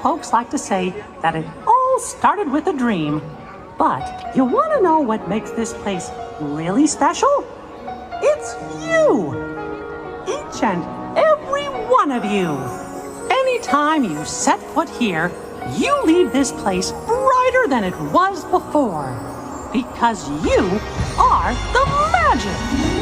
folks like to say that it all started with a dream. But you want to know what makes this place really special? It's you! Each and every one of you! Anytime you set foot here, you leave this place brighter than it was before. Because you are the magic!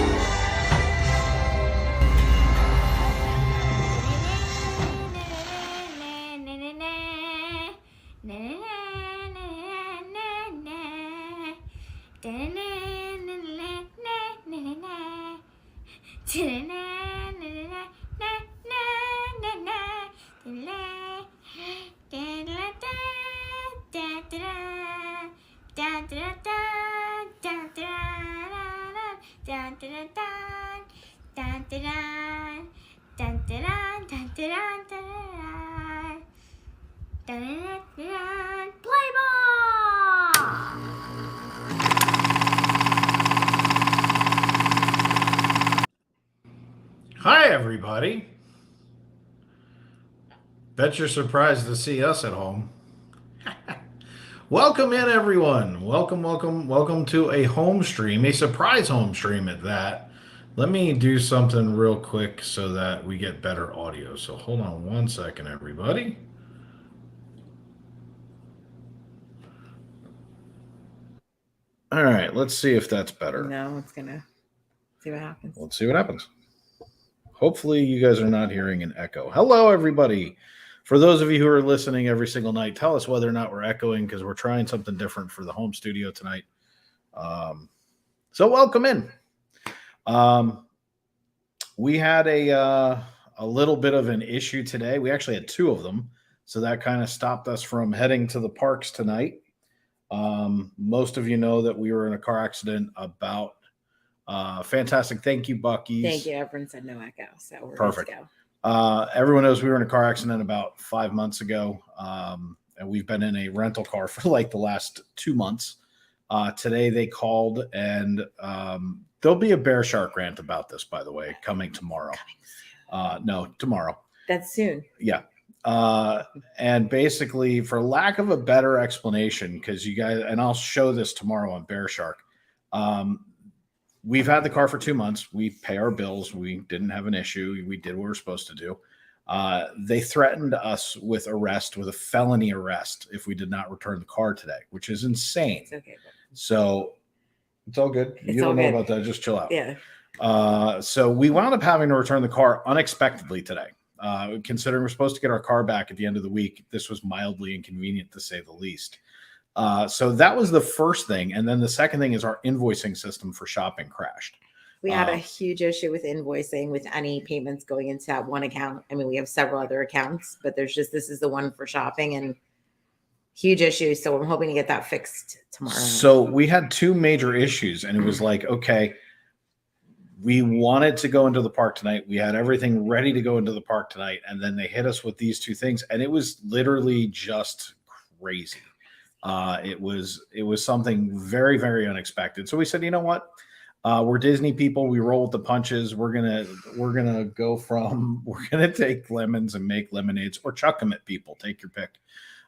Hi, everybody. Bet you're surprised to see us at home. Welcome in, everyone. Welcome to a home stream, a surprise home stream at that. Let me do something real quick so that we get better audio. So hold on one second, everybody. All right, let's see if that's better. No, it's gonna see what happens. Let's see what happens. Hopefully you guys are not hearing an echo. Hello, everybody. For those of you who are listening every single night, tell us whether or not we're echoing because we're trying something different for the home studio tonight. So welcome in. We had a little bit of an issue today. We actually had two of them. So that kind of stopped us from heading to the parks tonight. Most of you know that we were in a car accident about fantastic. Thank you, Buc-ee's. Thank you. Everyone said no echo. So we're perfect. Good to go. Everyone knows we were in a car accident about 5 months ago. And we've been in a rental car for like the last 2 months. Today they called and there'll be a bear shark rant about this, by the way, coming tomorrow. No, tomorrow. That's soon. Yeah. And basically, for lack of a better explanation, because you guys, and I'll show this tomorrow on Bear Shark. We've had the car for 2 months. We pay our bills. We didn't have an issue. We did what we were supposed to do. They threatened us with arrest, with a felony arrest, if we did not return the car today, which is insane. It's okay. So it's all good. You don't know about that. Just chill out. Yeah. So we wound up having to return the car unexpectedly today. Considering we're supposed to get our car back at the end of the week, this was mildly inconvenient to say the least. So that was the first thing. And then the second thing is our invoicing system for shopping crashed. We had a huge issue with invoicing with any payments going into that one account. I mean, we have several other accounts, but this is the one for shopping and huge issue. So I'm hoping to get that fixed tomorrow. So we had two major issues and it was like, okay, we wanted to go into the park tonight. We had everything ready to go into the park tonight. And then they hit us with these two things. And it was literally just crazy. It was something very, very unexpected. So we said, you know what? We're Disney people. We roll with the punches. We're gonna take lemons and make lemonades or chuck them at people. Take your pick.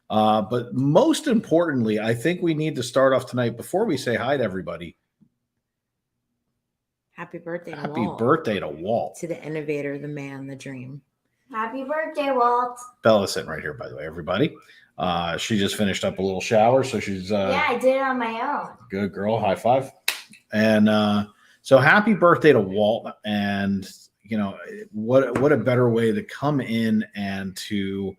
But most importantly, I think we need to start off tonight before we say hi to everybody. Happy birthday, Happy Walt. birthday to Walt. To the innovator, the man, the dream. Happy birthday, Walt. Bella's sitting right here, by the way, everybody. She just finished up a little shower, so she's yeah, I did it on my own. Good girl. High five. And so happy birthday to Walt. And you know, what a better way to come in and to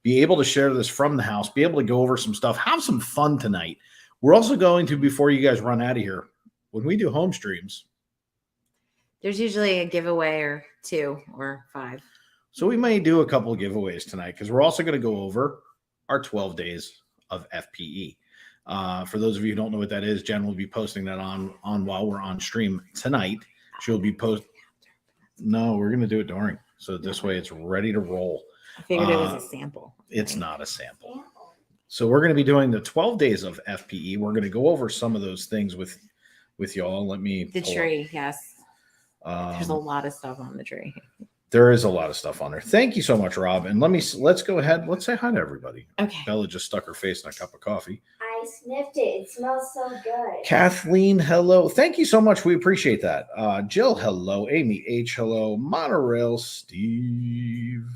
be able to share this from the house, be able to go over some stuff, have some fun tonight. We're also going to, before you guys run out of here, when we do home streams, there's usually a giveaway or 2 or 5. So we may do a couple of giveaways tonight because we're also going to go over our 12 days of FPE. For those of you who don't know what that is, Jen will be posting that on while we're on stream tonight. She'll be No, we're going to do it during. So this way it's ready to roll. I figured it was a sample. It's not a sample. So we're going to be doing the 12 days of FPE. We're going to go over some of those things with y'all. Let me the tree. Yes. There's a lot of stuff on the tree. There is a lot of stuff on there. Thank you so much, Rob. And let's go ahead. Let's say hi to everybody. Okay. Bella just stuck her face in a cup of coffee. I sniffed it. It smells so good. Kathleen, hello. Thank you so much. We appreciate that. Jill, hello. Amy H, hello. Monorail, Steve,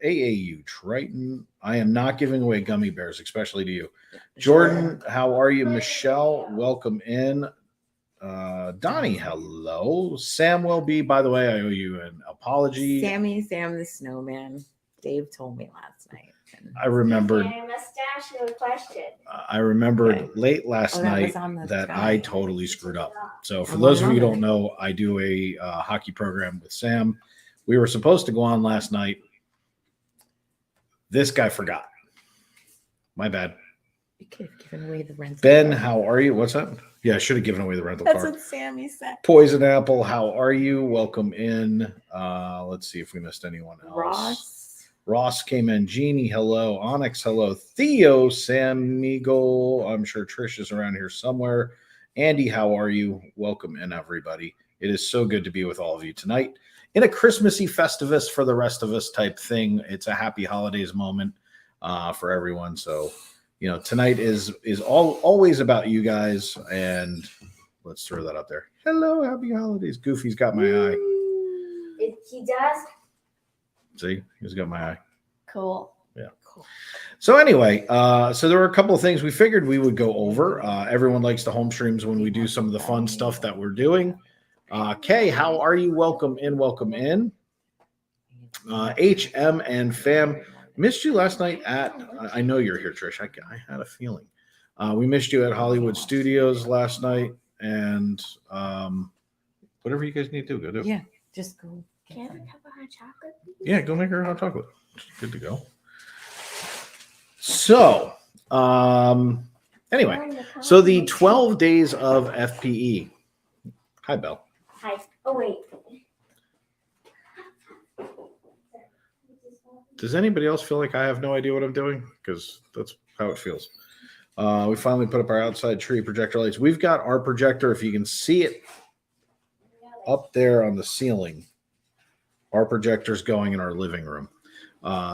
AAU, Triton. I am not giving away gummy bears, especially to you. Jordan, how are you? Michelle, welcome in. Donnie, hello. Sam will be, by the way, I owe you an apology. Sam the snowman. Dave told me last night. I remembered. And a mustache, no question. I remembered late last that night was on the that sky. I totally screwed up. So for I'm those of you who on don't know, I do a hockey program with Sam. We were supposed to go on last night. This guy forgot. My bad. You could have given away the rental Ben, car. how are you? What's up? Yeah, I should have given away the rental That's car. what Sammy said. Poison Apple, how are you? Welcome in. Let's see if we missed anyone else. Ross came in. Jeannie, hello. Onyx, hello. Theo, Sam Meagle. I'm sure Trish is around here somewhere. Andy, how are you? Welcome in, everybody. It is so good to be with all of you tonight. In a Christmassy Festivus for the rest of us type thing. It's a happy holidays moment for everyone. So, you know, tonight is always about you guys. And let's throw that up there. Hello, happy holidays. Goofy's got my eye. He does? See, he's got my eye. Cool. Yeah. Cool. So anyway, so there were a couple of things we figured we would go over. Everyone likes the home streams when we do some of the fun stuff that we're doing. Kay, how are you? Welcome in, welcome in. HM and fam, missed you last night at, I know you're here, Trish. I had a feeling. We missed you at Hollywood Studios last night, and whatever you guys need to do, go do. Yeah, just go. Can I have a cup of hot chocolate, please? Yeah, go make her hot chocolate. Good to go. So, anyway, so the 12 days of FPE. Hi, Belle. Hi. Oh, wait. Does anybody else feel like I have no idea what I'm doing? Because that's how it feels. We finally put up our outside tree projector lights. We've got our projector, if you can see it up there on the ceiling. Our projector's going in our living room.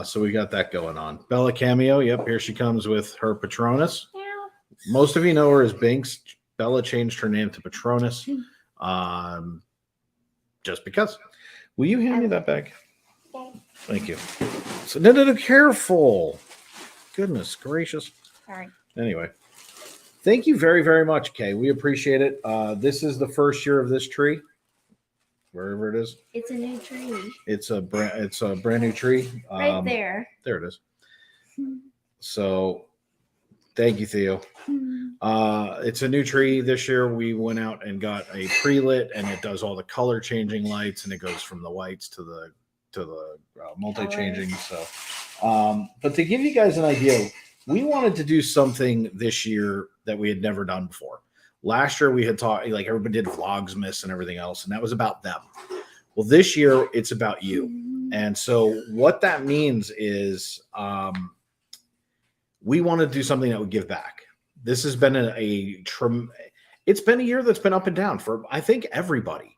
So we got that going on. Bella Cameo. Yep, here she comes with her Patronus. Most of you know her as Binks. Bella changed her name to Patronus. Just because. Will you hand me that bag? Okay. Thank you. So no, careful. Goodness gracious. Sorry. Anyway, thank you very, very much, Kay. We appreciate it. This is the first year of this tree. Wherever it is. It's a new tree. It's a brand new tree. Right there. There it is. So thank you, Theo. It's a new tree. This year we went out and got a pre-lit, and it does all the color changing lights, and it goes from the whites to the multi-changing. So, but to give you guys an idea, we wanted to do something this year that we had never done before. Last year we had talked, like everybody did Vlogmas and everything else, and that was about them. Well, this year it's about you. And so what that means is we want to do something that would give back. This has been it's been a year that's been up and down for, I think, everybody.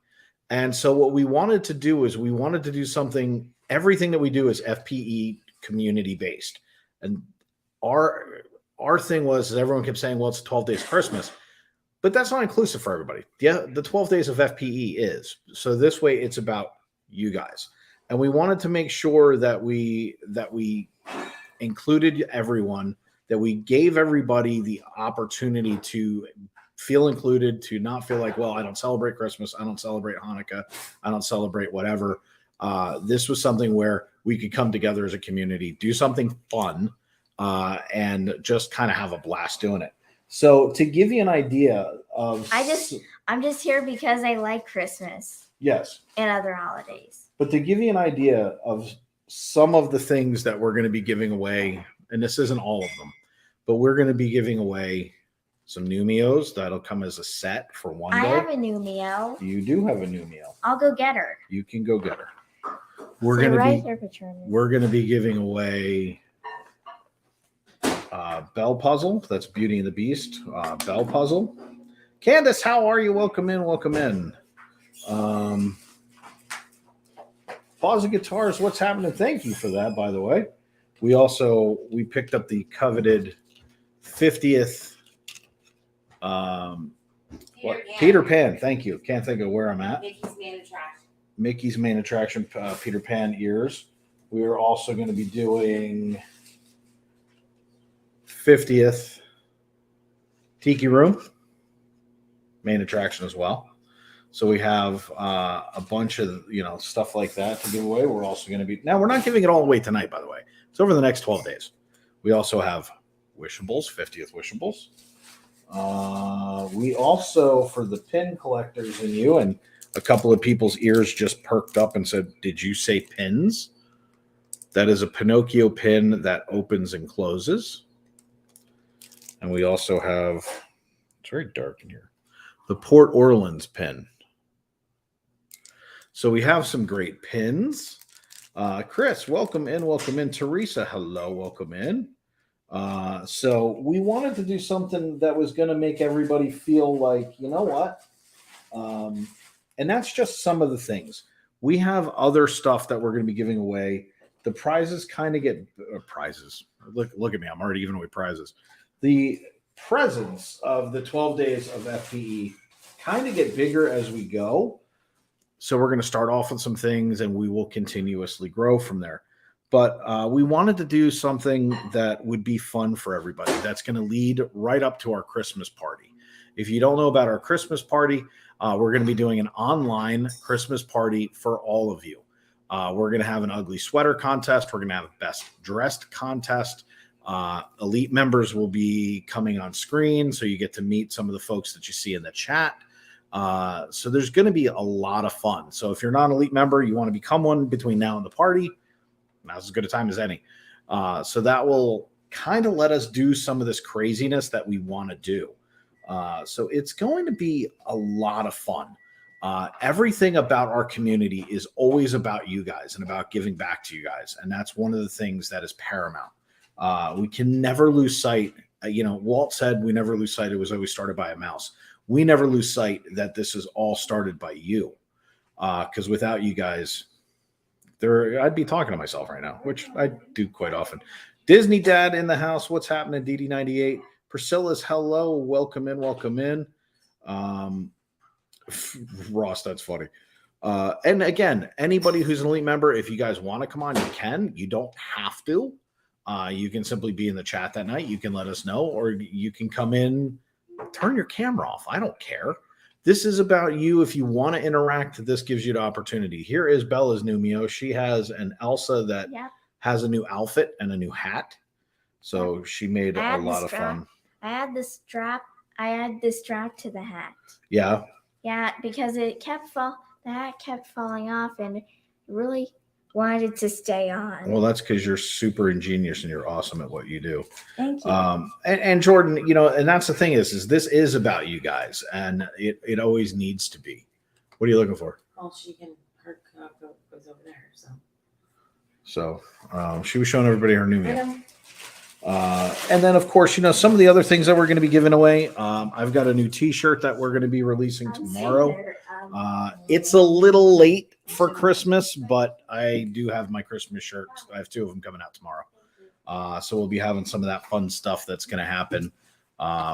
And so what we wanted to do is we wanted to do something, everything that we do is FPE community based. And our thing was, everyone kept saying, well, it's 12 days of Christmas. But that's not inclusive for everybody. Yeah, the 12 days of FPE is. So this way it's about you guys. And we wanted to make sure that we included everyone, that we gave everybody the opportunity to feel included, to not feel like, well, I don't celebrate Christmas, I don't celebrate Hanukkah, I don't celebrate whatever. This was something where we could come together as a community, do something fun, and just kind of have a blast doing it. So to give you an idea of, I'm just here because I like Christmas. Yes. And other holidays. But to give you an idea of some of the things that we're going to be giving away, and this isn't all of them, but we're going to be giving away some new Meos that'll come as a set for one day. I have a new Meo. You do have a new Meo. I'll go get her. You can go get her. We're going to be giving away Belle Puzzle. That's Beauty and the Beast. Belle Puzzle. Candace, how are you? Welcome in. Welcome in. Pause of Guitars, what's happening? Thank you for that, by the way. We picked up the coveted 50th Peter Pan. Thank you. Can't think of where I'm at. Mickey's main attraction, Peter Pan ears. We are also going to be doing 50th Tiki Room main attraction as well. So we have a bunch of stuff like that to give away. We're also going to be we're not giving it all away tonight, by the way. It's over the next 12 days. We also have Wishables, 50th Wishables. We also, for the pin collectors and you, and a couple of people's ears just perked up and said, "Did you say pins?" That is a Pinocchio pin that opens and closes. And we also have, it's very dark in here, the Port Orleans pin. So we have some great pins. Chris, welcome in, welcome in. Teresa, hello, welcome in. So we wanted to do something that was going to make everybody feel like, you know what? And that's just some of the things. We have other stuff that we're going to be giving away. The prizes kind of get prizes. Look at me. I'm already giving away prizes. The presents of the 12 days of FPE kind of get bigger as we go. So we're going to start off with some things and we will continuously grow from there. But we wanted to do something that would be fun for everybody. That's going to lead right up to our Christmas party. If you don't know about our Christmas party, we're going to be doing an online Christmas party for all of you. We're going to have an ugly sweater contest. We're going to have a best dressed contest. Elite members will be coming on screen, so you get to meet some of the folks that you see in the chat. So there's going to be a lot of fun. So if you're not an elite member, you want to become one between now and the party, now's as good a time as any. So that will kind of let us do some of this craziness that we want to do. So it's going to be a lot of fun. Everything about our community is always about you guys and about giving back to you guys. And that's one of the things that is paramount. We can never lose sight. Walt said we never lose sight. It was always started by a mouse. We never lose sight that this is all started by you. Because without you guys, I'd be talking to myself right now, which I do quite often. Disney Dad in the house. What's happening? DD98. Priscilla's hello. Welcome in. Welcome in. Ross, that's funny. And again, anybody who's an elite member, if you guys want to come on, you can. You don't have to. You can simply be in the chat that night. You can let us know, or you can come in, turn your camera off. I don't care. This is about you. If you want to interact, this gives you the opportunity. Here is Bella's new Mio. She has an Elsa that has a new outfit and a new hat. So she made a lot of fun. I had the strap to the hat. Yeah. Yeah, because the hat kept falling off and really wanted to stay on. Well, that's because you're super ingenious and you're awesome at what you do. Thank you. And Jordan, and that's the thing is this is about you guys, and it always needs to be. What are you looking for? Well, her goes over there. So she was showing everybody her new meal. And then, of course, some of the other things that we're going to be giving away. I've got a new T-shirt that we're going to be releasing tomorrow. It's a little late for Christmas, but I do have my Christmas shirts. I have 2 of them coming out tomorrow. So we'll be having some of that fun stuff that's going to happen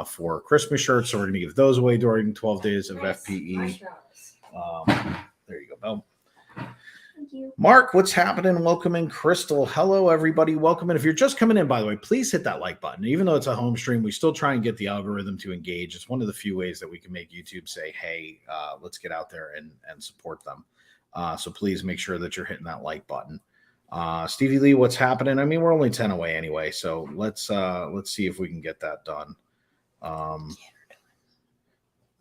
for Christmas shirts. So we're going to give those away during 12 days of FPE. There you go, Belle. Thank you. Mark, what's happening? Welcome in, Crystal. Hello, everybody. Welcome in. If you're just coming in, by the way, please hit that like button. Even though it's a home stream, we still try and get the algorithm to engage. It's one of the few ways that we can make YouTube say, hey, let's get out there and support them. So please make sure that you're hitting that like button. Stevie Lee, what's happening? I mean, we're only 10 away anyway, so let's see if we can get that done.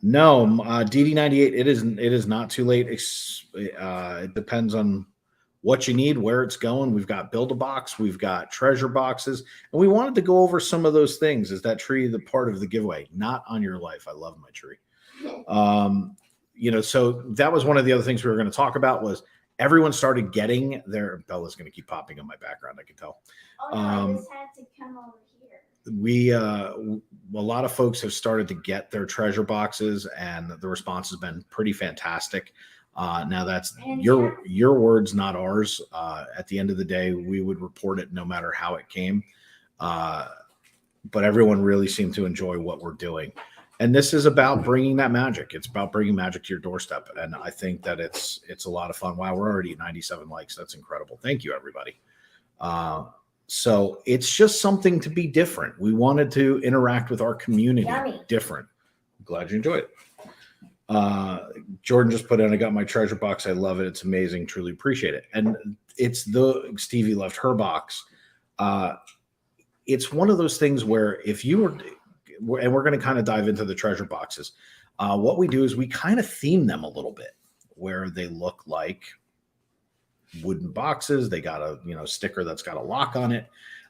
No, DD98, it is not too late. It depends on what you need, where it's going. We've got Build-A-Box, we've got treasure boxes, and we wanted to go over some of those things. Is that tree the part of the giveaway? Not on your life. I love my tree. So that was one of the other things we were going to talk about was everyone started getting their – Bella's going to keep popping on my background, I can tell. I just had to come over here. A lot of folks have started to get their treasure boxes, and the response has been pretty fantastic. Now that's And your words, not ours. At the end of the day, we would report it no matter how it came. But everyone really seemed to enjoy what we're doing. And this is about bringing that magic. It's about bringing magic to your doorstep. And I think that it's a lot of fun. Wow, we're already at 97 likes. That's incredible. Thank you, everybody. So it's just something to be different. We wanted to interact with our community different. I'm glad you enjoyed it. Jordan just put in, I got my treasure box. I love it. It's amazing. Truly appreciate it. And it's Stevie left her box. It's one of those things where if you were, and we're going to kind of dive into the treasure boxes. What we do is we kind of theme them a little bit where they look like wooden boxes. They got a sticker that's got a lock on it.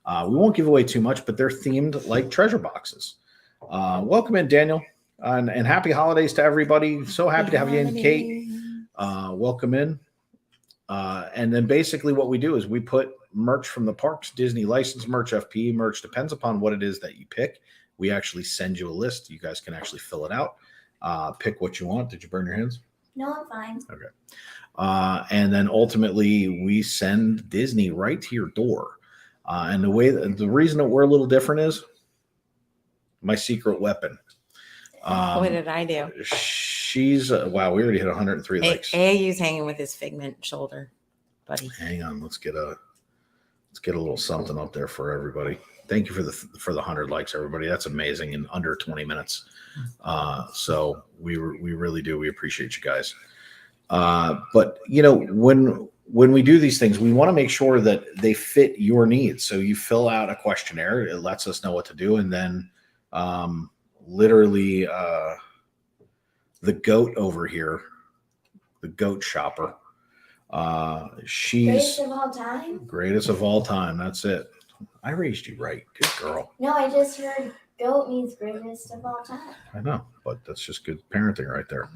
We won't give away too much, but they're themed like treasure boxes. Welcome in, Daniel, and happy holidays to everybody. So happy to have you in, Kate. Welcome in. And then basically what we do is we put merch from the parks, Disney licensed merch, FPE merch, depends upon what it is that you pick. We actually send you a list. You guys can actually fill it out. Pick what you want. Did you burn your hands? No, I'm fine. Okay. And then ultimately we send Disney right to your door. And the reason that we're a little different is my secret weapon. What did I do? She's wow. We already hit 103 likes. AAU's hanging with his figment shoulder, buddy. Hang on. Let's get a little something up there for everybody. Thank you for the 100 likes, everybody. That's amazing in under 20 minutes. So we really do. We appreciate you guys. But when we do these things, we want to make sure that they fit your needs. So you fill out a questionnaire. It lets us know what to do. And then literally the goat over here, the goat shopper, she's Greatest of all time? Greatest of all time. That's it. I raised you right. Good girl. No, I just heard goat means greatest of all time. I know, but that's just good parenting right there.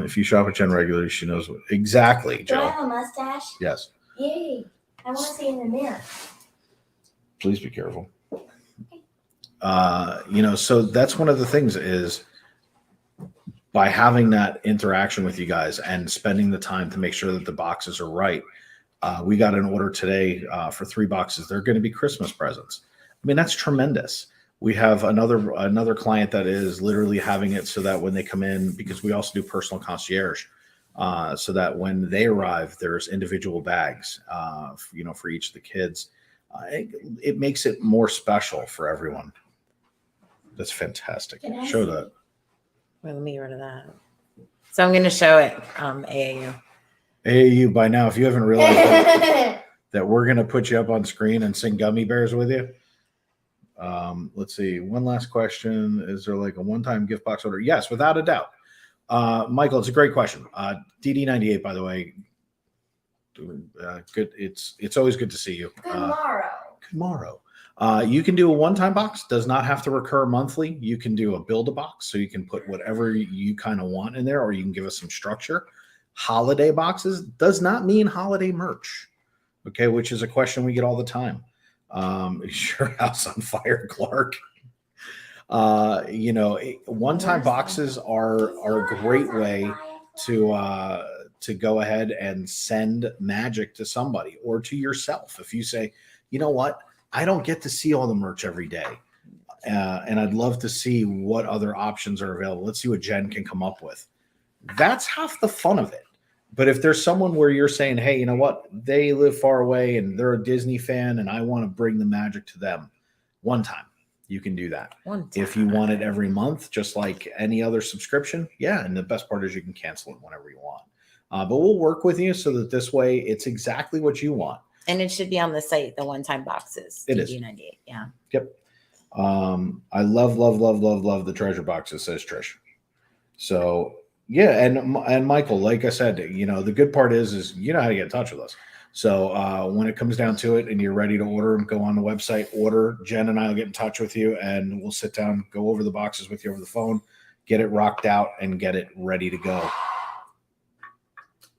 If you shop at Jen regularly, she knows what exactly, Do Joe. I have a mustache? Yes. Yay. I want to see in the mirror. Please be careful. So that's one of the things is by having that interaction with you guys and spending the time to make sure that the boxes are right. We got an order today for 3 boxes. They're going to be Christmas presents. I mean, that's tremendous. We have another client that is literally having it so that when they come in, because we also do personal concierge, so that when they arrive, there's individual bags, for each of the kids. It makes it more special for everyone. That's fantastic. Show that. Well, let me get rid of that. So I'm going to show it, AAU. AAU, by now, if you haven't realized that we're going to put you up on screen and sing Gummy Bears with you. Let's see. One last question. Is there like a one-time gift box order? Yes, without a doubt. Michael, it's a great question. DD98, by the way. Good. It's always good to see you. Tomorrow. You can do a one-time box. Does not have to recur monthly. You can do a build-a-box, so you can put whatever you kind of want in there, or you can give us some structure. Holiday boxes does not mean holiday merch, okay, which is a question we get all the time. Is your house on fire, Clark? One-time boxes are a great way to go ahead and send magic to somebody or to yourself. If you say, you know what, I don't get to see all the merch every day, and I'd love to see what other options are available. Let's see what Jen can come up with. That's half the fun of it. But if there's someone where you're saying, hey, you know what, they live far away and they're a Disney fan and I want to bring the magic to them, one time, you can do that. If you want it every month, just like any other subscription, yeah. And the best part is you can cancel it whenever you want. But we'll work with you so that this way it's exactly what you want. And it should be on the site, the one-time boxes. It is. DD98, yeah. Yep. I love the treasure boxes, says Trish. So yeah, and Michael, like I said, the good part is you know how to get in touch with us. So when it comes down to it and you're ready to order, go on the website, order. Jen and I will get in touch with you and we'll sit down, go over the boxes with you over the phone, get it rocked out and get it ready to go.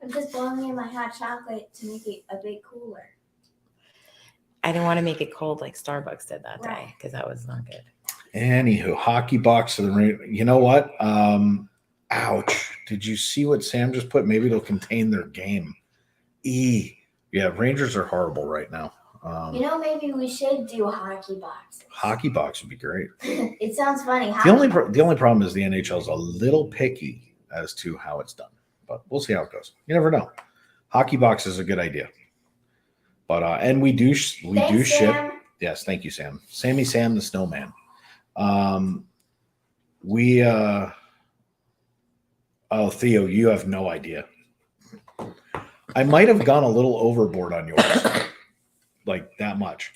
I'm just blowing in my hot chocolate to make it a bit cooler. I didn't want to make it cold like Starbucks did that day because Right. that was not good. Anywho, hockey box of the rain. You know what? Ouch. Did you see what Sam just put? Maybe it'll contain their game. Yeah, Rangers are horrible right now. Maybe we should do hockey boxes. Hockey box would be great. It sounds funny. The only problem is the NHL is a little picky as to how it's done, but we'll see how it goes. You never know. Hockey box is a good idea, but and we do ship. Sam. Yes, thank you, Sam. Sammy Sam the Snowman. Oh, Theo, you have no idea. I might have gone a little overboard on yours, like that much.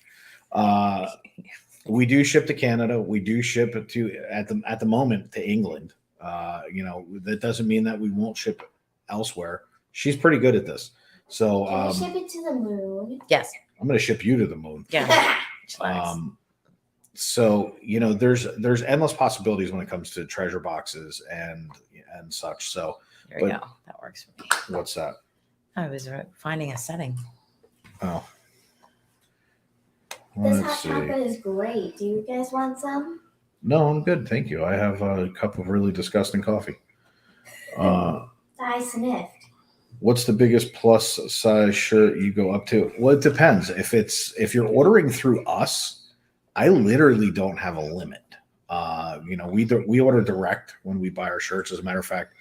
We do ship to Canada. We do ship it to at the moment to England. That doesn't mean that we won't ship elsewhere. She's pretty good at this. So Can we ship it to the moon? Yes. I'm going to ship you to the moon. Yeah. So there's endless possibilities when it comes to treasure boxes and such. So There you go. That works for me. what's that? I was finding a setting. Oh, This hot let's see. chocolate is great. Do you guys want some? No, I'm good. Thank you. I have a cup of really disgusting coffee. I sniffed. What's the biggest plus size shirt you go up to? Well, it depends. If you're ordering through us, I literally don't have a limit. We order direct when we buy our shirts. As a matter of fact,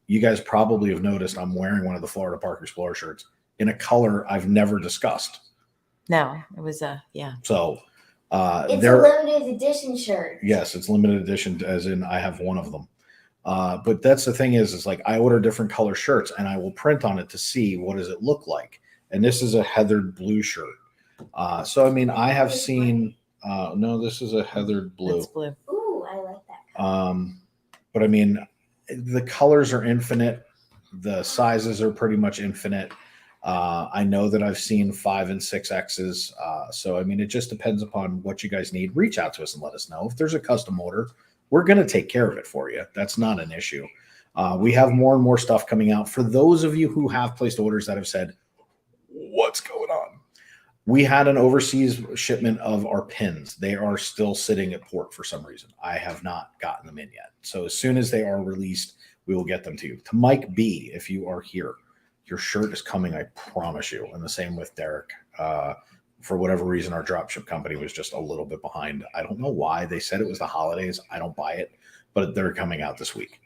you guys probably have noticed I'm wearing one of the Florida Park Explorer shirts in a color I've never discussed. No, it was yeah. So It's a limited edition shirt. yes, it's limited edition, as in I have one of them. But that's the thing is like I order different color shirts and I will print on it to see what does it look like. And this is a heathered blue shirt. So I mean, I have seen. No, this is a heathered blue. It's blue. Ooh, I like that color. But I mean, the colors are infinite. The sizes are pretty much infinite. I know that I've seen 5 and 6Xs. So, I mean, it just depends upon what you guys need. Reach out to us and let us know. If there's a custom order, we're going to take care of it for you. That's not an issue. We have more and more stuff coming out. For those of you who have placed orders that have said, what's going on? We had an overseas shipment of our pins. They are still sitting at port for some reason. I have not gotten them in yet. So as soon as they are released, we will get them to you. To Mike B, if you are here, your shirt is coming, I promise you. And the same with Derek. For whatever reason, our dropship company was just a little bit behind. I don't know why. They said it was the holidays. I don't buy it, but they're coming out this week.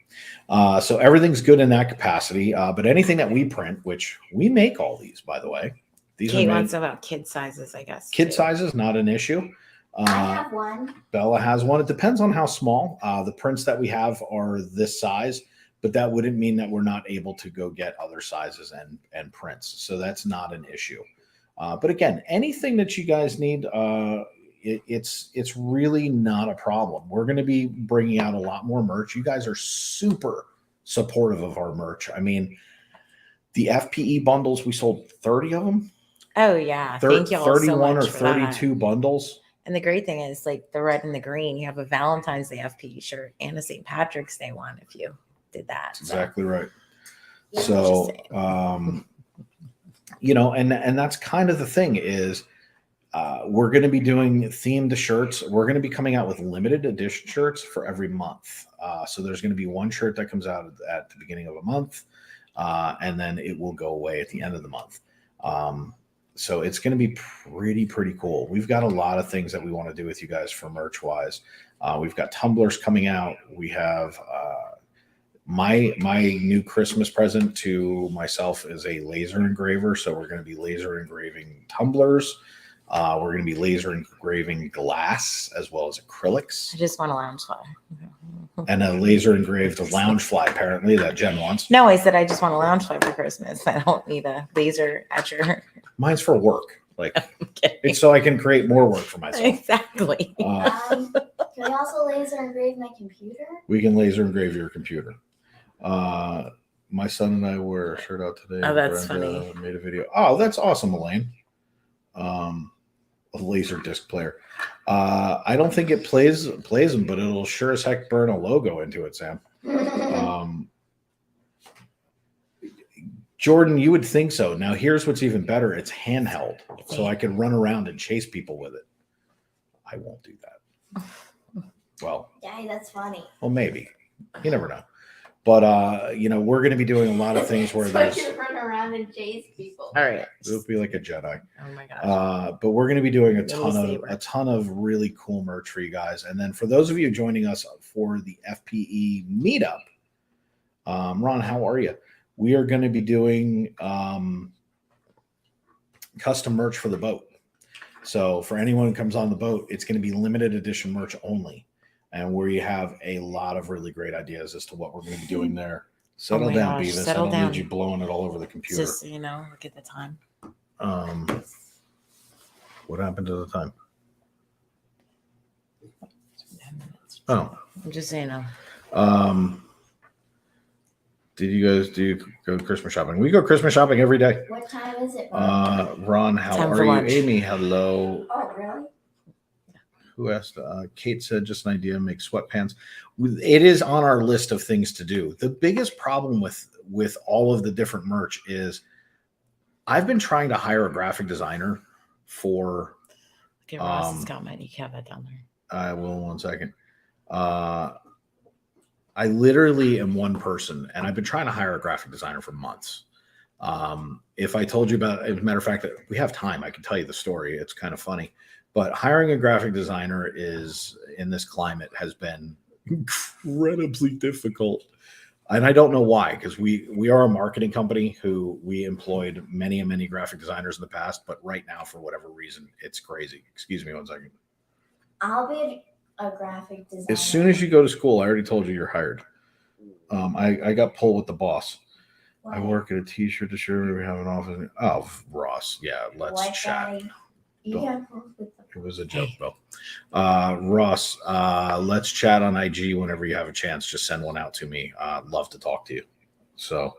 So everything's good in that capacity. But anything that we print, which we make all these, by the way. These Kate are wants about kid sizes, I guess. kid too. sizes, not an issue. I have one. Bella has one. It depends on how small. The prints that we have are this size, but that wouldn't mean that we're not able to go get other sizes and prints. So that's not an issue. But again, anything that you guys need, it's really not a problem. We're going to be bringing out a lot more merch. You guys are super supportive of our merch. I mean, the FPE bundles, we sold 30 of them. Oh yeah. Thank you all 31 so much or for 32 that. bundles. And the great thing is like the red and the green, you have a Valentine's Day FPE shirt and a St. Patrick's Day one if you did that. That's exactly right. Yeah, So, just and that's kind of the thing is we're going to be doing themed shirts. We're going to be coming out with limited edition shirts for every month. So there's going to be one shirt that comes out at the beginning of a month, and then it will go away at the end of the month. So it's going to be pretty cool. We've got a lot of things that we want to do with you guys for merch wise. We've got tumblers coming out. We have my new Christmas present to myself is a laser engraver. So we're going to be laser engraving tumblers. We're going to be laser engraving glass as well as acrylics. I just want a lounge fly. And a laser engraved lounge fly, apparently, that Jen wants. No, I said I just want a lounge fly for Christmas. I don't need a laser etcher. Mine's for work. Like, Okay. it's so I can create more work for myself. Exactly. Can we also laser engrave my computer? We can laser engrave your computer. My son and I wear a shirt out today. Oh, that's Brenda funny. Made a video. Oh, that's awesome, Elaine. A laser disc player. I don't think it plays them, but it'll sure as heck burn a logo into it, Sam. Jordan, you would think so. Now, here's what's even better. It's handheld, so I can run around and chase people with it. I won't do that. Well, Yeah, that's funny. maybe. You never know. But we're going to be doing a lot of things where So there's you run around and chase people. All right. it'll be like a Jedi. Oh my gosh. But we're going to be doing a Little saber. ton of really cool merch for you guys. And then for those of you joining us for the FPE meetup, Ron, how are you? We are going to be doing custom merch for the boat. So for anyone who comes on the boat, it's going to be limited edition merch only. And we have a lot of really great ideas as to what we're going to be doing there. Settle my down, gosh, Beavis. settle I don't down. need you blowing it all over the computer. Just so you know, look at the time. What happened to the time? Oh, I'm just saying. did you guys go Christmas shopping? We go Christmas shopping every day. What time is it? Ron, how Time are for you? lunch. Amy, hello. Oh, really? Who asked? Kate said, just an idea, make sweatpants. It is on our list of things to do. The biggest problem with all of the different merch is I've been trying to hire a graphic designer for. Okay, Ross has got my have that down there. I will in 1 second. I literally am one person, and I've been trying to hire a graphic designer for months. If I told you about, as a matter of fact, that we have time, I can tell you the story. It's kind of funny. But hiring a graphic designer is, in this climate, has been incredibly difficult. And I don't know why, because we are a marketing company who we employed many and many graphic designers in the past. But right now, for whatever reason, it's crazy. Excuse me 1 second. I'll be a graphic designer. As soon as you go to school, I already told you you're hired. I got pulled with the boss. Why? I work at a t-shirt distributor. We have an office. Oh, Ross. Yeah, let's Why, chat. Daddy? You Don't. got both with them. It was a joke, though. Ross, let's chat on IG whenever you have a chance. Just send one out to me. I'd love to talk to you. So,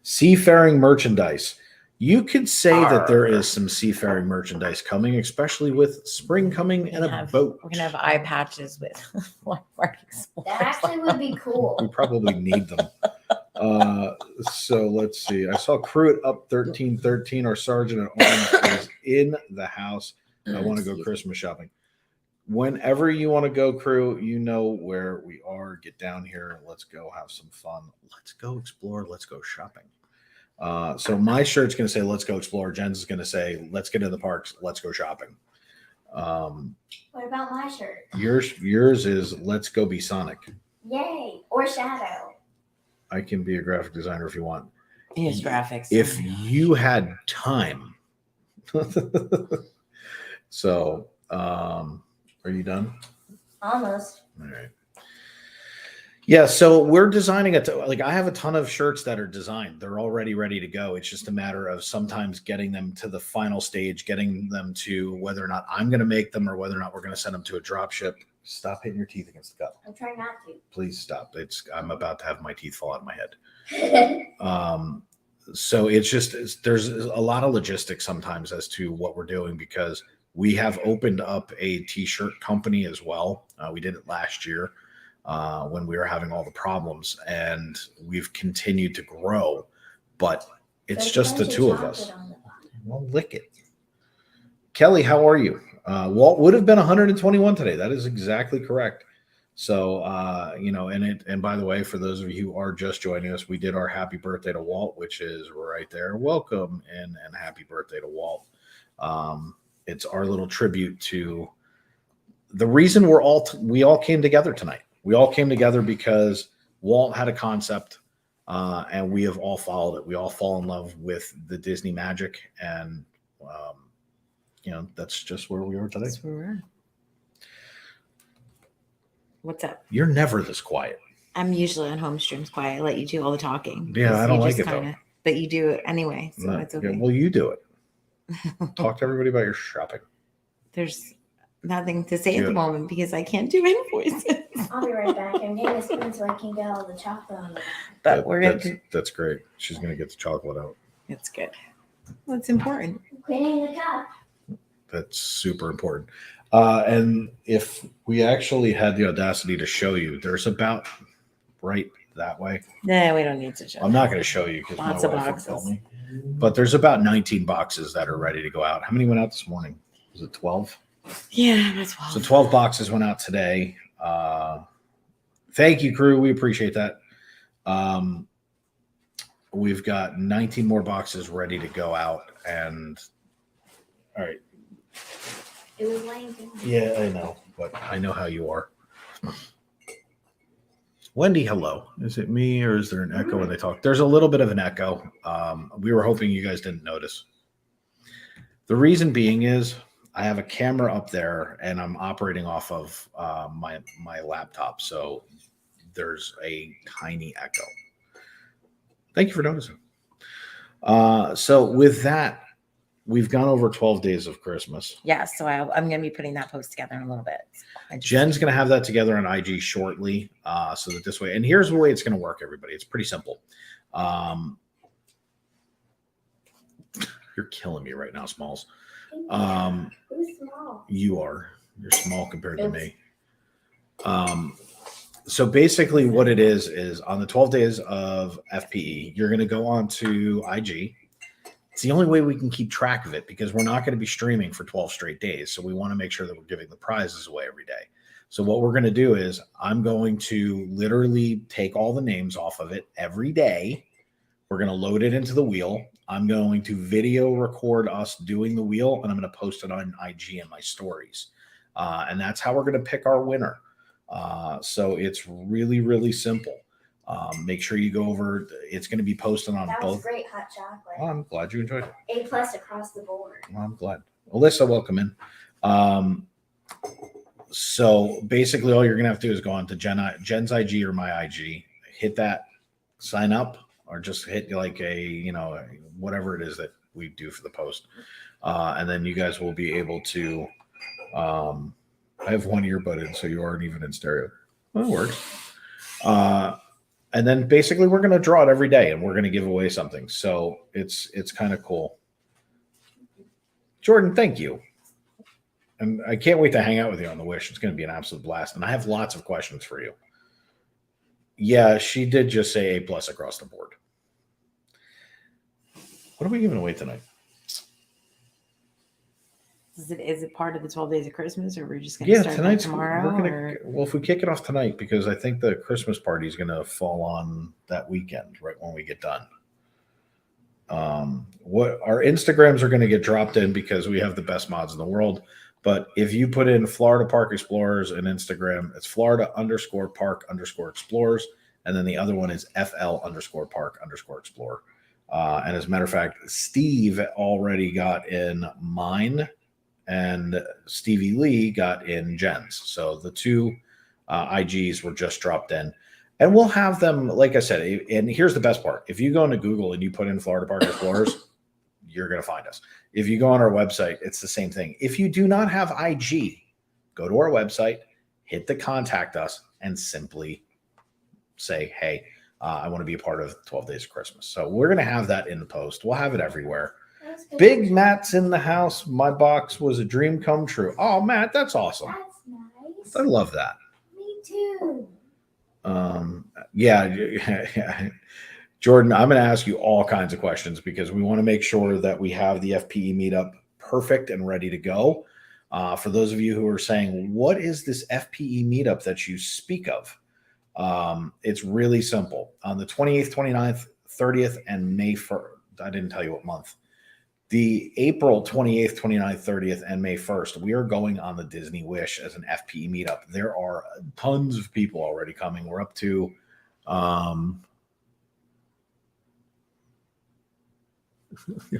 seafaring merchandise. You could say that there is some seafaring merchandise coming, especially with spring coming and a boat. We're gonna have eye patches with Lifeguard Explorers. That actually would be We cool. probably need them. So let's see. I saw crew at up 1313. Our sergeant at arms is in the house. I want to go Christmas shopping. Whenever you want to go, crew, you know where we are. Get down here. Let's go have some fun. Let's go explore. Let's go shopping. So my shirt's going to say, let's go explore. Jen's is going to say, let's get in the parks. Let's go shopping. What about my shirt? Yours is, let's go be Sonic. Yay! Or Shadow. I can be a graphic designer if you want. His graphics. If you had time. So, are you done? Almost. All right. Yeah, so we're designing it. Like I have a ton of shirts that are designed. They're already ready to go. It's just a matter of sometimes getting them to the final stage, getting them to whether or not I'm going to make them or whether or not we're going to send them to a drop ship. Stop hitting your teeth against the cup. I'm trying not to. Please stop. I'm about to have my teeth fall out of my head. So there's a lot of logistics sometimes as to what we're doing because we have opened up a t-shirt company as well. We did it last year. When we were having all the problems, and we've continued to grow, but it's just the two of us. Well, lick it. Kelly, how are you? Walt would have been 121 today. That is exactly correct. So, and by the way, for those of you who are just joining us, we did our happy birthday to Walt, which is right there. Welcome and happy birthday to Walt. It's our little tribute to the reason we all came together tonight. We all came together because Walt had a concept, and we have all followed it. We all fall in love with the Disney magic, and that's just where we are today. That's where we're at. What's up? You're never this quiet. I'm usually on home streams quiet. I let you do all the talking. Yeah, I don't like it though. But you do it anyway, so it's okay. Yeah, well, you do it. Talk to everybody about your shopping. There's nothing to say at the moment because I can't do invoices. I'll be right back. I'm getting a spoon so I can get all the chocolate on it. But we're gonna. That's great. She's gonna get the chocolate out. It's good. Well, it's important. Cleaning the cup. That's super important. And if we actually had the audacity to show you, there's about right that way. No, we don't need to show. I'm not going to show you because my Lots of wife will boxes. tell me. But there's about 19 boxes that are ready to go out. How many went out this morning? Was it 12? Yeah, that's So 12 boxes went out today. Thank you, crew. We appreciate that. We've got 19 more boxes ready to go out. And all right. It was lame. Yeah, I know, but I know how you are. Wendy, hello. Is it me or is there an echo when they talk? There's a little bit of an echo. We were hoping you guys didn't notice. The reason being is I have a camera up there and I'm operating off of my laptop. So there's a tiny echo. Thank you for noticing. So with that, we've gone over 12 days of Christmas. Yeah, so I'm going to be putting that post together in a little bit. Jen's going to have that together on IG shortly, so that this way. And here's the way it's going to work, everybody. It's pretty simple. You're killing me right now, Smalls. Who's small? You are. You're small compared to me. So basically what it is on the 12 days of FPE, you're going to go on to IG. It's the only way we can keep track of it because we're not going to be streaming for 12 straight days. So we want to make sure that we're giving the prizes away every day. So what we're going to do is I'm going to literally take all the names off of it every day. We're going to load it into the wheel. I'm going to video record us doing the wheel and I'm going to post it on IG and my stories. And that's how we're going to pick our winner. So it's really, really simple. Make sure you go over. It's going to be posted on That both. was great hot chocolate. Oh, I'm glad you enjoyed it. A+ across the board. Well, I'm glad. Alyssa, welcome in. So basically all you're going to have to do is go on to Jen's IG or my IG, hit that, sign up, or just hit like whatever it is that we do for the post. And then you guys will be able to, I have one earbud in, so you aren't even in stereo. Well, it works. And then basically we're going to draw it every day and we're going to give away something. So it's kind of cool. Jordan, thank you. And I can't wait to hang out with you on the Wish. It's going to be an absolute blast. And I have lots of questions for you. Yeah, she did just say A+ across the board. What are we giving away tonight? Is it part of the 12 days of Christmas, or we're just going to start that tomorrow? Well, if we kick it off tonight, because I think the Christmas party is going to fall on that weekend, right when we get done. What our Instagrams are going to get dropped in because we have the best mods in the world. But if you put in Florida Park Explorers and Instagram, it's Florida_Park_Explorers, and then the other one is FL_Park_Explorer. And as a matter of fact, Steve already got in mine. And Stevie Lee got in Jen's. So the two IGs were just dropped in. And we'll have them, like I said, and here's the best part. If you go into Google and you put in Florida Park Explorers, you're going to find us. If you go on our website, it's the same thing. If you do not have IG, go to our website, hit the contact us, and simply say, hey, I want to be a part of 12 Days of Christmas. So we're going to have that in the post. We'll have it everywhere. Big Matt's in the house. My box was a dream come true. Oh, Matt, that's awesome. That's nice. I love that. Me too. Yeah. Jordan, I'm going to ask you all kinds of questions because we want to make sure that we have the FPE meetup perfect and ready to go. For those of you who are saying, what is this FPE meetup that you speak of? It's really simple. On the 28th, 29th, 30th, and May 1st, I didn't tell you what month. The April 28th, 29th, 30th, and May 1st, we are going on the Disney Wish as an FPE meetup. There are tons of people already coming. We're up to I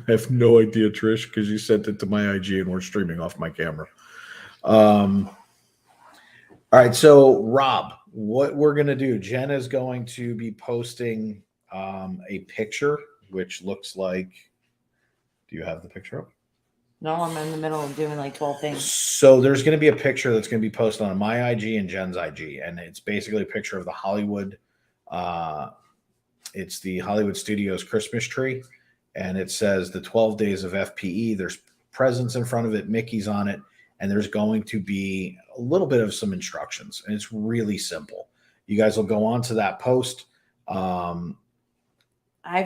have no idea, Trish, because you sent it to my IG and we're streaming off my camera. All right, so Rob, what we're going to do, Jen is going to be posting a picture, which looks like, do you have the picture up? No, I'm in the middle of doing like 12 things. So there's going to be a picture that's going to be posted on my IG and Jen's IG, and it's basically a picture of the Hollywood. It's the Hollywood Studios Christmas tree, and it says the 12 Days of FPE. There's presents in front of it, Mickey's on it, and there's going to be a little bit of some instructions, and it's really simple. You guys will go on to that post. I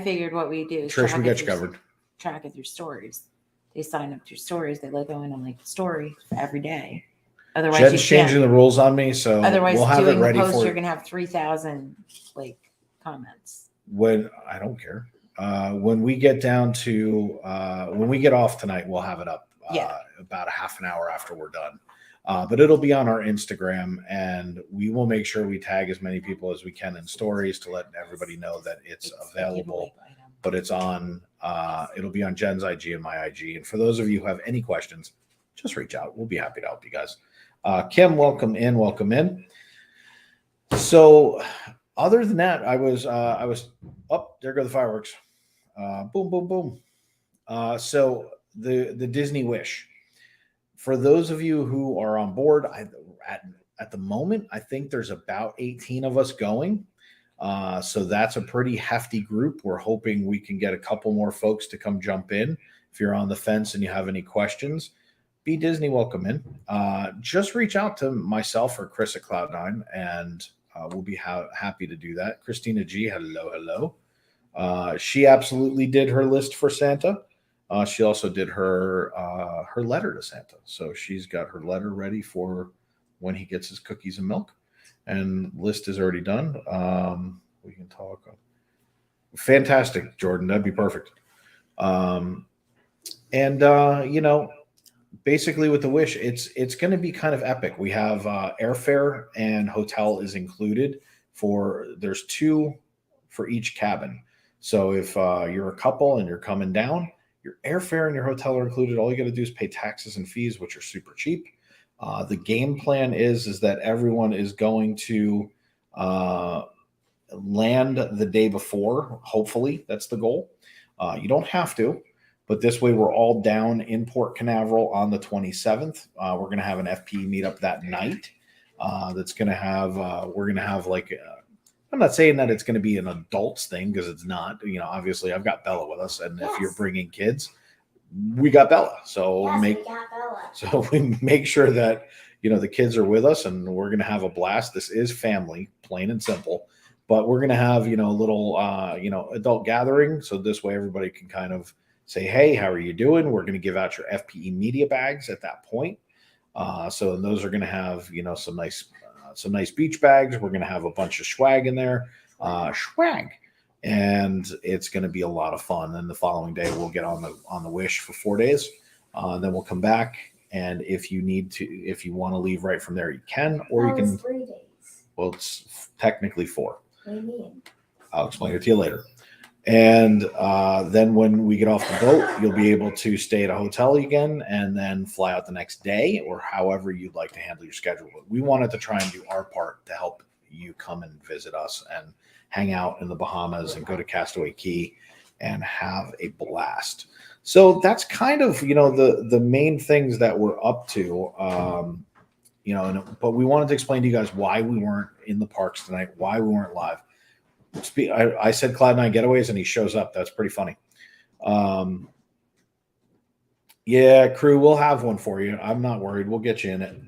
figured what we do is Trish, we got you covered. Track of your stories. They sign up to your stories. They let go in on like story for every day. Otherwise, Jen's changing the rules on me, so otherwise, we'll have doing it ready the post, for you're gonna have 3,000 like comments. When I don't care. When we get down to when we get off tonight, we'll have it up about a half an hour after we're done. But it'll be on our Instagram, and we will make sure we tag as many people as we can in stories to let everybody know that it's available. But it's on. It'll be on Jen's IG and my IG. And for those of you who have any questions, just reach out. We'll be happy to help you guys. Kim, welcome in. Welcome in. So, other than that, I was there go the fireworks. Boom, boom, boom. So the Disney Wish. For those of you who are on board, at the moment, I think there's about 18 of us going. So that's a pretty hefty group. We're hoping we can get a couple more folks to come jump in. If you're on the fence and you have any questions, be Disney, welcome in. Just reach out to myself or Chris at Cloud9, and we'll be happy to do that. Christina G, hello. She absolutely did her list for Santa. She also did her letter to Santa. So she's got her letter ready for when he gets his cookies and milk. And list is already done. We can talk. Fantastic, Jordan. That'd be perfect. Basically with the Wish, it's going to be kind of epic. We have airfare and hotel is included there's 2 for each cabin. So if you're a couple and you're coming down, your airfare and your hotel are included. All you got to do is pay taxes and fees, which are super cheap. The game plan is that everyone is going to land the day before. Hopefully, that's the goal. You don't have to, but this way we're all down in Port Canaveral on the 27th. We're going to have an FPE meetup that night. That's going to have we're going to have I'm not saying that it's going to be an adults thing, because it's not. Obviously I've got Bella with us, and if you're bringing kids, we got Bella. So we got Bella. So we make sure that the kids are with us, and we're going to have a blast. This is family, plain and simple, but we're going to have a little adult gathering. So this way everybody can kind of say, hey, how are you doing? We're going to give out your FPE media bags at that point. So those are going to have some nice beach bags. We're going to have a bunch of swag in there, and it's going to be a lot of fun. Then the following day we'll get on the Wish for 4 days. Then we'll come back, and if you want to leave right from there, you can, or you can. 3 days. Well, it's technically 4. What do you mean? I'll explain it to you later. And then when we get off the boat, you'll be able to stay at a hotel again and then fly out the next day, or however you'd like to handle your schedule. But we wanted to try and do our part to help you come and visit us and hang out in the Bahamas and go to Castaway Cay and have a blast. So that's kind of, the main things that we're up to. But we wanted to explain to you guys why we weren't in the parks tonight, why we weren't live. I said Cloud9 Getaways, and he shows up. That's pretty funny. Yeah, crew, we'll have one for you. I'm not worried. We'll get you in it.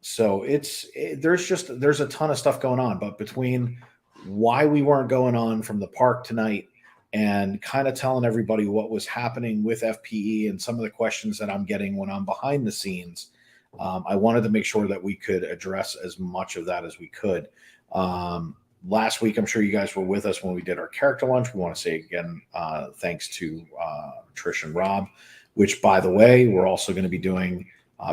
So there's a ton of stuff going on, but between why we weren't going on from the park tonight and kind of telling everybody what was happening with FPE and some of the questions that I'm getting when I'm behind the scenes, I wanted to make sure that we could address as much of that as we could. Last week, I'm sure you guys were with us when we did our character lunch. We want to say again, thanks to Trish and Rob, which, by the way, we're also going to be doing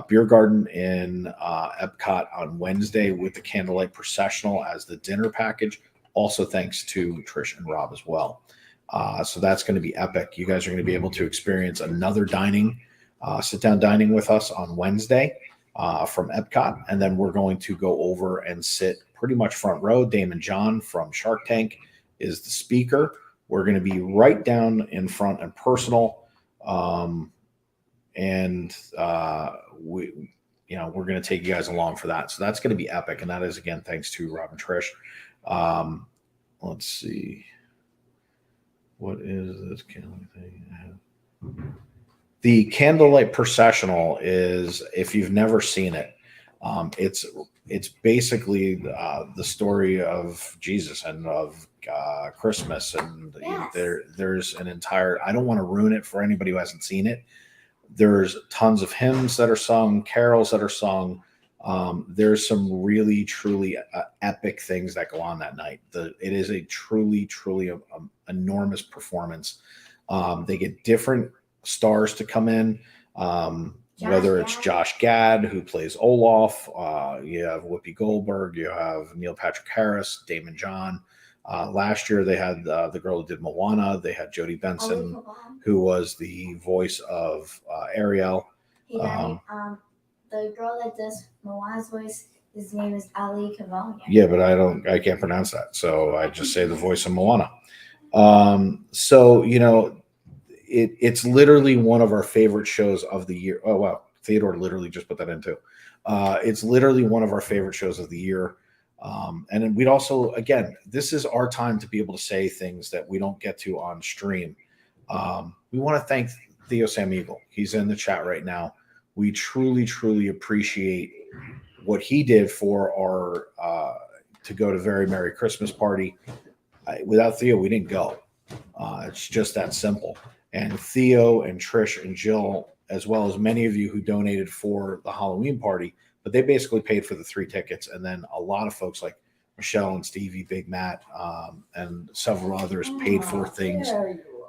beer garden in Epcot on Wednesday with the candlelight processional as the dinner package. Also, thanks to Trish and Rob as well. So that's going to be epic. You guys are going to be able to experience another sit-down dining with us on Wednesday from Epcot. And then we're going to go over and sit pretty much front row. Damon John from Shark Tank is the speaker. We're going to be right down in front and personal. We're going to take you guys along for that. So that's going to be epic. And that is, again, thanks to Rob and Trish. Let's see. What is this candlelight thing? The candlelight processional is, if you've never seen it, it's basically the story of Jesus and of Christmas. And Yes. there's an entire, I don't want to ruin it for anybody who hasn't seen it. There's tons of hymns that are sung, carols that are sung. There's some really, truly epic things that go on that night. It is a truly, truly enormous performance. They get different stars to come in, whether it's Josh Gad, who plays Olaf. You have Whoopi Goldberg. You have Neil Patrick Harris, Damon John. Last year, they had the girl who did Moana. They had Jodie Benson, who was the voice of Ariel. The girl that does Moana's voice, his name is Ali Cavalier. Yeah, but I can't pronounce that. So I just say the voice of Moana. So, you know, it's literally one of our favorite shows of the year. Oh, wow. Theodore literally just put that in too. It's literally one of our favorite shows of the year. And then we'd also, again, this is our time to be able to say things that we don't get to on stream. We want to thank Theo Sam Eagle. He's in the chat right now. We truly, truly appreciate what he did for our to go to Very Merry Christmas Party. Without Theo, we didn't go. It's just that simple. And Theo and Trish and Jill, as well as many of you who donated for the Halloween party, but they basically paid for the 3 tickets. And then a lot of folks like Michelle and Stevie, Big Matt, and several others paid for things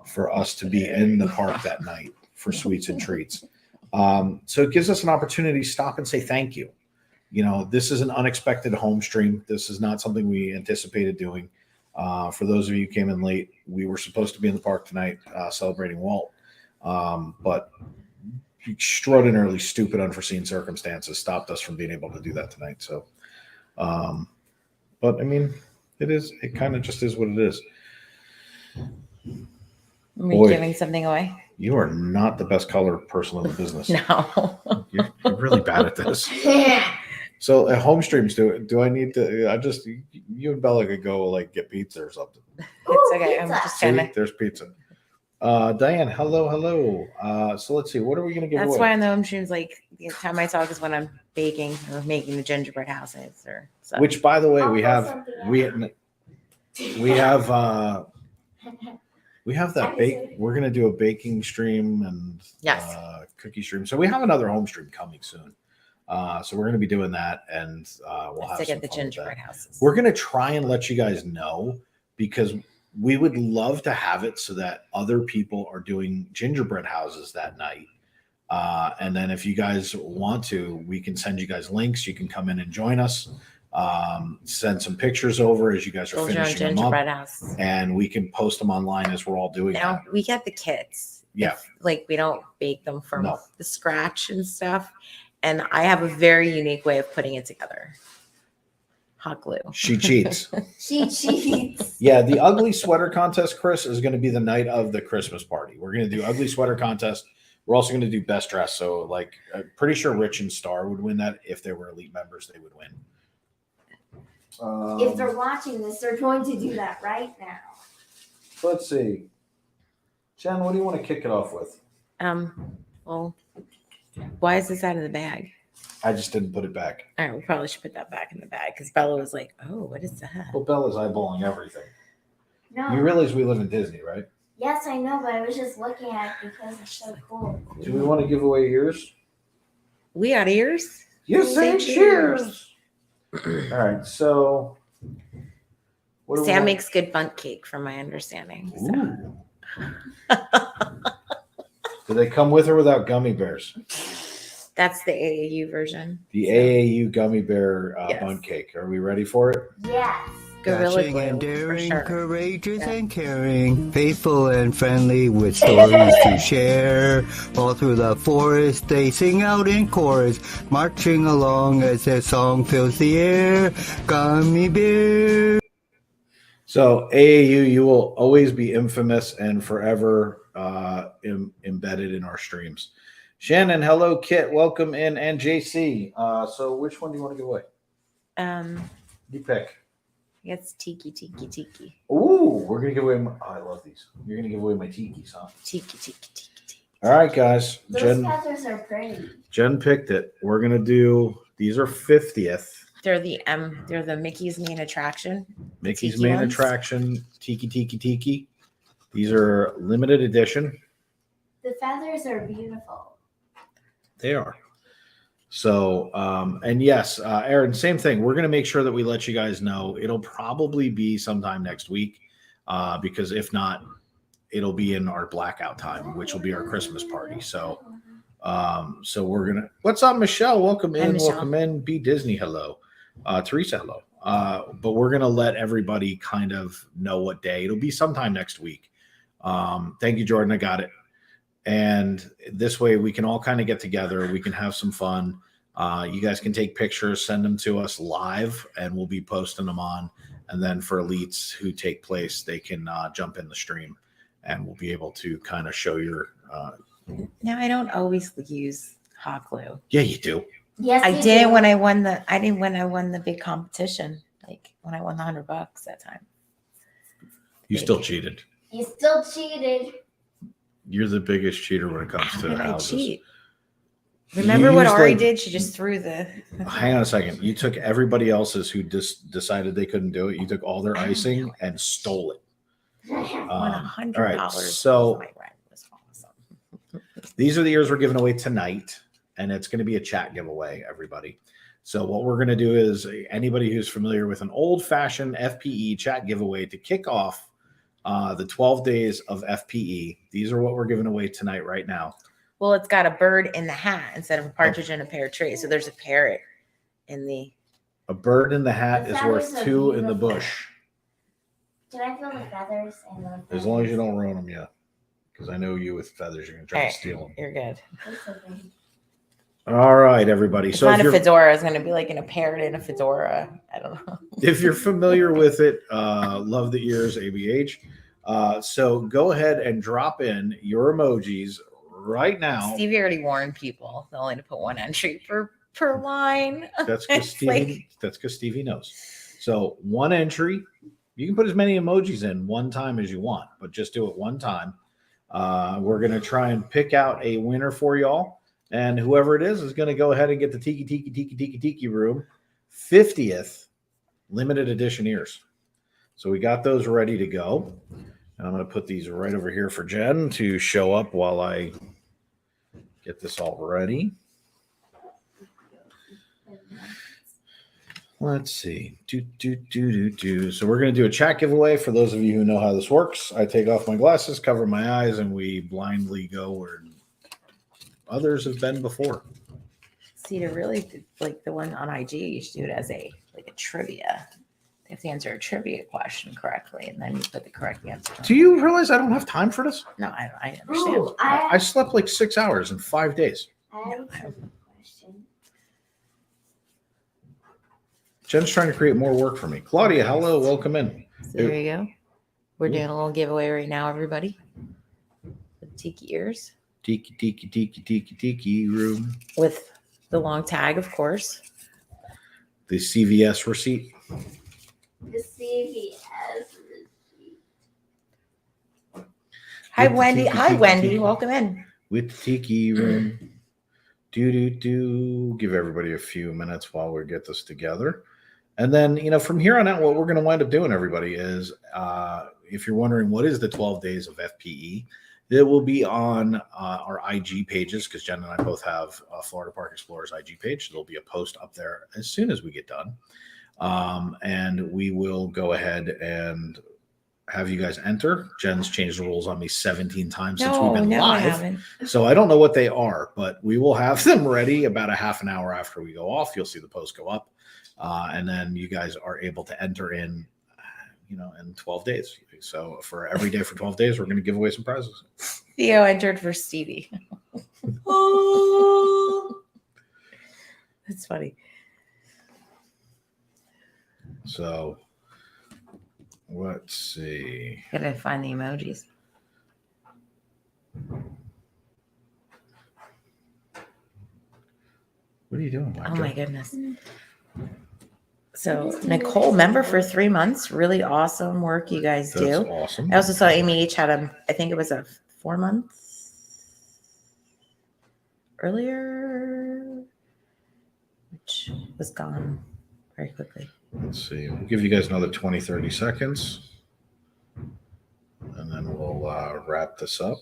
for us to be in the park that night for sweets and treats. So it gives us an opportunity to stop and say thank you. You know, this is an unexpected home stream. This is not something we anticipated doing. For those of you who came in late, we were supposed to be in the park tonight celebrating Walt. But extraordinarily stupid, unforeseen circumstances stopped us from being able to do that tonight. So, but I mean, it kind of just is what it is. Are we giving something away? You are not the best color person in the business. No. You're really bad at this. So at home streams, do I need to? You and Bella could go like get pizza or something. It's okay. I'm just See, gonna. there's pizza. Diane, hello. So let's see. What are we gonna give That's away? why on the home streams, like the time I talk is when I'm baking or making the gingerbread houses or so. Which, by the way, we have that bake. We're gonna do a baking stream and Yes. Cookie stream. So we have another home stream coming soon. So we're going to be doing that, and we'll have to some get the fun with gingerbread that. houses. We're going to try and let you guys know because we would love to have it so that other people are doing gingerbread houses that night. And then if you guys want to, we can send you guys links. You can come in and join us. Send some pictures over as you guys are finishing them up, gingerbread house. and we can post them online as we're all doing Now that. we get the kits. Yeah. Like we don't bake them from No. the scratch and stuff. And I have a very unique way of putting it together. Hot glue. She cheats. She cheats. Yeah, the ugly sweater contest, Chris, is going to be the night of the Christmas party. We're going to do ugly sweater contest. We're also going to do best dress. So, like, I'm pretty sure Rich and Star would win that. If they were elite members, they would win. If they're watching this, they're going to do that right now. Let's see. Jen, what do you want to kick it off with? Well, why is this out of the bag? I just didn't put it back. All right, we probably should put that back in the bag because Bella was like, "Oh, what is that?" Well, Bella's eyeballing everything. No. You realize we live in Disney, right? Yes, I know, but I was just looking at it because it's so cool. Do we want to give away ears? We got ears. You Say say cheers. All right, so what do we Sam want? makes good bundt cake, from my understanding. So. Ooh. Do they come with or without gummy bears? That's the AAU version. The AAU gummy bear Yes. bun cake. Are we ready for it? Yes. Gorilla Dashing and glue, for daring, sure. courageous Yeah. and caring, faithful and friendly with stories to share. All through the forest they sing out in chorus, marching along as their song fills the air. Gummy bear. So AAU, you will always be infamous and forever embedded in our streams. Shannon, hello, Kit, welcome in, and JC. So which one do you want to give away? You pick. It's tiki. Ooh, we're gonna give away. I love these. You're gonna give away my tikis, huh? Tiki. All right, guys. Those feathers are pretty. Jen picked it. We're gonna do. These are 50th. They're the Mickey's main attraction. Mickey's Tiki main ones? attraction. Tiki. These are limited edition. The feathers are beautiful. They are. So, and yes, Aaron, same thing. We're going to make sure that we let you guys know. It'll probably be sometime next week, because if not, it'll be in our blackout time, which will be our Christmas party. So, so we're gonna. What's up, Michelle? Welcome Hi, in. Michelle. Welcome in. Be Disney. Hello, Teresa. Hello. But we're gonna let everybody kind of know what day it'll be. Sometime next week. Thank you, Jordan. I got it. And this way we can all kind of get together. We can have some fun. You guys can take pictures, send them to us live, and we'll be posting them on. And then for elites who take place, they can jump in the stream, and we'll be able to kind of show your. Now I don't always use hot glue. Yeah, you do. Yes, I you did do. when I won the big competition, like when I won the $100 that time. You still cheated. You still cheated. You're the biggest cheater when it comes How to did I houses. cheat? Remember what used, Ari like- did? She just threw the. Hang on a second. You took everybody else's who just decided they couldn't do it. You took all their icing and stole it. Won $100. all right, so- My rent was awesome. These are the years we're giving away tonight, and it's going to be a chat giveaway, everybody. So what we're going to do is anybody who's familiar with an old-fashioned FPE chat giveaway to kick off the 12 days of FPE. These are what we're giving away tonight, right now. Well, it's got a bird in the hat instead of a partridge in a pear tree. So there's a parrot in the. A bird in the hat The is feathers worth are 2 in the beautiful. bush. Did I feel the feathers? And the As long as you don't ruin them yet. Because I know you with feathers, you're going to try All right. to steal them. You're good. feathers. All right, everybody. It's So not if a you're, fedora. It's going to be like in a parrot in a fedora. I don't know. if you're familiar with it, love the ears, ABH. So go ahead and drop in your emojis right now. Stevie already warned people. They're only to put one entry per line. That's because It's Stevie. That's because Stevie knows. So one entry. You can put as many emojis in one time as you want, but just do it one time. We're gonna try and pick out a winner for y'all, and whoever it is going to go ahead and get the Tiki Room 50th limited edition ears. So we got those ready to go, and I'm going to put these right over here for Jen to show up while I get this all ready. Let's see. So we're going to do a chat giveaway. For those of you who know how this works, I take off my glasses, cover my eyes, and we blindly go where others have been before. See, to really like the one on IG, you should do it as a trivia. You have to answer a trivia question correctly, and then you put the correct answer. Do you realize I don't have time for this? No, I understand. Ooh, I slept like 6 hours in 5 days. I have a question. Jen's trying to create more work for me. Claudia, hello, welcome in. So there you go. We're doing a little giveaway right now, everybody. The tiki ears Tiki Room. with the long tag, of course. The CVS receipt. The CVS receipt. Hi, With the Wendy. tiki, Hi, tiki, Wendy. tiki. Welcome in. With the Tiki Room. Give everybody a few minutes while we get this together. And then, from here on out, what we're going to wind up doing, everybody, is if you're wondering what is the 12 days of FPE, it will be on our IG pages, because Jen and I both have Florida Park Explorers IG page. There'll be a post up there as soon as we get done. And we will go ahead and have you guys enter. Jen's changed the rules on me 17 times since we've been I live. haven't. So I don't know what they are, but we will have them ready about a half an hour after we go off. You'll see the post go up. And then you guys are able to enter in, in 12 days. So for every day for 12 days, we're going to give away some prizes. Theo entered for Stevie. That's funny. So let's see. Gotta find the emojis. What are you doing, Mike? Oh my goodness. So Nicole, member for 3 months. Really awesome work you guys That's do. awesome. I also saw Amy H had I think it was a 4 months earlier, which was gone very quickly. Let's see. We'll give you guys another 20, 30 seconds. And then we'll wrap this up.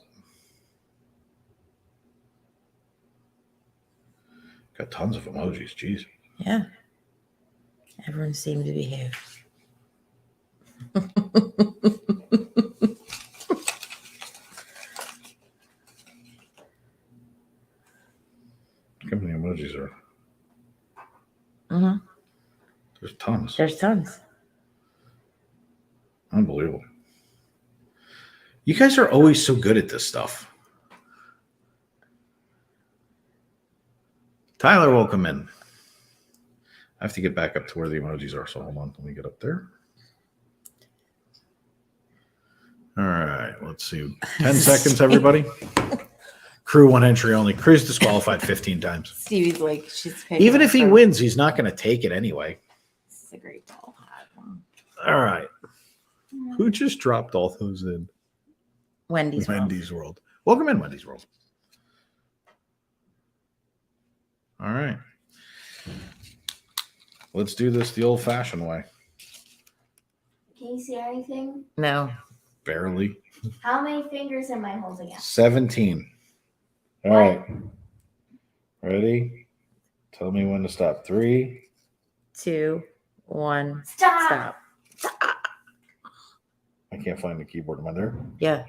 Got tons of emojis. Jeez. Yeah. Everyone seemed to behave. How many emojis are? Mm-hmm. There's tons. There's tons. Unbelievable. You guys are always so good at this stuff. Tyler, welcome in. I have to get back up to where the emojis are, so hold on. Let me get up there. All right, let's see. 10 seconds, everybody. Crew 1 entry only. Crew's disqualified 15 times. Stevie's like, she's paying. Even if he wins, he's not going to take it anyway. This is a great doll hat. All right. Who just dropped all those in? Wendy's World. Welcome in, Wendy's World. All right. Let's do this the old-fashioned way. Can you see anything? No. Barely. How many fingers am I holding out? 17. All right. Ready? Tell me when to stop. 3, 2, 1. Stop. I can't find the keyboard. Am I there? Yeah.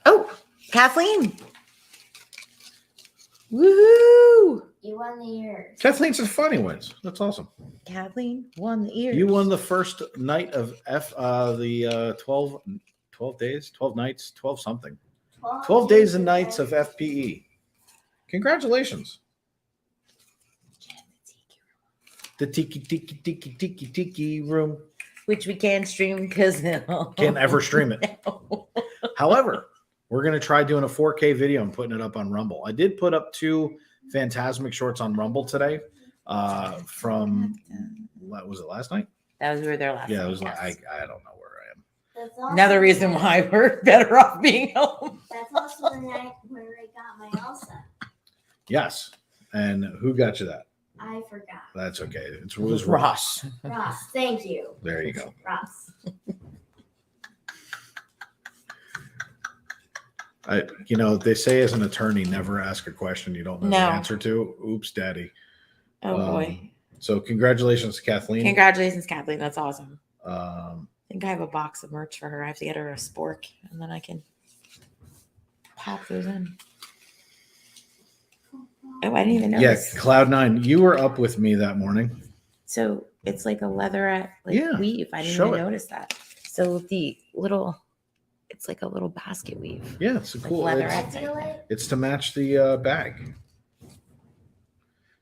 Oh, Kathleen. Woohoo! You won the ears. Kathleen's a funny wins. That's awesome. Kathleen won the ears. You won the first night of 12 days, 12 nights, 12 something. 12 days and nights of FPE. Congratulations. The Tiki Room. Which we can't stream because Can't ever stream it. No. However, we're going to try doing a 4K video and putting it up on Rumble. I did put up 2 Phantasmic shorts on Rumble today from, what was it, last night? That was we were there last Yeah, night. it was yes. I don't know where I am. That's also Another reason why we're better off being home. That's also the night where I got my Elsa. Yes. And who got you that? I forgot. That's okay. It was Ross. Ross, thank you. There you go. Ross. They say as an attorney, never ask a question you don't know No. the answer to. Oops, daddy. Oh boy. So congratulations, Kathleen. Congratulations, Kathleen. That's awesome. Um, I think I have a box of merch for her. I have to get her a spork and then I can pop those in. Oh, I didn't even yeah, notice. Cloud9, you were up with me that morning. So it's like a leatherette Yeah, weave. I didn't show even it. notice that. So the little, it's like a little basket weave. Yeah, it's a Like cool. leatherette. It's, Feel it? it's to match the bag.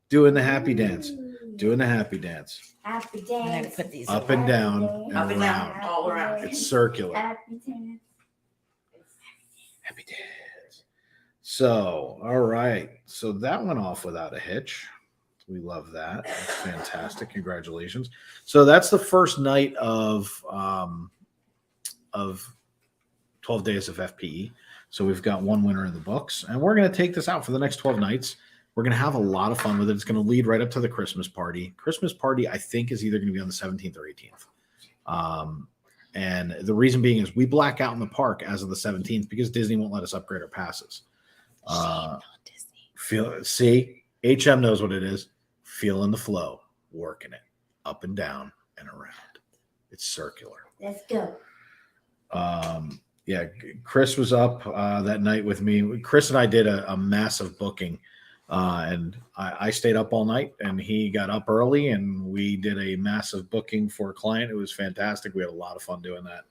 Doing the happy dance. Doing the happy dance. Happy I'm gonna dance. put these Up in. and down and Up and down, around. all around. It's circular. Happy dance. Happy dance. So, all right. So that went off without a hitch. We love that. That's fantastic. Congratulations. So that's the first night of 12 days of FPE. So we've got one winner in the books, and we're going to take this out for the next 12 nights. We're going to have a lot of fun with it. It's going to lead right up to the Christmas party. Christmas party, I think, is either going to be on the 17th or 18th. And the reason being is we black out in the park as of the 17th because Disney won't let us upgrade our passes. See, HM knows what it is. Feeling the flow, working it up and down and around. It's circular. Let's go. Yeah, Chris was up that night with me. Chris and I did a massive booking, and I stayed up all night, and he got up early, and we did a massive booking for a client. It was fantastic. We had a lot of fun doing that.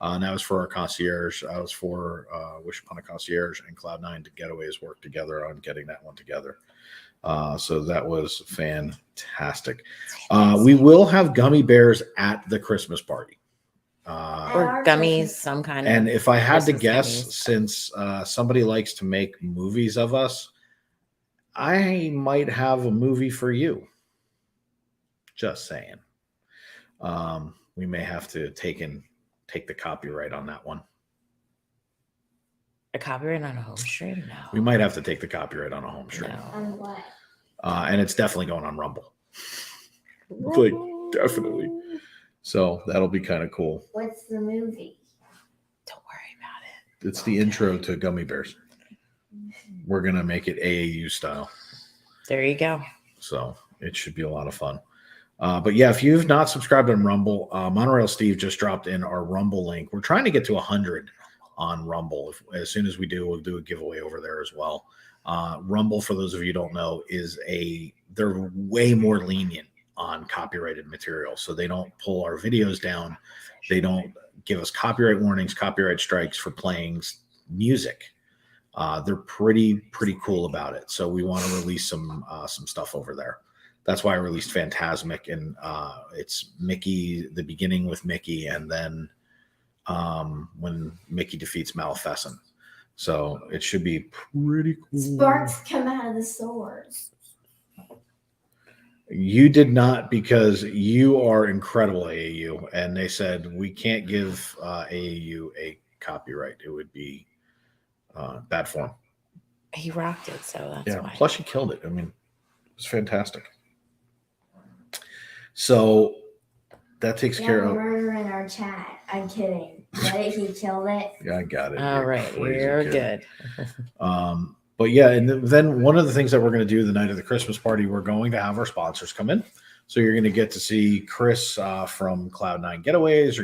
And that was for our concierge. I was for Wish Upon a Concierge and Cloud9 to Getaways work together on getting that one together. So that was fantastic. We will have gummy bears at the Christmas party. Or gummies, some kind of. And if I had to Christmas guess, gummies. since somebody likes to make movies of us, I might have a movie for you. Just saying. We may have to take the copyright on that one. A copyright on a home stream? No. We might have to take the copyright on a home stream. No. On what? And it's definitely going on Rumble. Like, definitely. So that'll be kind of cool. What's the movie? Don't worry about it. It's the intro to Gummy Bears. We're going to make it AAU style. There you go. So it should be a lot of fun. But yeah, if you've not subscribed on Rumble, Monorail Steve just dropped in our Rumble link. We're trying to get to 100 on Rumble. As soon as we do, we'll do a giveaway over there as well. Rumble, for those of you who don't know, they're way more lenient on copyrighted material. So they don't pull our videos down. They don't give us copyright warnings, copyright strikes for playing music. They're pretty cool about it. So we want to release some stuff over there. That's why I released Phantasmic, and it's Mickey, the beginning with Mickey, and then when Mickey defeats Maleficent. So it should be pretty cool. Sparks come out of the swords. You did not, because you are incredible, AAU, and they said we can't give AAU a copyright. It would be bad form. He rocked it, so that's why. Plus, he killed it. I mean, it was fantastic. So that takes care of murder in our chat. I'm kidding. Right? He killed it. Yeah, I got it. All right, you're good. But yeah, and then one of the things that we're going to do the night of the Christmas party, we're going to have our sponsors come in. So you're going to get to see Chris from Cloud9 Getaways.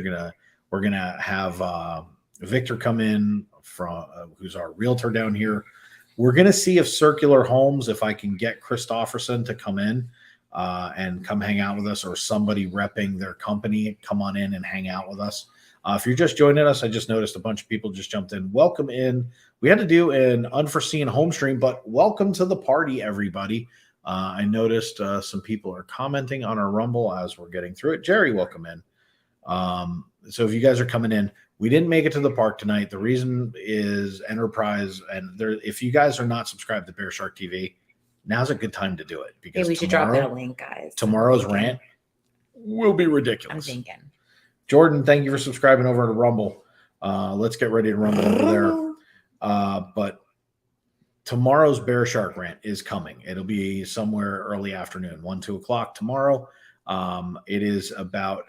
We're gonna have Victor come in from who's our realtor down here. We're going to see if Circular Homes, if I can get Christofferson to come in and come hang out with us, or somebody repping their company come on in and hang out with us. If you're just joining us, I just noticed a bunch of people just jumped in. Welcome in. We had to do an unforeseen home stream, but welcome to the party, everybody. I noticed some people are commenting on our Rumble as we're getting through it. Jerry, welcome in. So if you guys are coming in, we didn't make it to the park tonight. The reason is Enterprise, and if you guys are not subscribed to Bear Shark TV, now's a good time to do it, because we should drop that link, guys. Tomorrow's rant will be ridiculous. I'm thinking. Jordan, thank you for subscribing over to Rumble. Let's get ready to rumble over there. But tomorrow's Bear Shark rant is coming. It'll be somewhere early afternoon, 1-2 o'clock tomorrow. It is about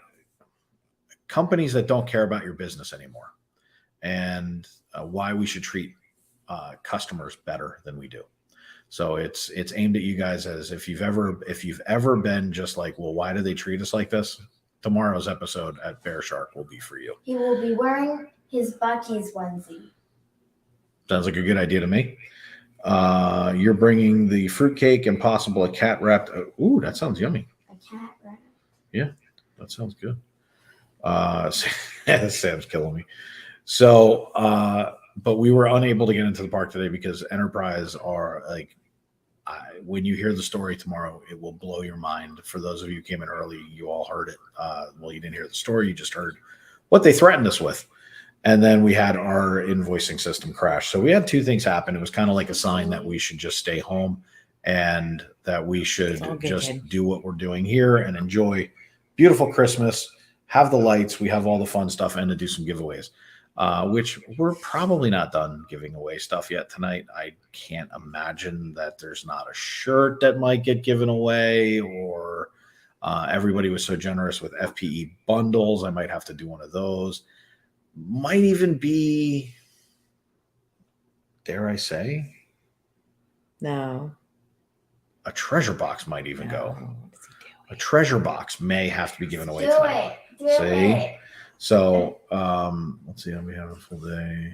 companies that don't care about your business anymore, and why we should treat customers better than we do. So it's aimed at you guys, as if you've ever been just like, well, why do they treat us like this? Tomorrow's episode at Bear Shark will be for you. He will be wearing his Bucky's onesie. Sounds like a good idea to me. You're bringing the fruitcake and possible a cat wrapped. Ooh, that sounds yummy. A cat wrap. Yeah, that sounds good. Sam's killing me. So, but we were unable to get into the park today because Enterprise are like, when you hear the story tomorrow, it will blow your mind. For those of you who came in early, you all heard it. Well, you didn't hear the story. You just heard what they threatened us with. And then we had our invoicing system crash. So we had two things happen. It was kind of like a sign that we should just stay home and that we should just do what we're doing here and enjoy beautiful Christmas, have the lights, we have all the fun stuff, and to do some giveaways. Which we're probably not done giving away stuff yet tonight. I can't imagine that there's not a shirt that might get given away, or everybody was so generous with FPE bundles. I might have to do one of those. Might even be, dare I say? No. A treasure box might even go. A treasure box may have to be given away Do tonight. it. Do it. So, let's see. We have a full day.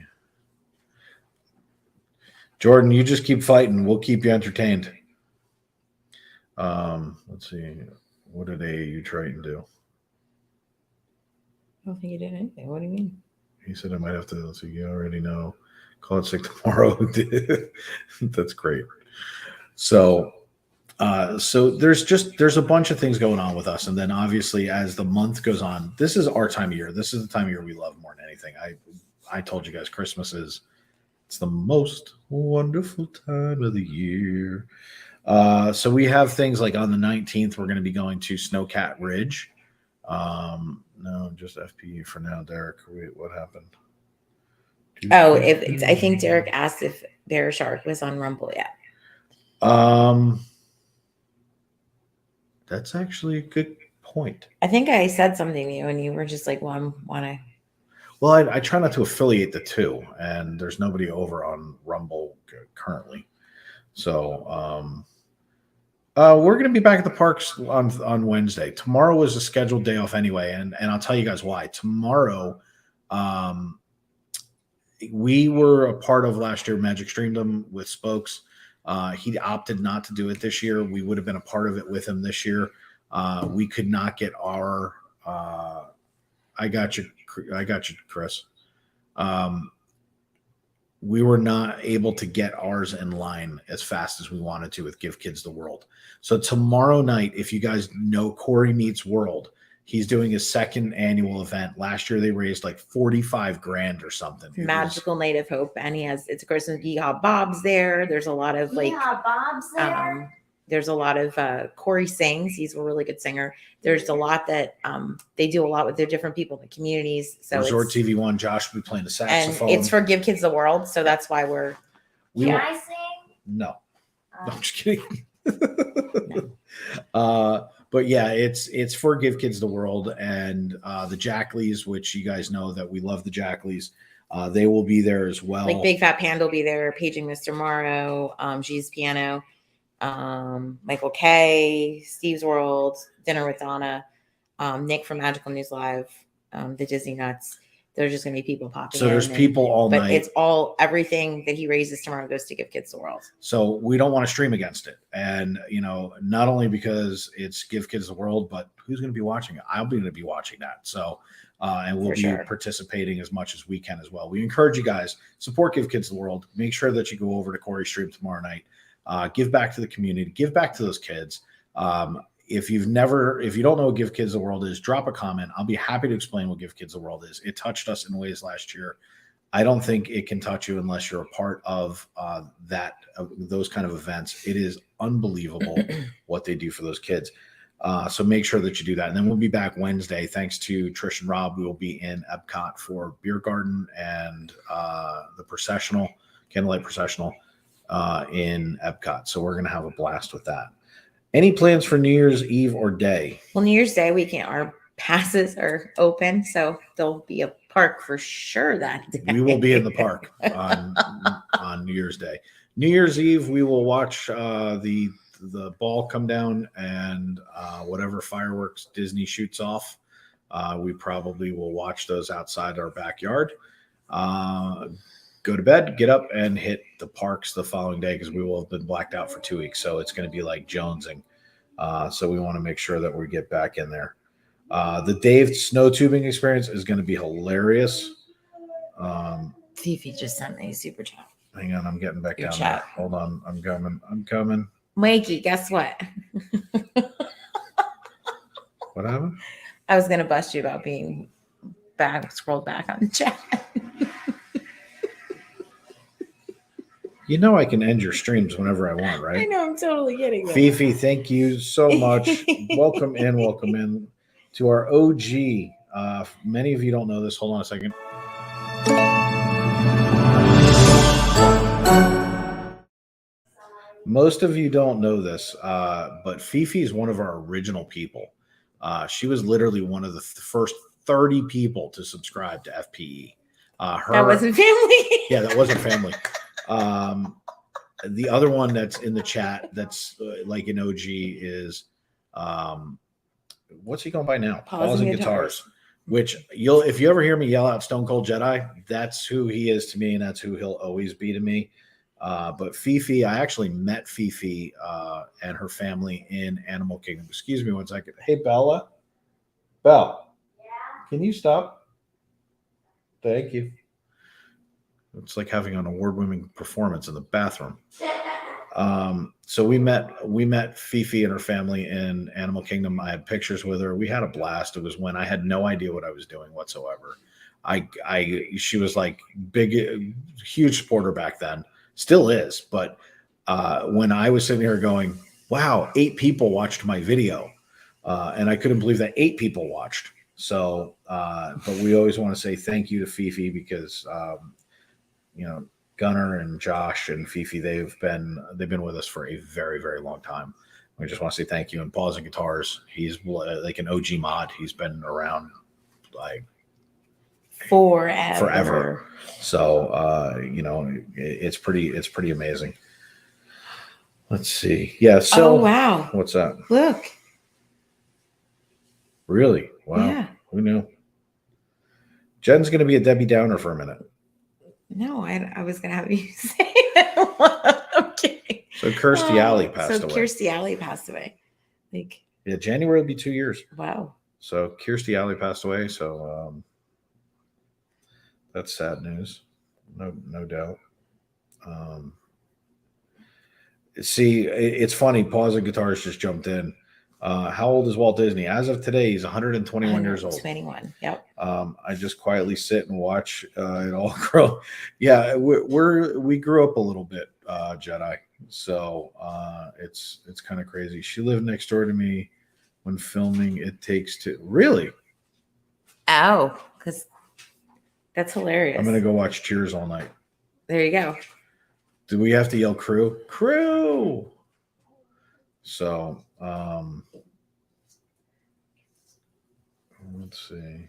Jordan, you just keep fighting. We'll keep you entertained. Let's see. What did AAU Triton do? I don't think you did anything. What do you mean? He said I might have to. Let's see. You already know. Call it sick tomorrow. That's great. So there's a bunch of things going on with us, and then obviously as the month goes on, this is our time of year. This is the time of year we love more than anything. I told you guys Christmas it's the most wonderful time of the year. So we have things like on the 19th we're going to be going to Snowcat Ridge. No, just FPE for now. Derek, wait, what happened? I think Derek asked if Bear Shark was on Rumble yet. That's actually a good point. I think I said something to you and you were just like, well, Well, I try not to affiliate the two, and there's nobody over on Rumble currently. So We're going to be back at the parks on Wednesday. Tomorrow is a scheduled day off anyway, and I'll tell you guys why. Tomorrow, we were a part of last year Magic Streamdom with Spokes. He opted not to do it this year. We would have been a part of it with him this year. We could not get our. I got you, Chris. We were not able to get ours in line as fast as we wanted to with Give Kids the World. So tomorrow night, if you guys know Corey Meets World, he's doing his second annual event. Last year they raised like 45 grand or something. Magical Night of Hope, and it's of course Yeehaw Bob's there. There's a lot of Bob's there. There's a lot of Corey sings. He's a really good singer. There's a lot that they do a lot with their different people in the communities. So Resort TV1, Josh will be playing the saxophone. And it's for Give Kids the World, so that's why we're. Can I sing? No, I'm just kidding. But yeah, it's for Give Kids the World, and the Jackleys, which you guys know that we love the Jackleys. They will be there as well. Like Big Fat Panda will be there, Paging Mr. Morrow, G's Piano, Michael K, Steve's World, Dinner with Donna, Nick from Magical News Live, the Disney Nuts. There's just going to be people popping. So there's people all night. But it's everything that he raises tomorrow goes to Give Kids the World. So we don't want to stream against it. And, not only because it's Give Kids the World, but who's going to be watching it? I'll be going to be watching that. So, and we'll be participating as much as we can as well. We encourage you guys, support Give Kids the World. Make sure that you go over to Corey's stream tomorrow night. Give back to the community, give back to those kids. If you don't know what Give Kids the World is, drop a comment. I'll be happy to explain what Give Kids the World is. It touched us in ways last year. I don't think it can touch you unless you're a part of those kind of events. It is unbelievable what they do for those kids. So make sure that you do that. And then we'll be back Wednesday. Thanks to Trish and Rob, we will be in Epcot for Beer Garden and the processional, Candlelight Processional in Epcot. So we're going to have a blast with that. Any plans for New Year's Eve or day? Well, New Year's Day, our passes are open, so there'll be a park for sure that day. We will be in the park on New Year's Day. New Year's Eve, we will watch the ball come down and whatever fireworks Disney shoots off. We probably will watch those outside our backyard. Go to bed, get up, and hit the parks the following day because we will have been blacked out for 2 weeks. So it's going to be like jonesing. So we want to make sure that we get back in there. The Dave snow tubing experience is going to be hilarious. Fifi just sent me a super chat. Hang on, I'm getting back down there. Hold on, I'm coming. Mikey, guess what? What happened? I was going to bust you about being scrolled back on the chat. You know I can end your streams whenever I want, right? I know, I'm totally kidding. Fifi, thank you so much. Welcome in to our OG. Many of you don't know this. Hold on a second. Most of you don't know this, but Fifi is one of our original people. She was literally one of the first 30 people to subscribe to FPE. That wasn't family. Yeah, that wasn't family. The other one that's in the chat that's like an OG is what's he going by now? Paws and Guitars. Which if you ever hear me yell out Stone Cold Jedi, that's who he is to me, and that's who he'll always be to me. But Fifi, I actually met Fifi and her family in Animal Kingdom. Excuse me one second. Hey, Bella. Belle. Yeah. Can you stop? Thank you. It's like having an award-winning performance in the bathroom. So we met Fifi and her family in Animal Kingdom. I had pictures with her. We had a blast. It was when I had no idea what I was doing whatsoever. She was like huge supporter back then. Still is. But when I was sitting here going, wow, 8 people watched my video. And I couldn't believe that 8 people watched. So, but we always want to say thank you to Fifi because, Gunnar and Josh and Fifi, they've been with us for a very, very long time. We just want to say thank you. And Paws and Guitars, he's like an OG mod. He's been around like forever. So, it's pretty amazing. Let's see. Yeah. So, Oh, wow. what's that? Look. Really? Wow. Yeah. Who knew? Jen's going to be a Debbie Downer for a minute. No, I was going to have you say it. I'm kidding. So Kirstie Alley passed So away. Kirstie Alley passed away. Like, Yeah, January will be 2 years. wow. So Kirstie Alley passed away. So that's sad news. No doubt. See, it's funny. Pause and Guitars just jumped in. How old is Walt Disney? As of today, he's 121 years old. 21. Yep. I just quietly sit and watch it all grow. Yeah, we grew up a little bit, Jedi. So it's kind of crazy. She lived next door to me when filming It Takes Two. Really? Oh, because that's hilarious. I'm gonna go watch Cheers all night. There you go. Do we have to yell crew? Crew. So let's see.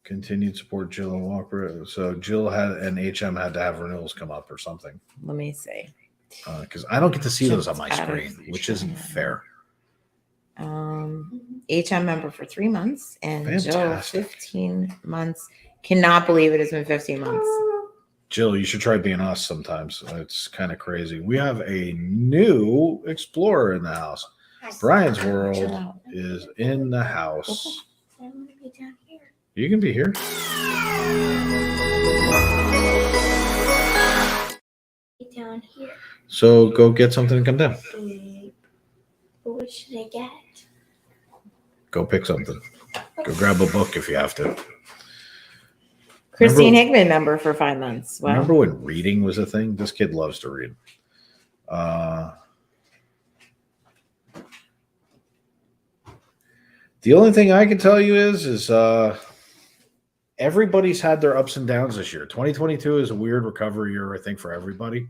Continued support Jill and Walker. So Jill and HM had to have renewals come up or something. Let me see. Because I don't get to see those on my screen, which isn't fair. HM member for 3 months and Fantastic. Jill 15 months. Cannot believe it has been 15 months. Jill, you should try being us sometimes. It's kind of crazy. We have a new explorer in the house. Brian's World is in the house. I want to be down here. You can be here. Be down here. So go get something and come down. But what should I get? Go pick something. Go grab a book if you have to. Christine Hickman member for 5 months. Wow. Remember when reading was a thing? This kid loves to read. The only thing I can tell you is everybody's had their ups and downs this year. 2022 is a weird recovery year, I think, for everybody.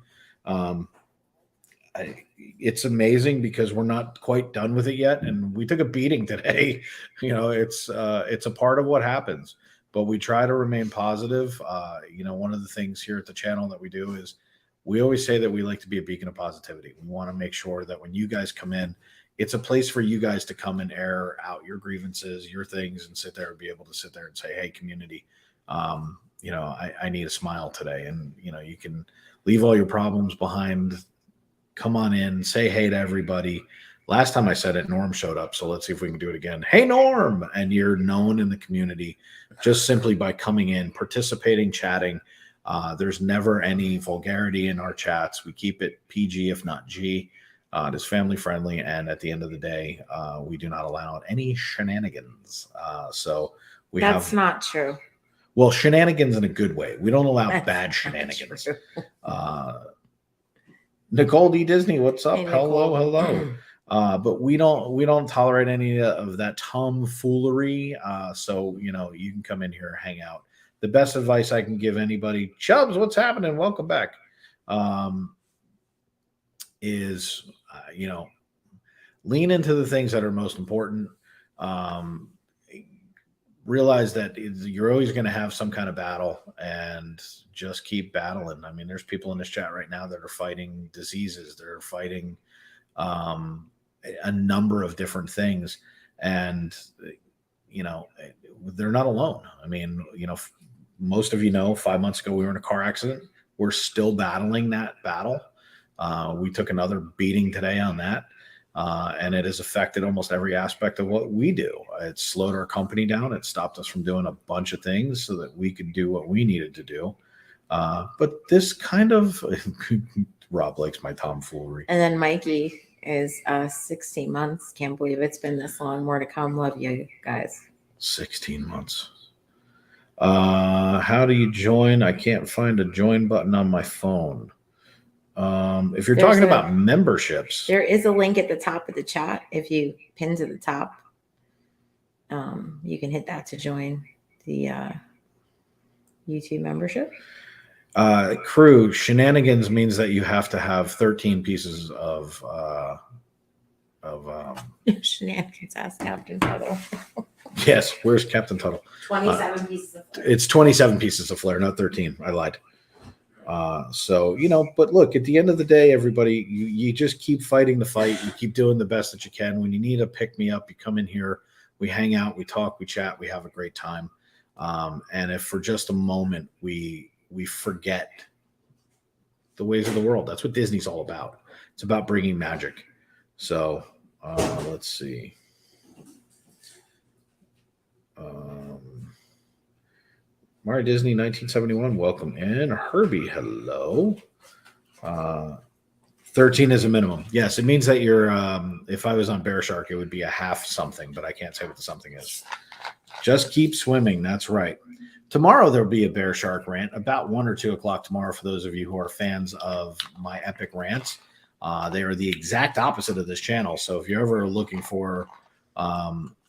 It's amazing because we're not quite done with it yet, and we took a beating today. It's a part of what happens, but we try to remain positive. One of the things here at the channel that we do is we always say that we like to be a beacon of positivity. We want to make sure that when you guys come in, it's a place for you guys to come and air out your grievances, your things, and sit there and be able to sit there and say, hey, community, I need a smile today. And, you can leave all your problems behind, come on in, say hey to everybody. Last time I said it, Norm showed up. So let's see if we can do it again. Hey, Norm. And you're known in the community just simply by coming in, participating, chatting. There's never any vulgarity in our chats. We keep it PG, if not G. It is family friendly. And at the end of the day, we do not allow any shenanigans. That's not true. Well, shenanigans in a good way. We don't allow That's bad not shenanigans. true. Nicole D. Disney, what's up? Hey, Nicole. Hello. But we don't tolerate any of that tomfoolery. So you can come in here and hang out. The best advice I can give anybody, Chubbs, what's happening? Welcome back. Is lean into the things that are most important. Realize that you're always going to have some kind of battle, and just keep battling. I mean, there's people in this chat right now that are fighting diseases. They're fighting a number of different things, and they're not alone. I mean, most of 5 months ago we were in a car accident. We're still battling that battle. We took another beating today on that. And it has affected almost every aspect of what we do. It slowed our company down. It stopped us from doing a bunch of things so that we could do what we needed to do. But this kind of Rob likes my tomfoolery. And then Mikey is 16 months. Can't believe it's been this long. More to come. Love you guys. 16 months. How do you join? I can't find a join button on my phone. If you're talking about memberships, there is a link at the top of the chat. If you pin to the top, you can hit that to join the YouTube membership. Crew shenanigans means that you have to have 13 pieces of shenanigans. Ask Captain Tuttle. Yes, where's Captain Tuttle? 27 pieces of flair. It's 27 pieces of flair, not 13. I lied. So, but look, at the end of the day, everybody, you just keep fighting the fight. You keep doing the best that you can. When you need a pick me up, you come in here, we hang out, we talk, we chat, we have a great time. And if for just a moment we forget the ways of the world, that's what Disney's all about. It's about bringing magic. So let's see. Mara Disney 1971, welcome in. Herbie, hello. 13 is a minimum. Yes, it means that you're, if I was on Bear Shark, it would be a half something, but I can't say what the something is. Just keep swimming. That's right. Tomorrow there'll be a Bear Shark rant about 1 or 2 o'clock tomorrow for those of you who are fans of my epic rants. They are the exact opposite of this channel. So if you're ever looking for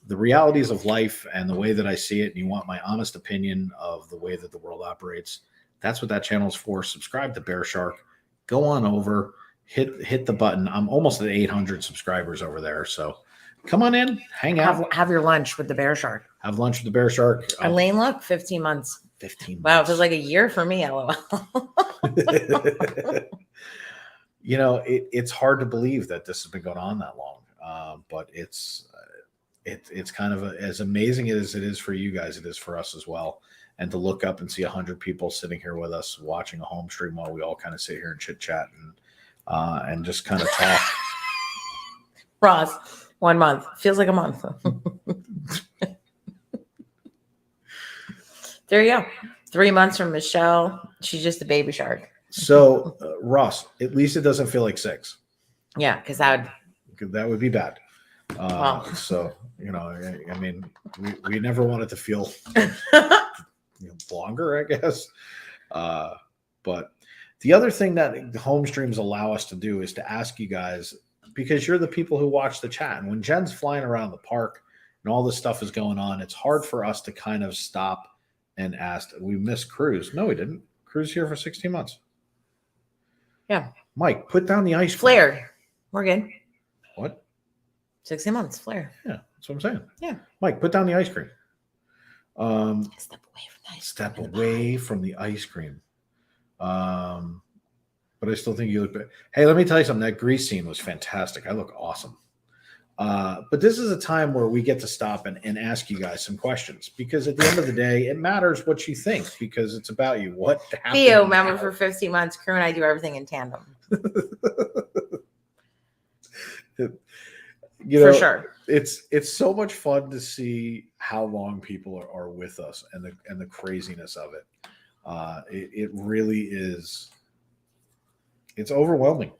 the realities of life and the way that I see it, and you want my honest opinion of the way that the world operates, that's what that channel is for. Subscribe to Bear Shark. Go on over, hit the button. I'm almost at 800 subscribers over there. So come on in, hang out. Have your lunch with the Bear Shark. Have lunch with the Bear Shark. Elaine, look, 15 months. 15 months. Wow, it feels like a year for me, LOL. It's hard to believe that this has been going on that long. But it's kind of as amazing as it is for you guys, it is for us as well. And to look up and see 100 people sitting here with us watching a home stream while we all kind of sit here and chit chat and just kind of talk. Ross, 1 month feels like a month. There you go. 3 months from Michelle. She's just a baby shark. So Ross, at least it doesn't feel like 6. Yeah, because that would be bad. Wow. So, I mean, we never want it to feel longer, I guess. But the other thing that the home streams allow us to do is to ask you guys, because you're the people who watch the chat. And when Jen's flying around the park and all this stuff is going on, it's hard for us to kind of stop and ask. We missed Cruz. No, we didn't. Cruz here for 16 months. Yeah. Mike, put down the ice. Flared. We're good. What? 16 months. Flare. Yeah, that's what I'm saying. Yeah. Mike, put down the ice cream. Step away from the ice Step cream. away from the ice cream. But I still think you look. Hey, let me tell you something. That grease scene was fantastic. I look awesome. But this is a time where we get to stop and ask you guys some questions, because at the end of the day, it matters what you think, because it's about you. What happened? Theo, member for 15 months. Crew and I do everything in tandem. For sure. It's so much fun to see how long people are with us and the craziness of it. It really is. It's overwhelming.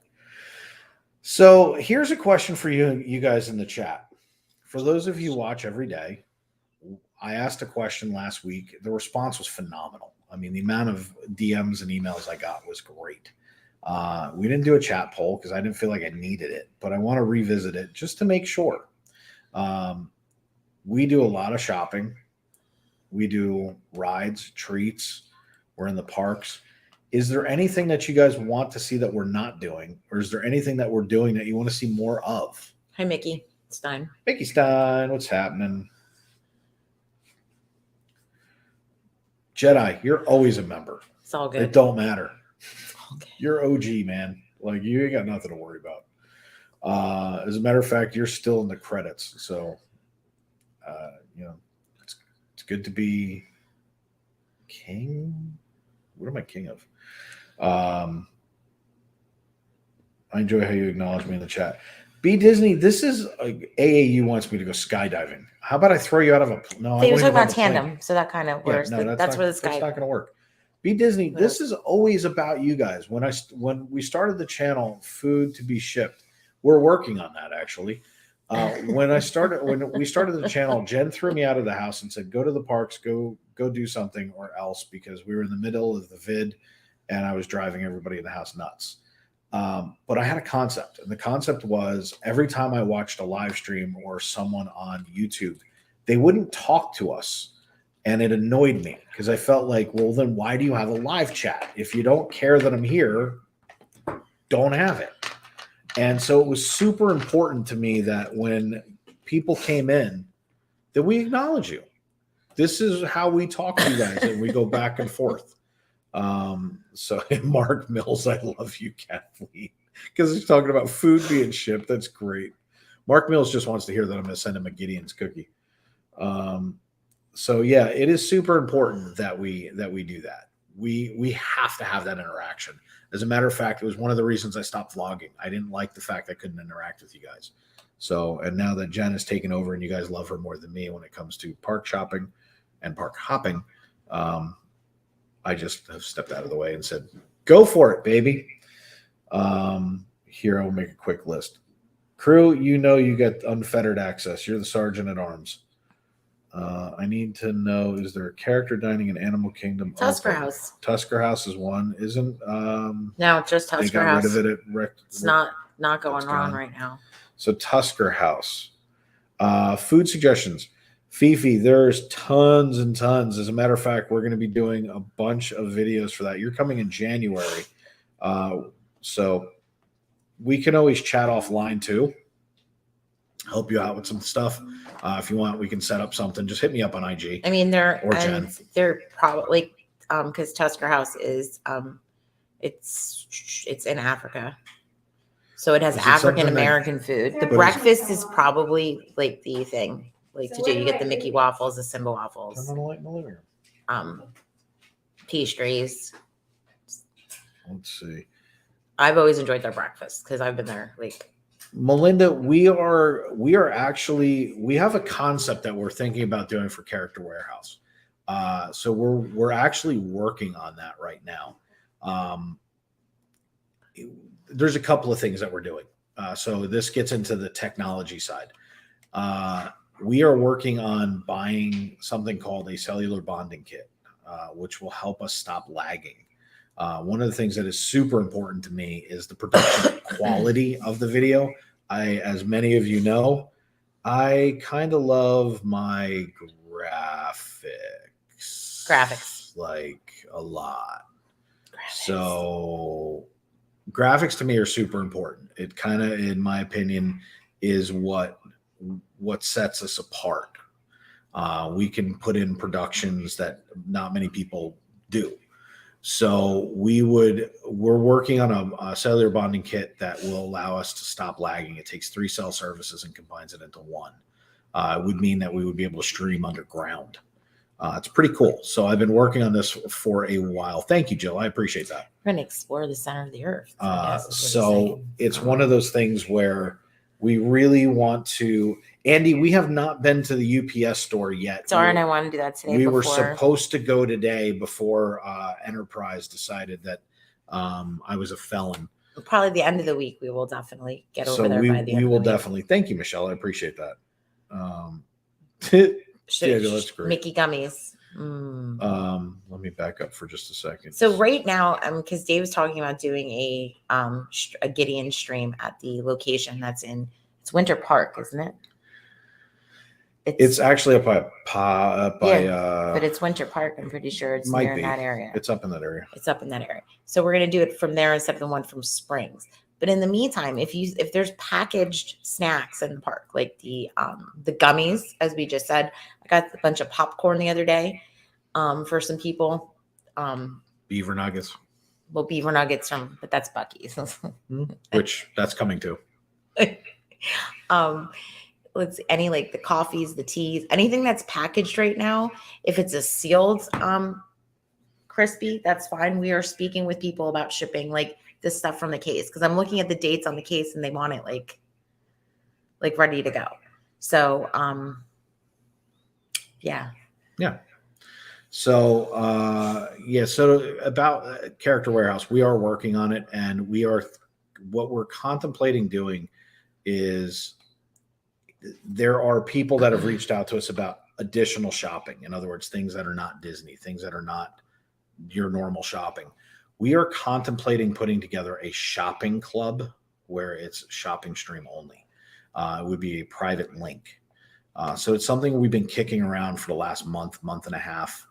So here's a question for you guys in the chat. For those of you who watch every day, I asked a question last week. The response was phenomenal. I mean, the amount of DMs and emails I got was great. We didn't do a chat poll because I didn't feel like I needed it, but I want to revisit it just to make sure. We do a lot of shopping. We do rides, treats. We're in the parks. Is there anything that you guys want to see that we're not doing? Or is there anything that we're doing that you want to see more of? Hi, Mickey Stein. Mickey Stein, what's happening? Jedi, you're always a member. It's all good. It don't matter. It's all good. You're OG, man. Like, you ain't got nothing to worry about. As a matter of fact, you're still in the credits. So, it's good to be king. What am I king of? I enjoy how you acknowledge me in the chat. B Disney, this is AAU wants me to go skydiving. How about I throw you out of a no? They were talking about tandem, so that kind of works. No, that's where the sky. That's not going to work. B Disney, this is always about you guys. When we started the channel, food to be shipped, we're working on that actually. When we started the channel, Jen threw me out of the house and said, "Go to the parks, go do something or else," because we were in the middle of the vid, and I was driving everybody in the house nuts. But I had a concept, and the concept was every time I watched a live stream or someone on YouTube, they wouldn't talk to us, and it annoyed me because I felt like, well, then why do you have a live chat? If you don't care that I'm here, don't have it. And so it was super important to me that when people came in, that we acknowledge you. This is how we talk to you guys, and we go back and forth. So Mark Mills, I love you, Kathleen, because he's talking about food being shipped. That's great. Mark Mills just wants to hear that I'm going to send him a Gideon's cookie. So yeah, it is super important that we do that. We have to have that interaction. As a matter of fact, it was one of the reasons I stopped vlogging. I didn't like the fact I couldn't interact with you guys. So, and now that Jen has taken over and you guys love her more than me when it comes to park shopping and park hopping, I just have stepped out of the way and said, go for it, baby. Here, I'll make a quick list. Crew, you know you get unfettered access. You're the sergeant at arms. I need to know, is there a character dining in Animal Kingdom? Tusker House. Tusker House is one, isn't? No, just They Tusker got House. rid of it at It's not going It's on gone. right now. So Tusker House. Food suggestions. Fifi, there's tons and tons. As a matter of fact, we're going to be doing a bunch of videos for that. You're coming in January. So we can always chat offline too. Help you out with some stuff. If you want, we can set up something. Just hit me up on IG. I mean, Or Jen. they're probably because Tusker House is it's in Africa, so it has Is it something African American food. The But breakfast is probably like the thing like to do. You get the Mickey waffles, the Simba Turn waffles, on the light in the living room. pastries. Let's see. I've always enjoyed their breakfast because I've been there. Like, Melinda, we have a concept that we're thinking about doing for Character Warehouse. So we're actually working on that right now. There's a couple of things that we're doing. So this gets into the technology side. We are working on buying something called a cellular bonding kit, which will help us stop lagging. One of the things that is super important to me is the production quality of the video. As many of you know, I kind of love my graphics like a lot. So graphics to me are super important. It kind of, in my opinion, is what sets us apart. We can put in productions that not many people do. So we're working on a cellular bonding kit that will allow us to stop lagging. It takes 3 cell services and combines it into one. It would mean that we would be able to stream underground. It's pretty cool. So I've been working on this for a while. Thank you, Jill. I appreciate that. we're going to explore the center of the earth. I guess, is what he's So saying. it's one of those things where we really want to. Andy, we have not been to the UPS store yet. Sorry, and I want to do that today. We were before- supposed to go today before Enterprise decided that I was a felon. probably the end of the week. We will definitely get over So there by the end. we of will the week. definitely. Thank you, Michelle. I appreciate that. Yeah, that's great. Mickey gummies. Let me back up for just a second. So right now, because Dave was talking about doing a Gideon stream at the location that's it's Winter Park, isn't it? It's actually up by but it's Winter Park. I'm pretty sure it's Might near be. that area. It's up in that area. It's up in that area. So we're gonna do it from there instead of the one from Springs. But in the meantime, if there's packaged snacks in the park, like the gummies, as we just said, I got a bunch of popcorn the other day for some people. Beaver nuggets, Well, beaver nuggets but that's Buc-ee's. which that's coming too. Any like the coffees, the teas, anything that's packaged right now, if it's a sealed crispy, that's fine. We are speaking with people about shipping like this stuff from the case because I'm looking at the dates on the case and they want it like ready to go. So yeah. So so about Character Warehouse, we are working on it, and what we're contemplating doing is there are people that have reached out to us about additional shopping. In other words, things that are not Disney, things that are not your normal shopping. We are contemplating putting together a shopping club where it's shopping stream only. It would be a private link. So it's something we've been kicking around for the last month and a half,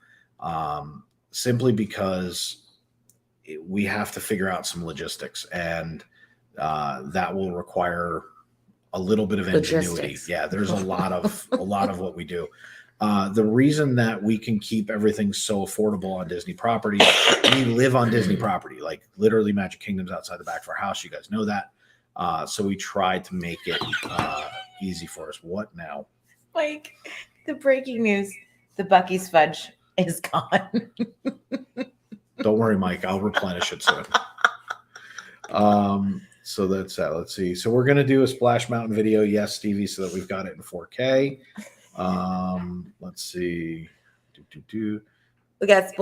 simply because we have to figure out some logistics, and that will require a little bit of ingenuity. Logistics. Yeah, there's a lot of what we do. The reason that we can keep everything so affordable on Disney property, we live on Disney property, like literally Magic Kingdom's outside the back of our house. You guys know that. So we tried to make it easy for us. What now? Like the breaking news, the Bucky's fudge is gone. Don't worry, Mike. I'll replenish it soon. So that's that. Let's see. So we're gonna do a Splash Mountain video, yes, Stevie, so that we've got it in 4K. Let's see. We got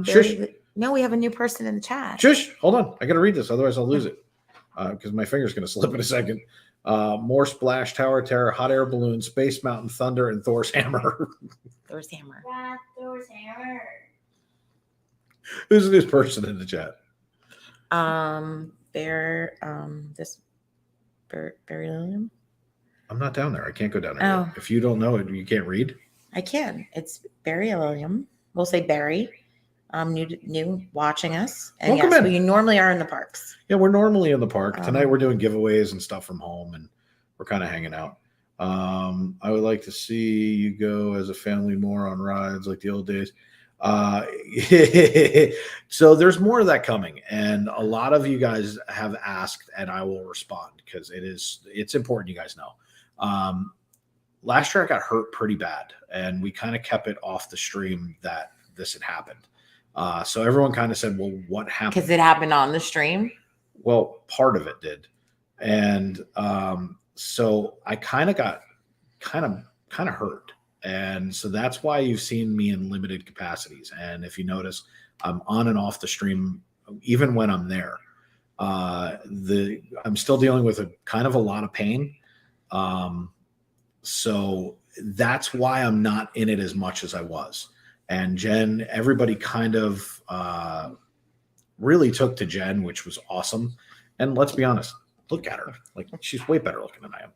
Shush. no, we have a new person in the chat. Shush. Hold on. I gotta read this, otherwise I'll lose it. Because my finger's gonna slip in a second. More Splash, Tower Terror, Hot Air Balloon, Space Mountain, Thunder, and Thor's Hammer. Thor's hammer. Thor's hammer. Who's the new person in the chat? Beryllium. I'm not down there. I can't go down there. Oh. Yet. If you don't know it, you can't read. I can. It's Beryllium. We'll say Barry. New watching us. And Welcome yes, in. we normally are in the parks. Yeah, we're normally in the park. Tonight we're doing giveaways and stuff from home, and we're kind of hanging out. I would like to see you go as a family more on rides like the old days. So there's more of that coming, and a lot of you guys have asked, and I will respond because it's important you guys know. Last year I got hurt pretty bad, and we kind of kept it off the stream that this had happened. So everyone kind of said, well, what happened? Because it happened on the stream. Well, part of it did. And so I kind of got kind of hurt. And so that's why you've seen me in limited capacities. And if you notice, I'm on and off the stream, even when I'm there. I'm still dealing with a kind of a lot of pain. So that's why I'm not in it as much as I was. And Jen, everybody kind of really took to Jen, which was awesome. And let's be honest, look at her. Like, she's way better looking than I am.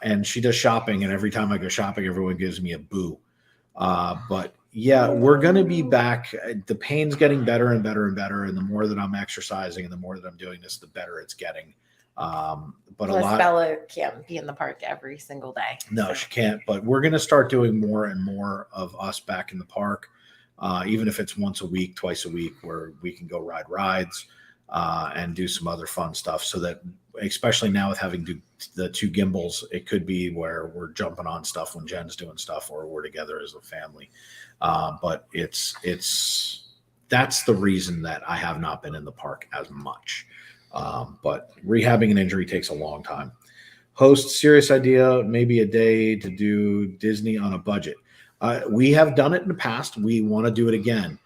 And she does shopping, and every time I go shopping, everyone gives me a boo. But yeah, we're going to be back. The pain's getting better and better and better. And the more that I'm exercising and the more that I'm doing this, the better it's getting. But Plus, Bella can't be in the park every single day. No, so. she can't. But we're going to start doing more and more of us back in the park, even if it's once a week, twice a week, where we can go ride rides and do some other fun stuff. So that, especially now with having the two gimbals, it could be where we're jumping on stuff when Jen's doing stuff, or we're together as a family. But that's the reason that I have not been in the park as much. But rehabbing an injury takes a long time. Host, serious idea, maybe a day to do Disney on a budget. We have done it in the past. We want to do it again,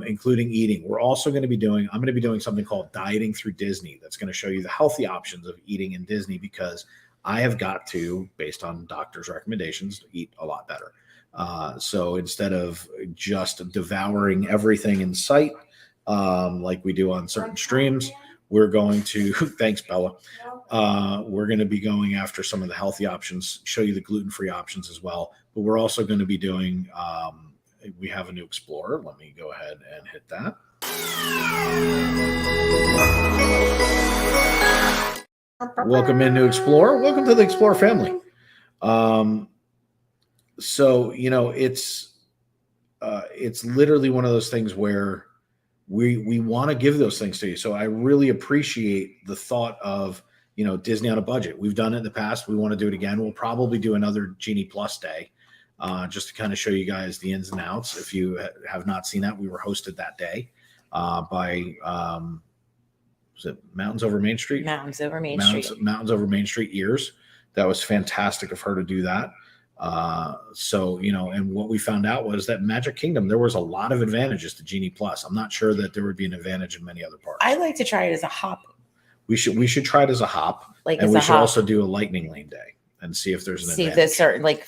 including eating. I'm going to be doing something called Dieting Through Disney. That's going to show you the healthy options of eating in Disney, because I have got to, based on doctors' recommendations, eat a lot better. So instead of just devouring everything in sight, like we do on certain streams, we're going to, thanks, Bella. We're going to be going after some of the healthy options, show you the gluten-free options as well. But we're also going to be doing, we have a new Explorer. Let me go ahead and hit that. Welcome in, new Explorer. Welcome to the Explorer family. So, it's literally one of those things where we want to give those things to you. So I really appreciate the thought of, Disney on a budget. We've done it in the past. We want to do it again. We'll probably do another Genie Plus Day, just to kind of show you guys the ins and outs. If you have not seen that, we were hosted that day by, was it Mountains Over Main Street? Mountains Over Main Street. Mountains Over Main Street Ears. That was fantastic of her to do that. So, and what we found out was that Magic Kingdom, there was a lot of advantages to Genie Plus. I'm not sure that there would be an advantage in many other parks. I like to try it as a hop. We should try it as a hop, and we should also do a lightning lane day and see if there's an advantage.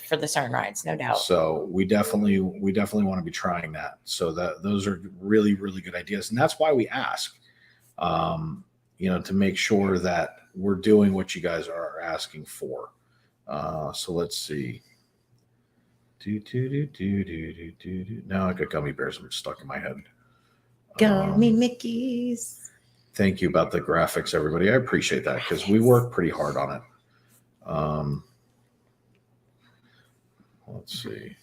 For the certain rides, no doubt. So we definitely want to be trying that. So those are really, really good ideas. And that's why we ask, to make sure that we're doing what you guys are asking for. So let's see. Now I got gummy bears. I'm stuck in my head. Gummy Mickeys. Thank you about the graphics, everybody. I appreciate that, because we work pretty hard on it. Let's see.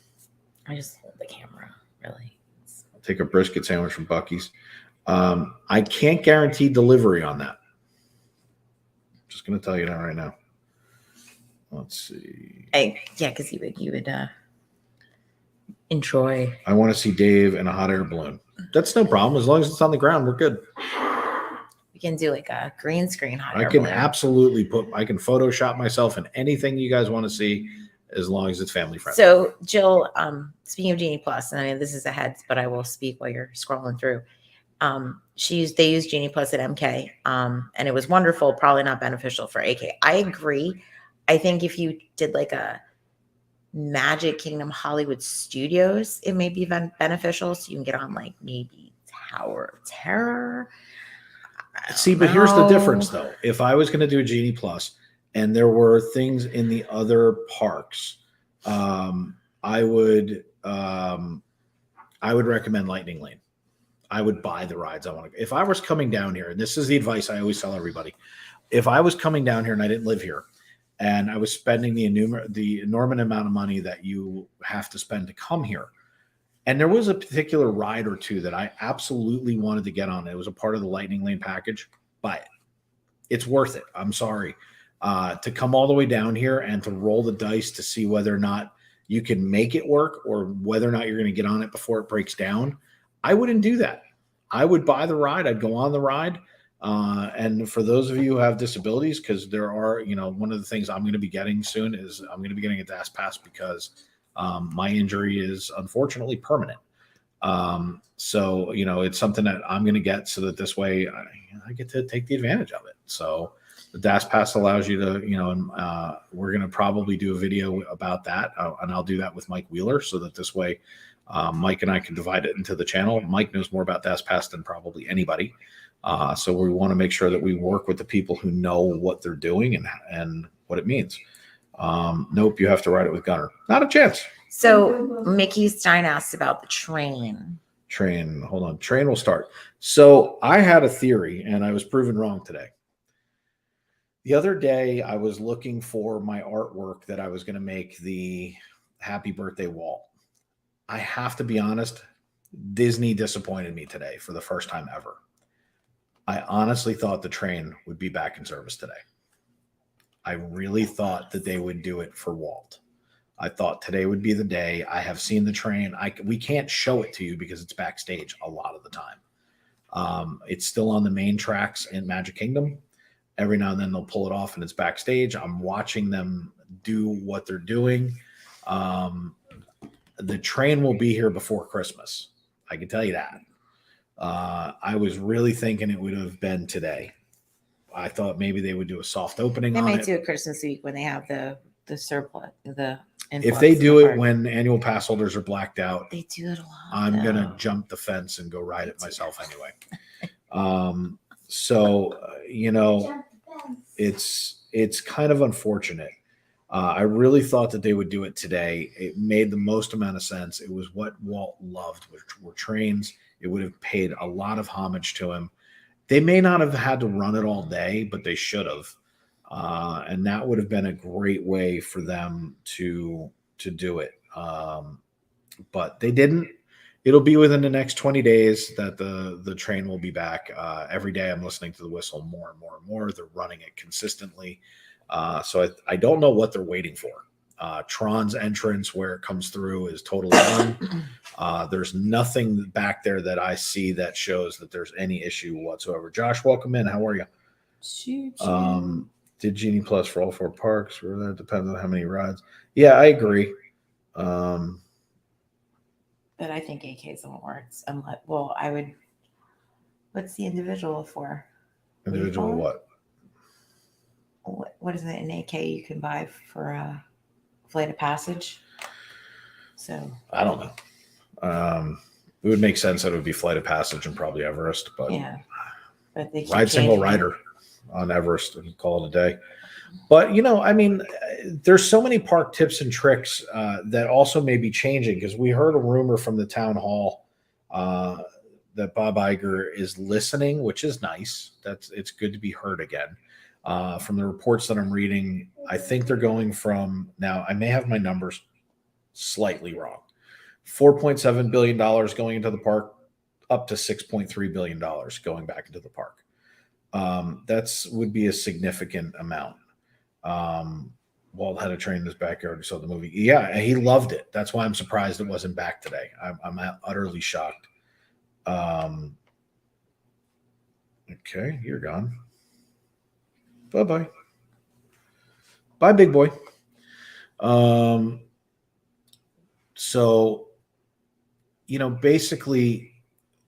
I just hold the camera, really. I'll take a brisket sandwich from Buc-ee's. I can't guarantee delivery on that. Just going to tell you that right now. Let's see. Yeah, because you would enjoy. I want to see Dave in a hot air balloon. That's no problem. As long as it's on the ground, we're good. We can do like a green screen hot I air can balloon. absolutely I can Photoshop myself in anything you guys want to see as long as it's family friendly. So Jill, speaking of Genie Plus, and I mean, this is ahead, but I will speak while you're scrolling through. They used Genie Plus at MK, and it was wonderful, probably not beneficial for AK. I agree. I think if you did like a Magic Kingdom Hollywood Studios, it may be beneficial. So you can get on like maybe Tower of Terror. See, but here's the difference though. If I was going to do a Genie Plus and there were things in the other parks, I would recommend Lightning Lane. I would buy the rides I want to. If I was coming down here, and this is the advice I always tell everybody, if I was coming down here and I didn't live here, and I was spending the enormous amount of money that you have to spend to come here, and there was a particular ride or two that I absolutely wanted to get on. It was a part of the Lightning Lane package. Buy it. It's worth it. I'm sorry. To come all the way down here and to roll the dice to see whether or not you can make it work or whether or not you're going to get on it before it breaks down, I wouldn't do that. I would buy the ride. I'd go on the ride. And for those of you who have disabilities, because there are, one of the things I'm going to be getting soon is I'm going to be getting a DAS pass because my injury is unfortunately permanent. So, it's something that I'm going to get so that this way I get to take the advantage of it. So the DAS pass allows you to, we're going to probably do a video about that. And I'll do that with Mike Wheeler so that this way Mike and I can divide it into the channel. Mike knows more about DAS pass than probably anybody. So we want to make sure that we work with the people who know what they're doing and what it means. Nope, you have to ride it with Gunner. Not a chance. So Mickey Stein asked about the train. Hold on. Train will start. So I had a theory, and I was proven wrong today. The other day, I was looking for my artwork that I was going to make the Happy Birthday Walt. I have to be honest, Disney disappointed me today for the first time ever. I honestly thought the train would be back in service today. I really thought that they would do it for Walt. I thought today would be the day. I have seen the train. We can't show it to you because it's backstage a lot of the time. It's still on the main tracks in Magic Kingdom. Every now and then they'll pull it off and it's backstage. I'm watching them do what they're doing. The train will be here before Christmas. I can tell you that. I was really thinking it would have been today. I thought maybe they would do a soft opening. They on might it. do it Christmas week when they have the surplus, If they do it when annual pass holders are blacked out, they do it a lot. I'm gonna jump the fence and go ride it myself anyway. It's kind of unfortunate. I really thought that they would do it today. It made the most amount of sense. It was what Walt loved, which were trains. It would have paid a lot of homage to him. They may not have had to run it all day, but they should have. And that would have been a great way for them to do it. But they didn't. It'll be within the next 20 days that the train will be back. Every day I'm listening to the whistle more and more and more. They're running it consistently. So I don't know what they're waiting for. Tron's entrance where it comes through is totally done. There's nothing back there that I see that shows that there's any issue whatsoever. Josh, welcome in. How are you? Did Genie Plus for all 4 parks? Or that depends on how many rides. Yeah, I agree. But I think AK is what works. I would. What's the individual for? Individual what? What is it in AK you can buy for a Flight of Passage? So I don't know. It would make sense that it would be Flight of Passage and probably Everest, but yeah. But they ride single rider on Everest and call it a day. But there's so many park tips and tricks that also may be changing, because we heard a rumor from the town hall that Bob Iger is listening, which is nice. It's good to be heard again. From the reports that I'm reading, I think they're going from, now I may have my numbers slightly wrong. $4.7 billion going into the park, up to $6.3 billion going back into the park. That's would be a significant amount. Walt had a train in his backyard. Saw the movie. Yeah, he loved it. That's why I'm surprised it wasn't back today. I'm utterly shocked. Okay, you're gone. Bye-bye. Bye, big boy. So, basically,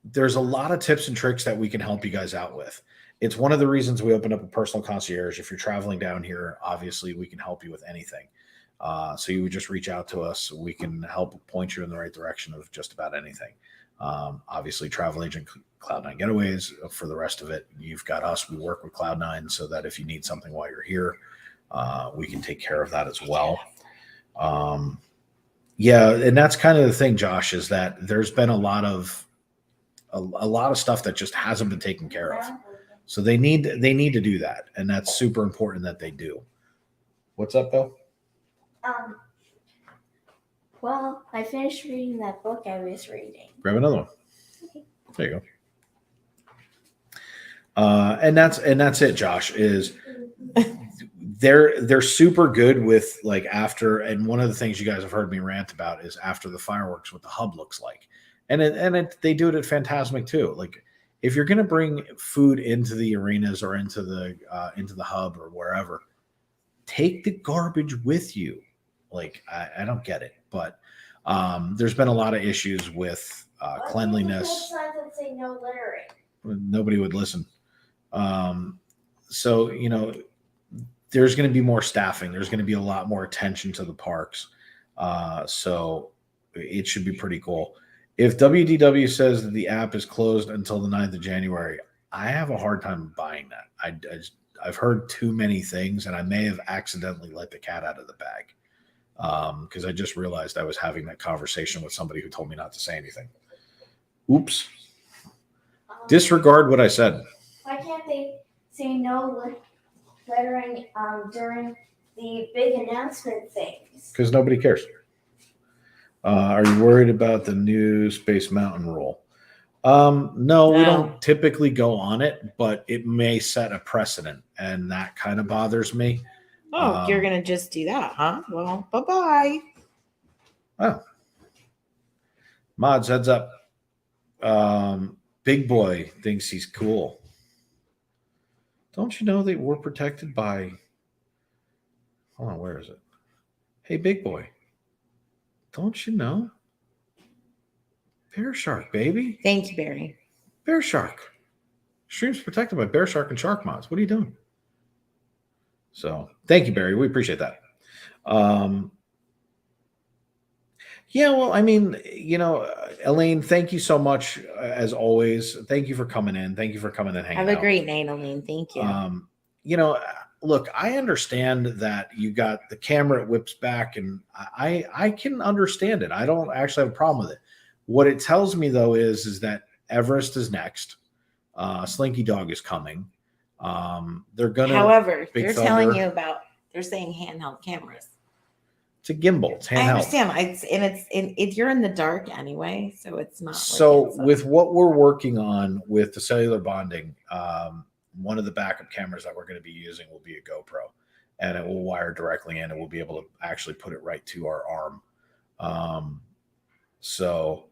there's a lot of tips and tricks that we can help you guys out with. It's one of the reasons we opened up a personal concierge. If you're traveling down here, obviously we can help you with anything. So you would just reach out to us. We can help point you in the right direction of just about anything. Obviously, travel agent Cloud9 Getaways. For the rest of it, you've got us. We work with Cloud9 so that if you need something while you're here, we can take care of that as well. Yeah, and that's kind of the thing, Josh, is that there's been a lot of stuff that just hasn't been taken care of. So they need to do that, and that's super important that they do. What's up, Bill? Well, I finished reading that book I was reading. Grab another one. There you go. And that's it, Josh, is they're super good with like after, and one of the things you guys have heard me rant about is after the fireworks, what the hub looks like. And they do it at Fantasmic too. Like if you're going to bring food into the arenas or into the hub or wherever, take the garbage with you. Like I don't get it, but there's been a lot of issues with cleanliness. Signs that say no littering. Nobody would listen. So there's going to be more staffing. There's going to be a lot more attention to the parks. So it should be pretty cool. If WDW says that the app is closed until the 9th of January, I have a hard time buying that. I've heard too many things, and I may have accidentally let the cat out of the bag because I just realized I was having that conversation with somebody who told me not to say anything. Oops. Disregard what I said. Why can't they say no littering during the big announcement things? Because nobody cares. Are you worried about the new Space Mountain rule? No, we don't typically go on it, but it may set a precedent, and that kind of bothers me. Oh, you're going to just do that, huh? Well, bye-bye. Oh. Mods, heads up. Big boy thinks he's cool. Don't you know that we're protected by... Hold on, where is it? Hey, big boy. Don't you know? Bear Shark, baby. Thank you, Barry. Bear Shark. Stream's protected by Bear Shark and Shark Mods. What are you doing? So thank you, Barry. We appreciate that. Yeah, well, I mean, Elaine, thank you so much as always. Thank you for coming in. Thank you for coming and hanging out. Have a great night, Elaine. Thank you. Look, I understand that you got the camera, it whips back, and I can understand it. I don't actually have a problem with it. What it tells me, though, is that Everest is next. Slinky Dog is coming. They're gonna. However, Big they're telling Thunder. you they're saying handheld cameras. It's a gimbal. It's handheld. I understand. You're in the dark anyway, so it's not. So with what we're working on with the cellular bonding, one of the backup cameras that we're going to be using will be a GoPro, and it will wire directly in, and we'll be able to actually put it right to our arm. So,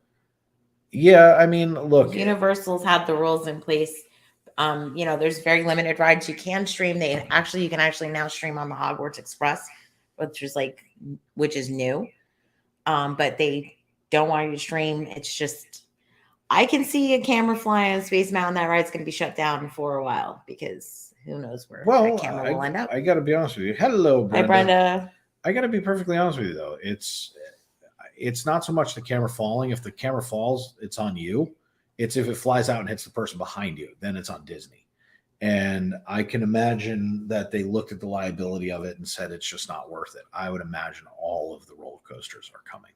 yeah, I mean, look, Universal's had the rules in place. There's very limited rides you can stream. You can actually now stream on the Hogwarts Express, which is new. But they don't want you to stream. It's just, I can see a camera fly on Space Mountain. That ride's going to be shut down for a while because who knows where that camera will end up. I got to be honest with you. Hello, Brenda. Hi, Brenda. I got to be perfectly honest with you, though. It's not so much the camera falling. If the camera falls, it's on you. It's if it flies out and hits the person behind you, then it's on Disney. And I can imagine that they looked at the liability of it and said it's just not worth it. I would imagine all of the roller coasters are coming.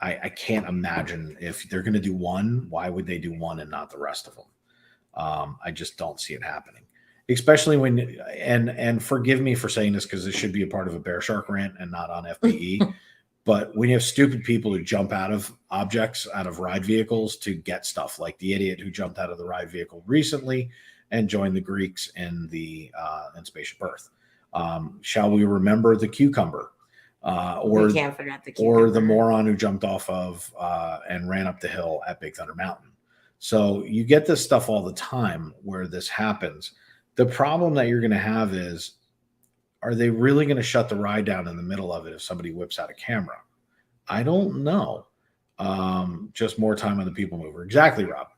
I can't imagine if they're going to do one, why would they do one and not the rest of them? I just don't see it happening. especially when, and forgive me for saying this because this should be a part of a Bear Shark rant and not on FPE. But when you have stupid people who jump out of objects, out of ride vehicles to get stuff, like the idiot who jumped out of the ride vehicle recently and joined the Greeks in the in Spaceship Earth. Shall we remember the cucumber? Or we can't forget the cucumber. Or the moron who jumped off of and ran up the hill at Big Thunder Mountain. So you get this stuff all the time where this happens. The problem that you're going to have is, are they really going to shut the ride down in the middle of it if somebody whips out a camera? I don't know. Just more time on the people mover. Exactly, Rob.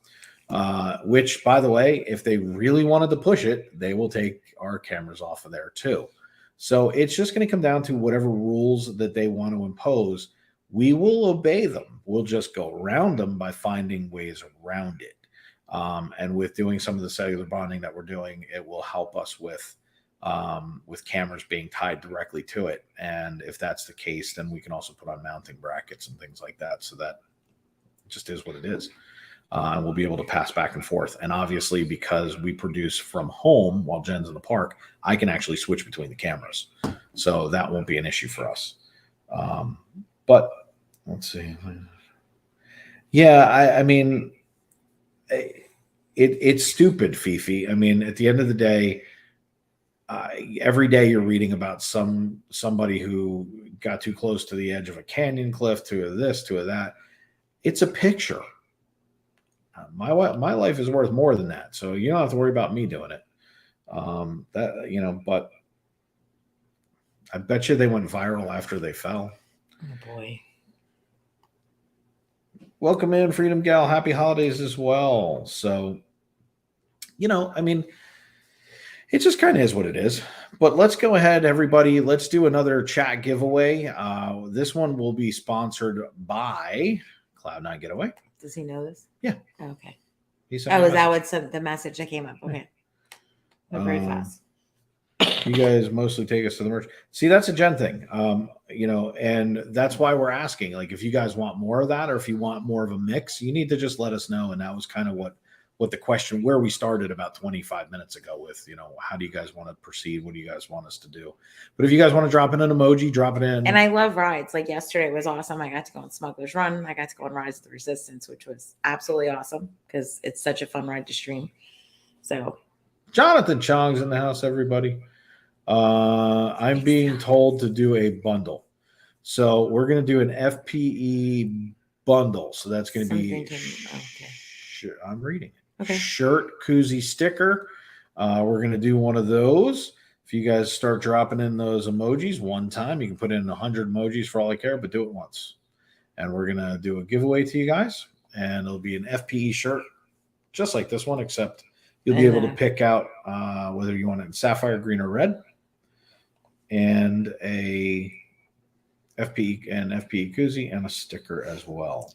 Which, by the way, if they really wanted to push it, they will take our cameras off of there too. So it's just going to come down to whatever rules that they want to impose. We will obey them. We'll just go around them by finding ways around it. And with doing some of the cellular bonding that we're doing, it will help us with cameras being tied directly to it. And if that's the case, then we can also put on mounting brackets and things like that. So that just is what it is. And we'll be able to pass back and forth. And obviously, because we produce from home while Jen's in the park, I can actually switch between the cameras. So that won't be an issue for us. But let's see. Yeah, I mean, it's stupid, Fifi. I mean, at the end of the day, every day you're reading about somebody who got too close to the edge of a canyon cliff, to this, to that. It's a picture. My life is worth more than that, so you don't have to worry about me doing it. But I bet you they went viral after they fell. Oh boy! Welcome in, Freedom Gal. Happy holidays as well. So, I mean, it just kind of is what it is. But let's go ahead, everybody. Let's do another chat giveaway. This one will be sponsored by Cloud9 Getaway. Does he know this? Yeah. Okay. He Oh, was that what's the message that came up? Okay. Very fast. You guys mostly take us to the merch. See, that's a Jen thing. And that's why we're asking. Like, if you guys want more of that, or if you want more of a mix, you need to just let us know. And that was kind of what the question, where we started about 25 minutes ago with, how do you guys want to proceed? What do you guys want us to do? But if you guys want to drop in an emoji, drop it in. And I love rides. Like yesterday was awesome. I got to go on Smuggler's Run. I got to go on Rise of the Resistance, which was absolutely awesome because it's such a fun ride to stream. So Jonathan Chong's in the house, everybody. I'm being told to do a bundle. So we're going to do an FPE bundle. So that's going to be, I'm reading it. Okay. Shirt, koozie, sticker. We're going to do one of those. If you guys start dropping in those emojis one time, you can put in 100 emojis for all I care, but do it once. And we're going to do a giveaway to you guys. And it'll be an FPE shirt, just like this one, except you'll be able to pick out whether you want it in sapphire green or red. And a FPE koozie and a sticker as well.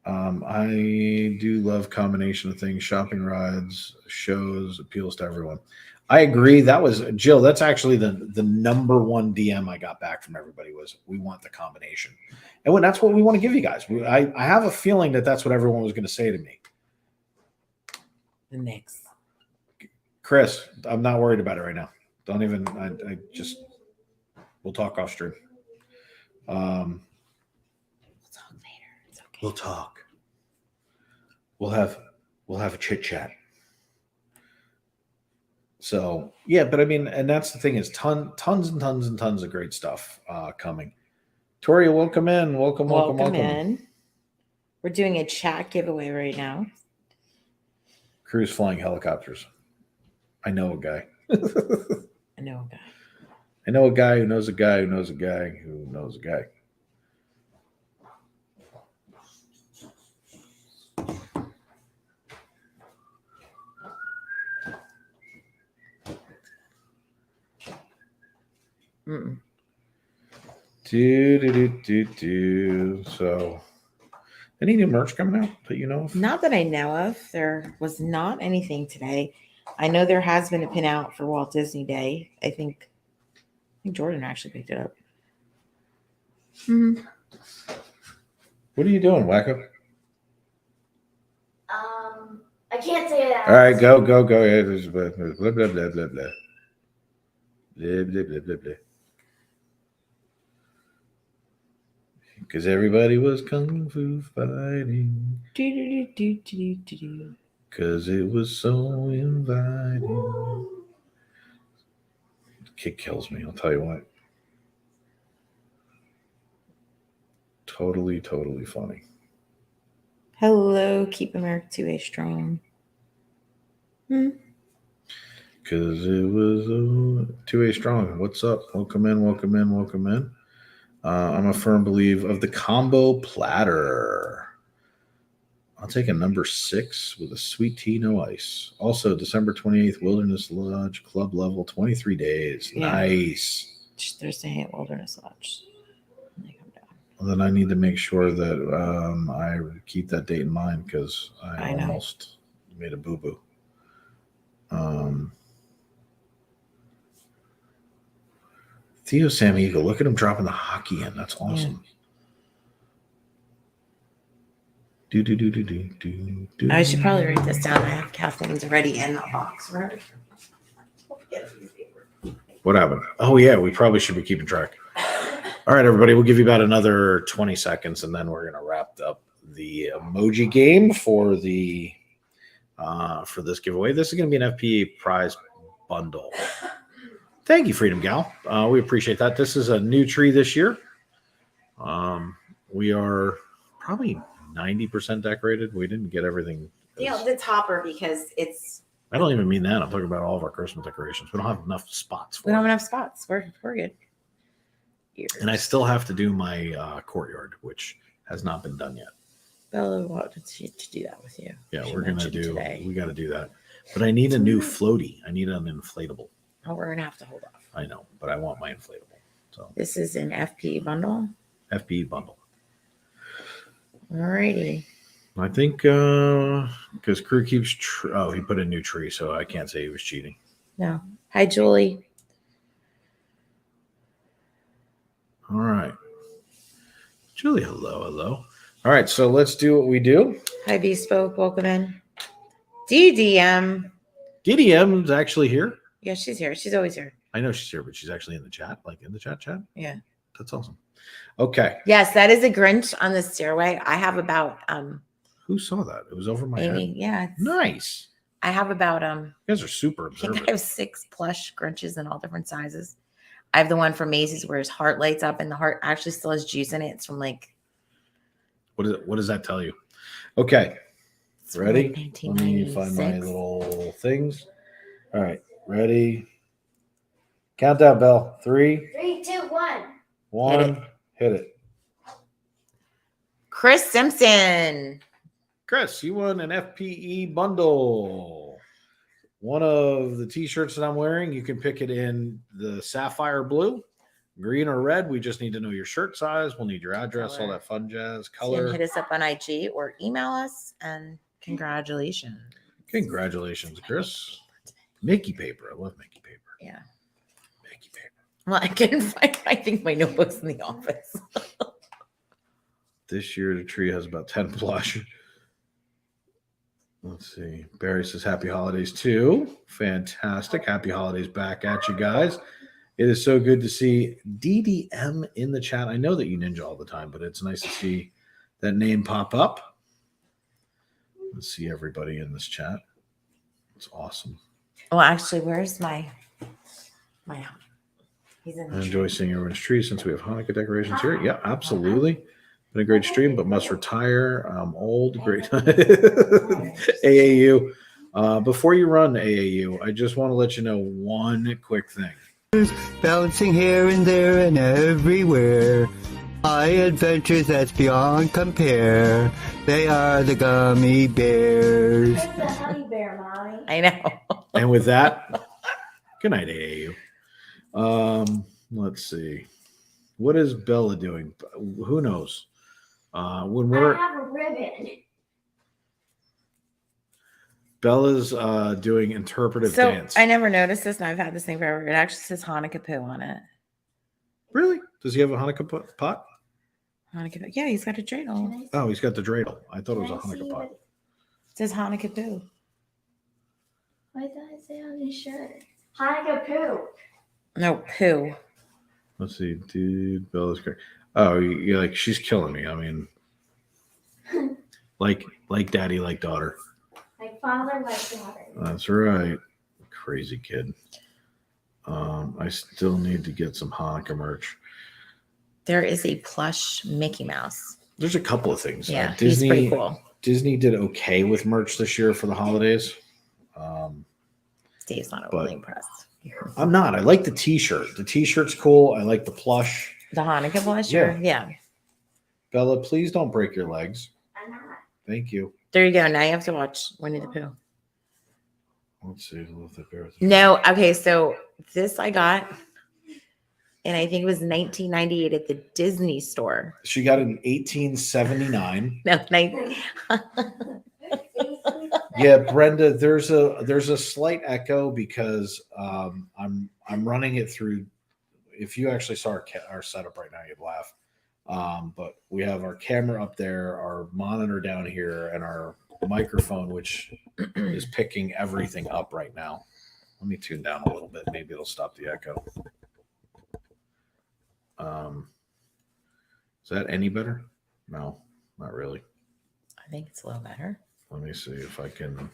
I do love combination of things. Shopping, rides, shows, appeals to everyone. I agree. That was Jill. That's actually the number one DM I got back from everybody was, we want the combination. And that's what we want to give you guys. I have a feeling that that's what everyone was going to say to me. The mix. Chris, I'm not worried about it right now. Don't even, I just, we'll talk off stream. We'll talk later. It's okay. We'll talk. We'll have a chit chat. So yeah, but I mean, and that's the thing is tons and tons and tons of great stuff coming. Toria, welcome in. Welcome in. We're doing a chat giveaway right now. Crews flying helicopters. I know a guy. I know a guy. I know a guy who knows a guy who knows a guy who knows a guy. Mm-mm. So, any new merch coming out that you know of? Not that I know of. There was not anything today. I know there has been a pin out for Walt Disney Day. I think Jordan actually picked it up. Mm-hmm. What are you doing, Wacko? I I can't say that. All right, go. Blah, blah, blah, blah, blah, blah. Blah, blah, blah, blah, blah. Because everybody was kung fu fighting. Because it was so inviting. The kid kills me, I'll tell you what. Totally funny. Hello, keep America 2A strong. Because it was 2A strong. What's up? Welcome in. I'm a firm believer of the combo platter. I'll take a number 6 with a sweet tea, no ice. Also, December 28th, Wilderness Lodge, club level, 23 days. Yeah. Nice. Thursday at Wilderness Lodge. Well, then I need to make sure that I keep that date in mind because I almost made a boo-boo. Theo Sam Eagle, look at him dropping the hockey in. That's awesome. Yeah. I should probably write this down. I have Kathleen's already in the box. Right? What happened? Oh, yeah, we probably should be keeping track. All right, everybody, we'll give you about another 20 seconds, and then we're going to wrap up the emoji game for the for this giveaway. This is going to be an FPE prize bundle. Thank you, Freedom Gal. We appreciate that. This is a new tree this year. We are probably 90% decorated. We didn't get everything. The topper because it's. I don't even mean that. I'm talking about all of our Christmas decorations. We don't have enough spots. We don't have enough spots. We're good. And I still have to do my courtyard, which has not been done yet. Bella wanted to do that with you. Yeah, She we're going to mentioned do, today. we got to do that. But I need a new floaty. I need an inflatable. Oh, we're going to have to hold off. I know, but I want my inflatable. So This is an FPE bundle. FPE bundle. Alrighty. I think because crew keeps, he put a new tree, so I can't say he was cheating. No. Hi, Julie. All right. Julie, hello. All right, so let's do what we do. Hi, Bespoke. Welcome in. DDM. DDM is actually here. Yeah, she's here. She's always here. I know she's here, but she's actually in the chat, like in the chat. Yeah. That's awesome. Okay. Yes, that is a Grinch on the stairway. I have about Who saw that? It was over my Amy. head. Yeah. Nice. I have about You guys are super I think observant. I have 6 plush Grinches in all different sizes. I have the one from Macy's where his heart lights up and the heart actually still has juice in it. It's from like What does that tell you? Okay. it's from, Ready? like, Let me find my 1996. little things. All right. Ready? Countdown, Bell. 3, 3, 2, 1. 1. Hit it. Chris Simpson. Chris, you won an FPE bundle. One of the t-shirts that I'm wearing, you can pick it in the sapphire blue, green, or red. We just need to know your shirt size. We'll need your address, all Color. that fun jazz. You can hit Color. us up on IG or email us and congratulations. Congratulations, Chris. Mickey paper. I love Mickey paper. Yeah. Mickey paper. Well, I couldn't find I think my notebook's in the office. This year, the tree has about 10 plush. Let's see. Barry says happy holidays too. Fantastic. Happy holidays back at you guys. It is so good to see DDM in the chat. I know that you ninja all the time, but it's nice to see that name pop up. Let's see everybody in this chat. It's awesome. Well, actually, where's my he's in I the enjoy seeing everyone's tree since we have Hanukkah decorations here. Yeah, absolutely. Been a great stream, but must retire. I'm old. Great. AAU. Before you run, AAU, I just want to let you know one quick thing. Bouncing here and there and everywhere. High adventures that's beyond compare. They are the gummy bears. Where's the honey bear, Mommy? I know. And with that, good night, AAU. Let's see. What is Bella doing? Who knows? When I we're have a ribbon. Bella's doing interpretive So dance. I never noticed this, and I've had this thing forever. It actually says Hanukkah poo on it. Really? Does he have a Hanukkah pot? Hanukkah poo. Yeah, he's got a dreidel. Can I see- Oh, he's got the dreidel. I thought it was a can I see Hanukkah pot. It says Hanukkah poo. Why does it say on his shirt? Hanukkah poop. No, poo. Let's see, dude. Bella's great. Oh, you're like, she's killing me. I mean, like daddy, like daughter. Like father, like daughter. That's right. Crazy kid. I still need to get some Hanukkah merch. There is a plush Mickey Mouse. There's a couple of things. Yeah, Disney, he's pretty cool. Disney did okay with merch this year for the holidays. Dave's not but- overly impressed. I'm not. I like the T-shirt. The T-shirt's cool. I like the plush. The Hanukkah plush? Yeah. Yeah. Bella, please don't break your legs. I'm not. Thank you. There you go. Now you have to watch Winnie the Pooh. Let's see. Love the bear. No, okay, so this I got, and I think it was 1998 at the Disney store. She got it in 1879. No, 19. Yeah, Brenda, there's a slight echo because I'm running it through. If you actually saw our setup right now, you'd laugh. But we have our camera up there, our monitor down here, and our microphone, which is picking everything up right now. Let me tune down a little bit. Maybe it'll stop the echo. Is that any better? No, not really. I think it's a little better. Let me see if I can.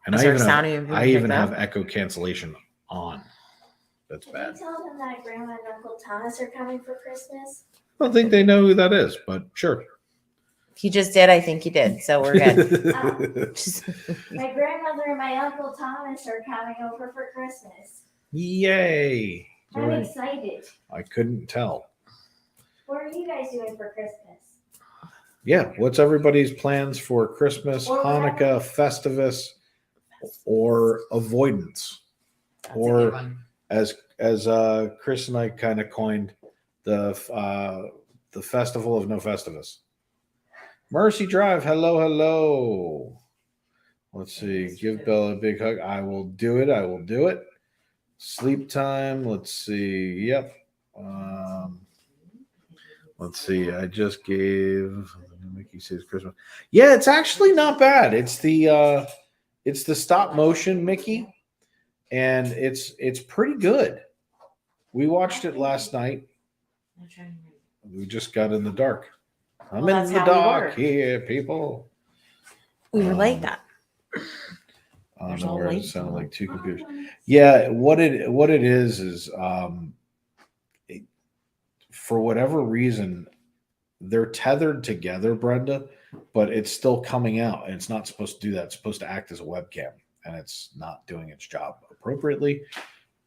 And Is I there even, sound have, even I picked even have up? echo cancellation on. That's Can you bad. tell them that Grandma and Uncle Thomas are coming for Christmas? I don't think they know who that is, but sure. If you just did, I think you did. So we're good. Just- My grandmother and my Uncle Thomas are coming over for Christmas. Yay! I'm excited. I couldn't tell. What are you guys doing for Christmas? Yeah, what's everybody's plans for Christmas, Or Hanukkah, Festivus, or avoidance? That's a Or good one. as Chris and I kind of coined the festival of no Festivus. Mercy Drive, hello. Let's see. Give Bella a big hug. I will do it. Sleep time. Let's see. Yep. Let's see. I just gave Mickey says Christmas. Yeah, it's actually not bad. It's the stop motion Mickey, and it's pretty good. We watched it last night. We just got in the dark. I'm Well, in that's the how we dark work. here, people. We were like that. I don't There's know all where it lights sounded on. like two computers. Yeah, what it is for whatever reason they're tethered together, Brenda, but it's still coming out, and it's not supposed to do that. It's supposed to act as a webcam, and it's not doing its job appropriately.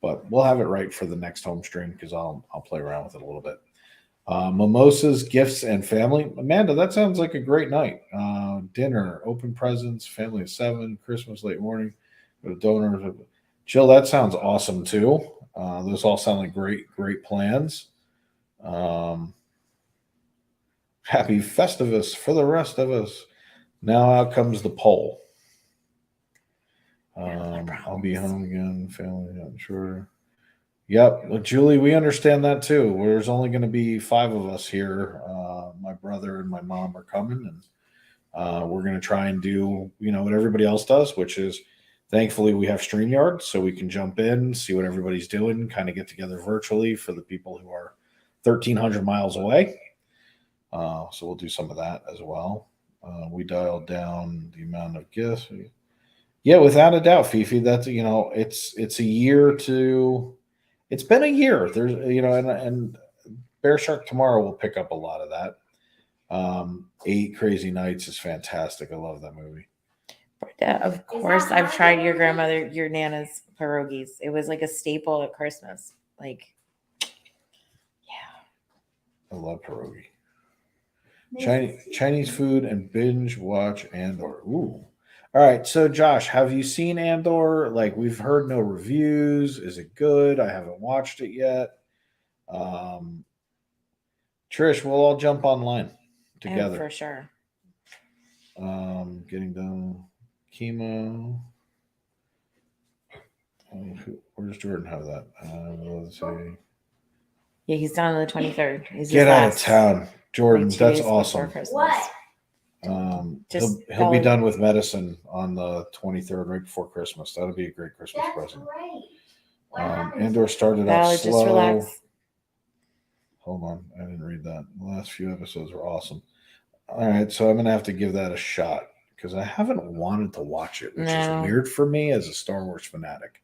But we'll have it right for the next home stream because I'll play around with it a little bit. Mimosas, gifts, and family. Amanda, that sounds like a great night. Dinner, open presents, family of 7, Christmas late morning, go to donors. Jill, that sounds awesome too. Those all sound like great plans. Happy Festivus for the rest of us. Now out comes the poll. I'll be home again. Family, not sure. Yep, well, Julie, we understand that too. There's only going to be 5 of us here. My brother and my mom are coming, and we're going to try and do what everybody else does, which is thankfully we have StreamYard, so we can jump in, see what everybody's doing, kind of get together virtually for the people who are 1,300 miles away. So we'll do some of that as well. We dialed down the amount of gifts. Yeah, without a doubt, Fifi. That's it's a year to. It's been a year. There's and Bear Shark Tomorrow will pick up a lot of that. 8 Crazy Nights is fantastic. I love that movie. Of course, I've tried your Nana's pierogies. It was like a staple at Christmas. Like, I love pierogi. Chinese food and binge watch Andor. Ooh. All right. So Josh, have you seen Andor? Like, we've heard no reviews. Is it good? I haven't watched it yet. Trish, we'll all jump online together. for sure. Getting done chemo. Where does Jordan have that? Let's see. Yeah, he's down on the 23rd. He's Get out of town, Jordan. Like 2 That's days before awesome. Christmas. What? Just He'll be follow- done with medicine on the 23rd, right before Christmas. That'll be a great Christmas That's present. great. What happens Andor started off Valerie, slow. just relax. Hold on, I didn't read that. The last few episodes were awesome. All right, so I'm gonna have to give that a shot because I haven't wanted to watch it, which No. is weird for me as a Star Wars fanatic.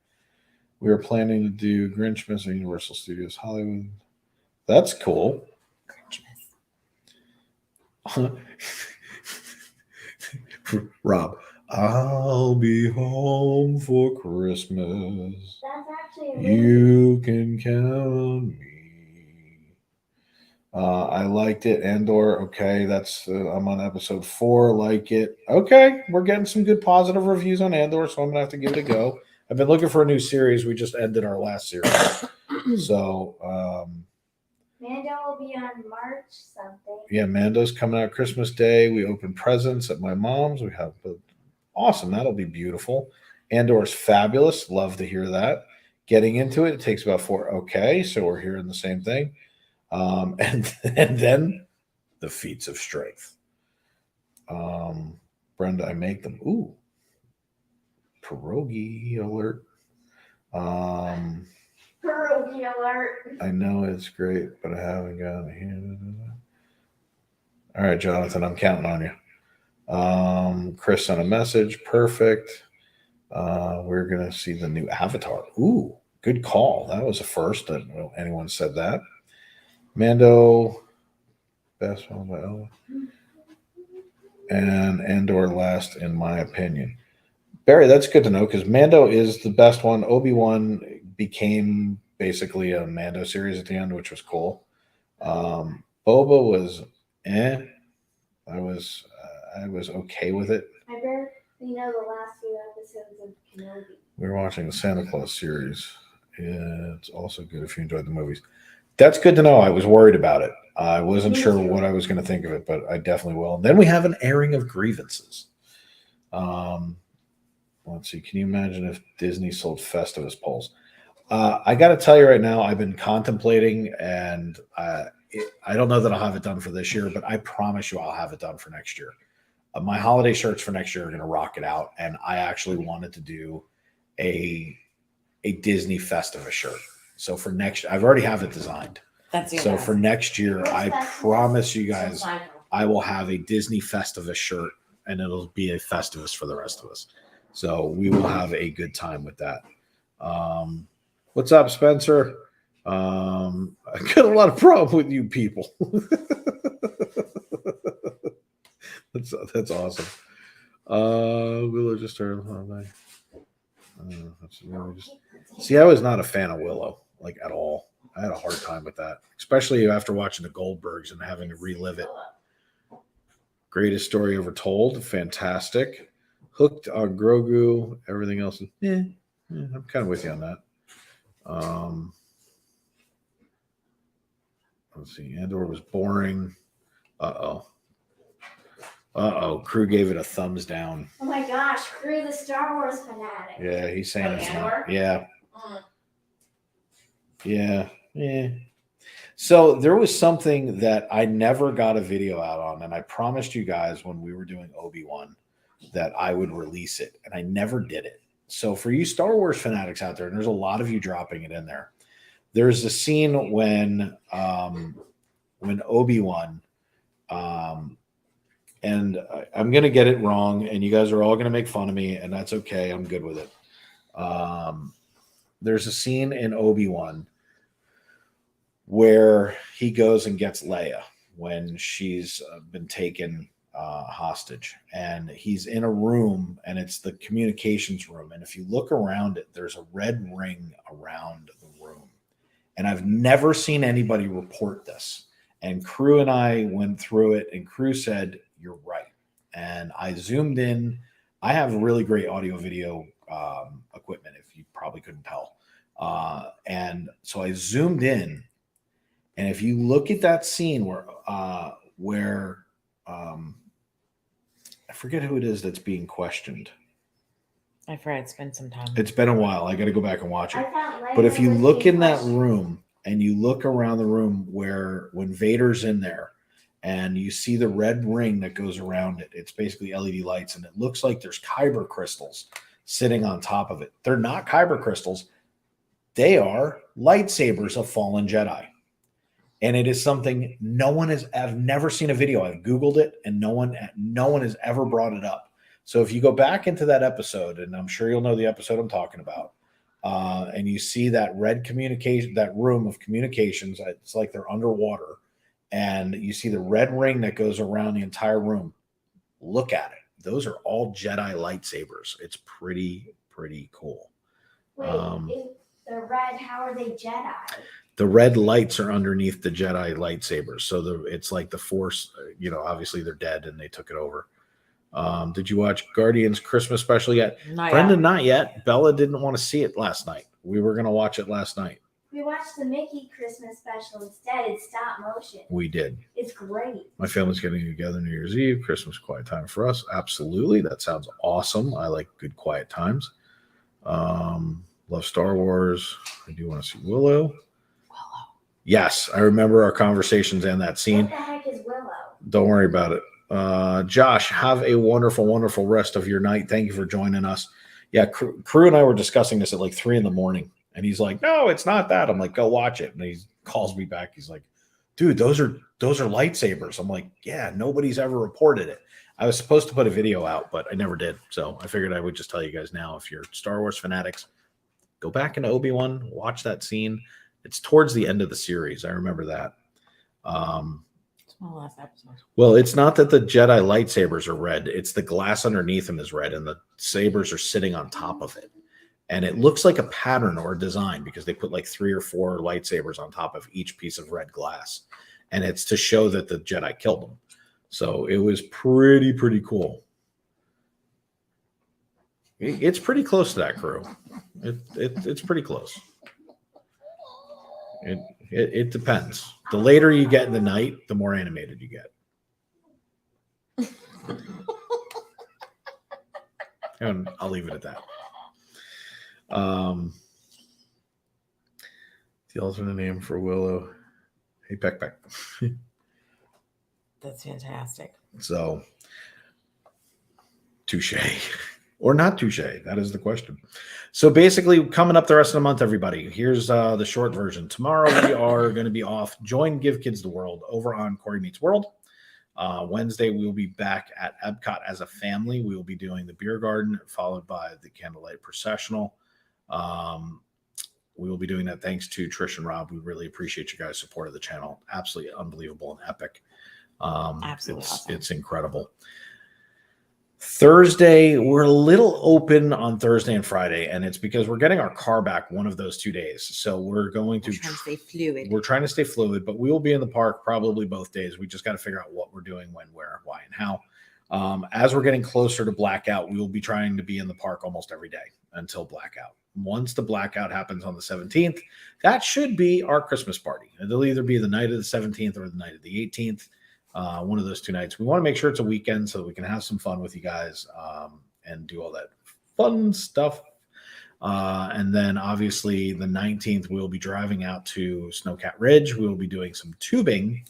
We were planning to do Grinch Missing Universal Studios Hollywood. That's cool. Rob, I'll be home for Christmas. That's actually a really You can count on me. I liked it. Andor, okay, that's I'm on episode 4. Like it, okay. We're getting some good positive reviews on Andor, so I'm gonna have to give it a go. I've been looking for a new series. We just ended our last series, so Mando will be on March something. yeah, Mando's coming out Christmas Day. We open presents at my mom's. We have awesome. That'll be beautiful. Andor's fabulous. Love to hear that. Getting into it, it takes about 4. Okay, so we're hearing the same thing. And then the feats of strength. Brenda, I make them. Ooh, pierogi alert. Pierogi alert. I know it's great, but I haven't got it here. All right, Jonathan, I'm counting on you. Chris sent a message. Perfect. We're gonna see the new Avatar. Ooh, good call. That was a first that anyone said that. Mando, best one by Ella. And Andor last, in my opinion. Barry, that's good to know because Mando is the best one. Obi-Wan became basically a Mando series at the end, which was cool. Boba was I was okay with it. I barely know the last few episodes of Kenobi. We were watching the Santa Claus series. It's also good if you enjoyed the movies. That's good to know. I was worried about it. I wasn't Me sure too. what I was going to think of it, but I definitely will. And then we have an airing of grievances. Let's see. Can you imagine if Disney sold Festivus polls? I got to tell you right now, I've been contemplating, and I don't know that I'll have it done for this year, but I promise you I'll have it done for next year. My holiday shirts for next year are going to rock it out, and I actually wanted to do a Disney Festivus shirt. So for next, I've already have it designed. That's So for next year, What's I Festivus? promise you guys, I will have a Disney Festivus shirt, and it'll be a Festivus for the rest of us. So we will have a good time with that. What's up, Spencer? I got a lot of problem with you people. That's awesome. Willow just started. See, I was not a fan of Willow, like at all. I had a hard time with that, especially after watching the Goldbergs and having to relive it. Greatest story ever told. Fantastic. Hooked on Grogu. Everything else. I'm kind of with you on that. Let's see. Andor was boring. Crew gave it a thumbs down. Oh my gosh, Crew the Star Wars fanatic. Yeah, he's saying it's Andor? not. Yeah. Yeah. So there was something that I never got a video out on, and I promised you guys when we were doing Obi-Wan that I would release it, and I never did it. So for you Star Wars fanatics out there, and there's a lot of you dropping it in there, there's a scene when Obi-Wan, and I'm going to get it wrong, and you guys are all going to make fun of me, and that's okay. I'm good with it. There's a scene in Obi-Wan where he goes and gets Leia when she's been taken hostage, and he's in a room, and it's the communications room. And if you look around it, there's a red ring around the room. And I've never seen anybody report this. And Crew and I went through it, and Crew said, "You're right." And I zoomed in. I have really great audio video equipment, if you probably couldn't tell. And so I zoomed in, and if you look at that scene where I forget who it is that's being questioned. I forgot. It's been some time. It's been a while. I got to go back and watch it. I thought Leia But if you was look being in that questioned. room and you look around the room when Vader's in there, and you see the red ring that goes around it. It's basically LED lights, and it looks like there's kyber crystals sitting on top of it. They're not kyber crystals. They are lightsabers of fallen Jedi. And it is something I've never seen a video. I've Googled it, and no one has ever brought it up. So if you go back into that episode, and I'm sure you'll know the episode I'm talking about, and you see that red communication, that room of communications, it's like they're underwater, and you see the red ring that goes around the entire room. Look at it. Those are all Jedi lightsabers. It's pretty cool. Wait, if they're red, how are they Jedi? The red lights are underneath the Jedi lightsabers. So it's like the Force, obviously they're dead and they took it over. Did you watch Guardians Christmas special yet? Brendan, not yet. Bella didn't want to see it last night. We were going to watch it last night. We watched the Mickey Christmas special instead. It's stop motion. We did. It's great. My family's getting together New Year's Eve. Christmas quiet time for us. Absolutely. That sounds awesome. I like good quiet times. Love Star Wars. I do want to see Willow. Yes, I remember our conversations and that scene. What the heck is Willow? Don't worry about it. Josh, have a wonderful, wonderful rest of your night. Thank you for joining us. Yeah, Crew and I were discussing this at like 3 a.m. And he's like, no, it's not that. I'm like, go watch it. And he calls me back. He's like, dude, those are lightsabers. I'm like, yeah, nobody's ever reported it. I was supposed to put a video out, but I never did. So I figured I would just tell you guys now, if you're Star Wars fanatics, go back into Obi-Wan, watch that scene. It's towards the end of the series. I remember that. It's my last episode. Well, it's not that the Jedi lightsabers are red. It's the glass underneath them is red, and the sabers are sitting on top of it. And it looks like a pattern or a design because they put like 3 or 4 lightsabers on top of each piece of red glass. And it's to show that the Jedi killed them. So it was pretty cool. It's pretty close to that, Crew. It's pretty close. It depends. The later you get in the night, the more animated you get. And I'll leave it at that. The alternate name for Willow. Hey, Peck. That's fantastic. So, touche. Or not touche? That is the question. So basically, coming up the rest of the month, everybody, here's the short version. Tomorrow we are going to be off. Join Give Kids the World over on Corey Meets World. Wednesday, we will be back at Epcot as a family. We will be doing the beer garden, followed by the candlelight processional. We will be doing that thanks to Trish and Rob. We really appreciate you guys' support of the channel. Absolutely unbelievable and epic. Absolutely awesome. It's incredible. Thursday, we're a little open on Thursday and Friday, and it's because we're getting our car back one of those 2 days. So we're going to try to stay fluid. We're trying to stay fluid, but we will be in the park probably both days. We just got to figure out what we're doing, when, where, why, and how. As we're getting closer to blackout, we will be trying to be in the park almost every day until blackout. Once the blackout happens on the 17th, that should be our Christmas party. It'll either be the night of the 17th or the night of the 18th. One of those 2 nights. We want to make sure it's a weekend so that we can have some fun with you guys and do all that fun stuff. And then obviously the 19th, we'll be driving out to Snowcat Ridge. We will be doing some tubing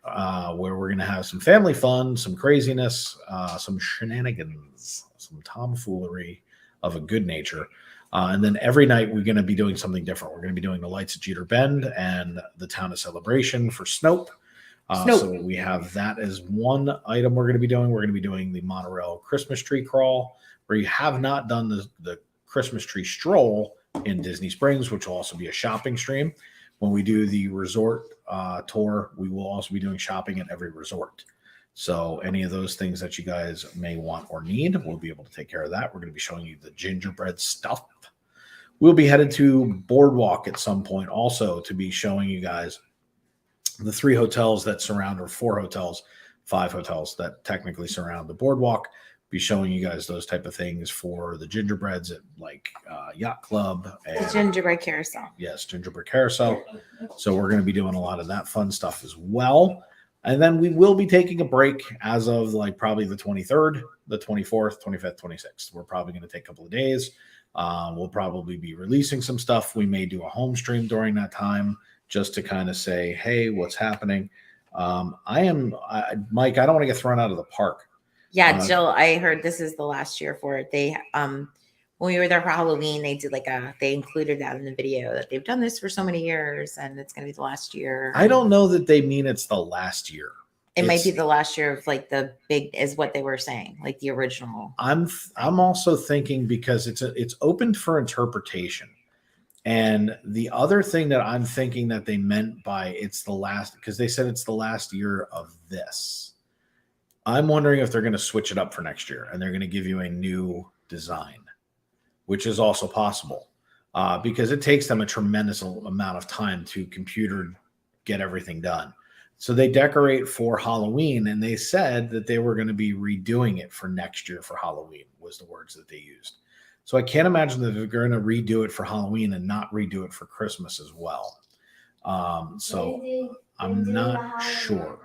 where we're going to have some family fun, some craziness, some shenanigans, some tomfoolery of a good nature. And then every night we're going to be doing something different. We're going to be doing the lights at Jeter Bend and the Town of Celebration for Snope. So we have that as one item we're going to be doing. We're going to be doing the Monorail Christmas tree crawl, where you have not done the Christmas tree stroll in Disney Springs, which will also be a shopping stream. When we do the resort tour, we will also be doing shopping at every resort. So any of those things that you guys may want or need, we'll be able to take care of that. We're going to be showing you the gingerbread stuff. We'll be headed to Boardwalk at some point also to be showing you guys the 3 hotels that surround, or 4 hotels, 5 hotels that technically surround the boardwalk. Be showing you guys those type of things for the gingerbreads at like Yacht Club. And, the gingerbread carousel. Yes, gingerbread carousel. So we're going to be doing a lot of that fun stuff as well. And then we will be taking a break as of like probably the 23rd, the 24th, 25th, 26th. We're probably going to take a couple of days. We'll probably be releasing some stuff. We may do a home stream during that time, just to kind of say, hey, what's happening? Mike, I don't want to get thrown out of the park. Yeah, Jill, I heard this is the last year for it. They when we were there for Halloween, they did they included that in the video that they've done this for so many years and it's gonna be the last year. I don't know that they mean it's the last year. It might be the last year of the big is what they were saying, like the original. I'm also thinking because it's open for interpretation. And the other thing that I'm thinking that they meant by it's the last, because they said it's the last year of this. I'm wondering if they're going to switch it up for next year and they're going to give you a new design, which is also possible because it takes them a tremendous amount of time to computer get everything done. So they decorate for Halloween and they said that they were going to be redoing it for next year for Halloween was the words that they used. So I can't imagine that they're going to redo it for Halloween and not redo it for Christmas as well. So I'm not sure.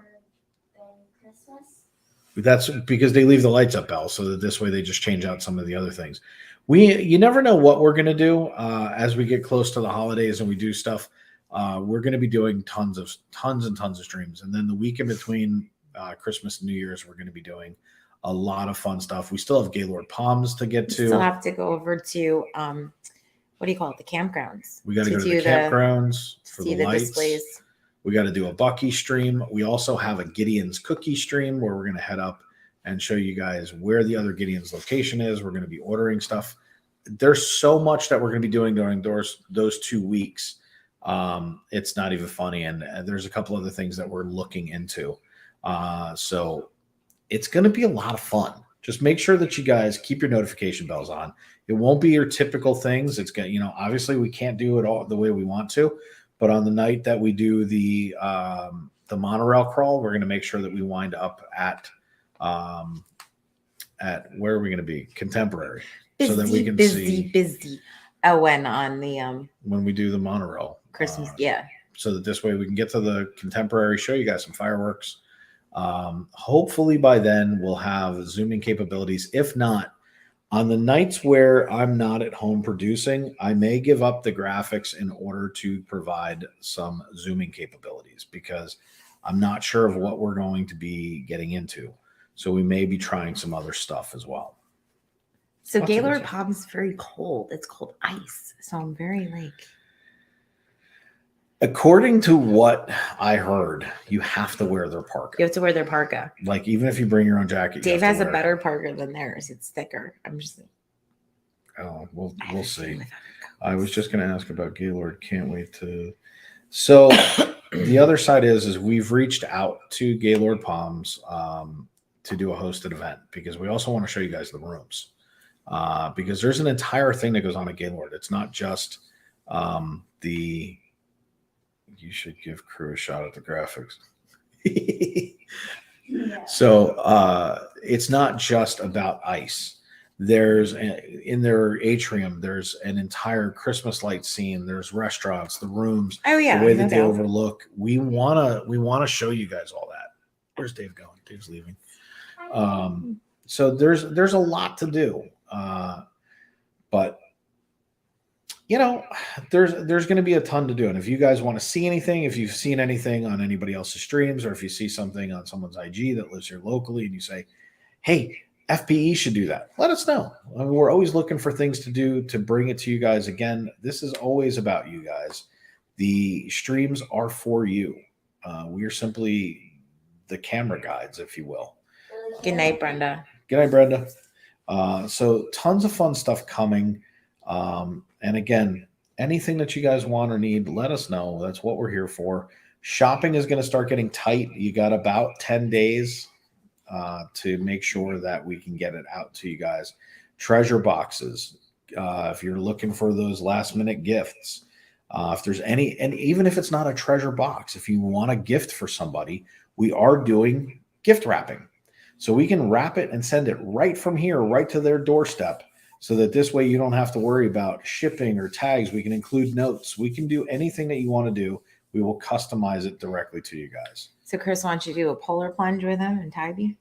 That's because they leave the lights up, Belle, so that this way they just change out some of the other things. You never know what we're going to do as we get close to the holidays and we do stuff. We're going to be doing tons and tons of streams. And then the week in between Christmas and New Year's, we're going to be doing a lot of fun stuff. We still have Gaylord Palms to get to. We still have to go over to what do you call it? The campgrounds. We got to go to the campgrounds for see the lights. displays. We got to do a Bucky stream. We also have a Gideon's Cookie stream where we're going to head up and show you guys where the other Gideon's location is. We're going to be ordering stuff. There's so much that we're going to be doing during those 2 weeks. It's not even funny. And there's a couple other things that we're looking into. So it's going to be a lot of fun. Just make sure that you guys keep your notification bells on. It won't be your typical things. It's going to, obviously we can't do it all the way we want to, but on the night that we do the monorail crawl, we're going to make sure that we wind up at where are we going to be? Contemporary. So that we can see busy. Oh, when we do the monorail Christmas. Yeah. So that this way we can get to the Contemporary, show you guys some fireworks. Hopefully by then we'll have zooming capabilities. If not, on the nights where I'm not at home producing, I may give up the graphics in order to provide some zooming capabilities because I'm not sure of what we're going to be getting into. So we may be trying some other stuff as well. So Gaylord Palms is very cold. It's cold ice. So I'm very According to what I heard, you have to wear their parka. You have to wear their parka. Like even if you bring your own jacket. Dave has a better parka than theirs. It's thicker. I'm just. Oh, we'll see. I was just going to ask about Gaylord. Can't wait to. So the other side is we've reached out to Gaylord Palms to do a hosted event because we also want to show you guys the rooms because there's an entire thing that goes on at Gaylord. It's not just the. You should give crew a shot at the graphics. Yeah. So it's not just about ice. There's in their atrium, there's an entire Christmas light scene. There's restaurants, the rooms, the way that they overlook. We wanna show you guys all that. Where's Dave going? Dave's leaving. So there's a lot to do. But there's going to be a ton to do. And if you guys want to see anything, if you've seen anything on anybody else's streams, or if you see something on someone's IG that lives here locally and you say, hey, FPE should do that, let us know. I mean, we're always looking for things to do to bring it to you guys. Again, this is always about you guys. The streams are for you. We are simply the camera guides, if you will. Good night, Brenda. Good night, Brenda. So tons of fun stuff coming. And again, anything that you guys want or need, let us know. That's what we're here for. Shopping is going to start getting tight. You got about 10 days to make sure that we can get it out to you guys. Treasure boxes. If you're looking for those last minute gifts, if there's any, and even if it's not a treasure box, if you want a gift for somebody, we are doing gift wrapping. So we can wrap it and send it right from here, right to their doorstep. So that this way you don't have to worry about shipping or tags. We can include notes. We can do anything that you want to do. We will customize it directly to you guys. So Chris wants you to do a polar plunge with him and tag you?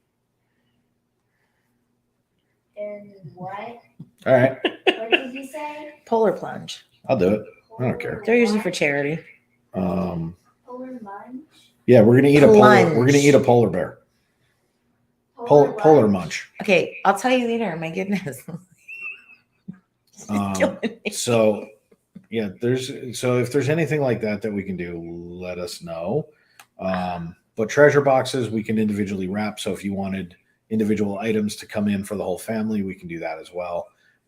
And what? All right. What did you say? Polar plunge. I'll do it. I don't care. They're usually for charity. Polar munch. Yeah, we're gonna eat a polar. Plunge. We're gonna eat a polar bear. Polar munch. Okay, I'll tell you later. My goodness. Killing me. So yeah, so if there's anything like that that we can do, let us know. But treasure boxes we can individually wrap. So if you wanted individual items to come in for the whole family, we can do that as well.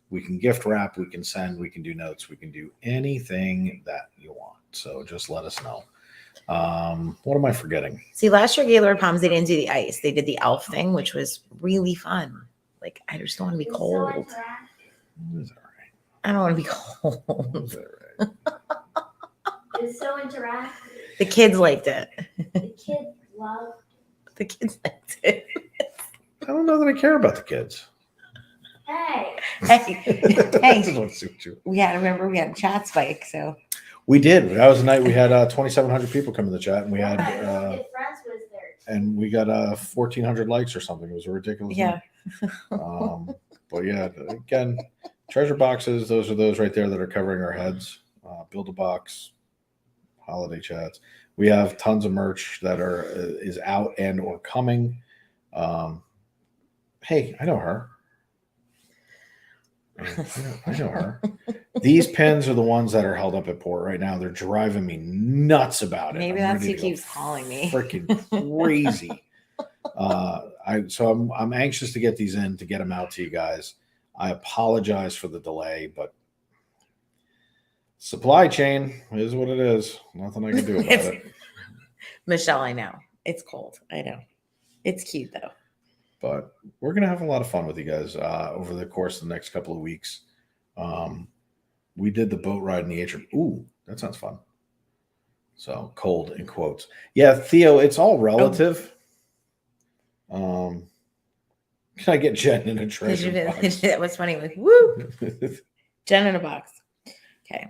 We can gift wrap, we can send, we can do notes, we can do anything that you want. So just let us know. What am I forgetting? See, last year Gaylord Palms, they didn't do the ice. They did the elf thing, which was really fun. Like, I just don't want to be cold. Is that right? I don't want to be cold. Is that right? It's so interactive. The kids liked it. The kids loved The kids liked it. I don't know that I care about the kids. Hey. Hey, I just want to see what you. we had a chat spike, so We did. That was the night we had 2,700 people come in the chat, and we had My friends was there. and we got 1,400 likes or something. It was a ridiculous. yeah. But yeah, again, treasure boxes. Those are those right there that are covering our heads. Build a box, holiday chats. We have tons of merch that is out and or coming. Hey, I know her. I know her. These pins are the ones that are held up at port right now. They're driving me nuts about it. Maybe I'm that's ready who to go keeps calling me. freaking crazy. I'm anxious to get these in to get them out to you guys. I apologize for the delay, but supply chain is what it is. Nothing I can do about it. Michelle, I know. It's cold. I know. It's cute though. But we're gonna have a lot of fun with you guys over the course of the next couple of weeks. We did the boat ride in the atrium. Ooh, that sounds fun. So cold in quotes. Yeah, Theo, it's all relative. Can I get Jen in a treasure box? That was funny. Like, woo, Jen in a box. Okay.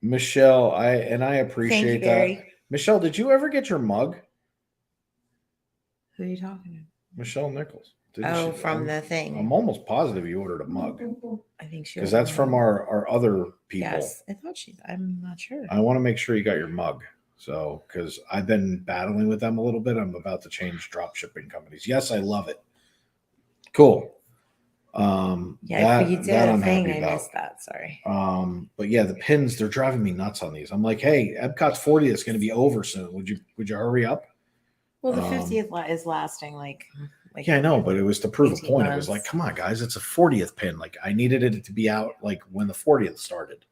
Michelle, I Thank appreciate you, that. Barry. Michelle, did you ever get your mug? Who are you talking to? Michelle Nichols. Didn't Oh, she? from the thing. I'm almost positive you ordered a mug I think she because was that's from our other people. Yes, I thought I'm not sure. I want to make sure you got your mug. So, because I've been battling with them a little bit, I'm about to change drop shipping companies. Yes, I love it. Cool. Yeah, you did that a I'm thing. happy I about. missed that. Sorry. But yeah, the pins, they're driving me nuts on these. I'm like, hey, Epcot's 40th is going to be over soon. Would you hurry up? Well, the 50th is lasting like Yeah, I know, but it was to prove a 18 point. It was like, months. come on, guys, it's a 40th pin. Like I needed it to be out like when the 40th started.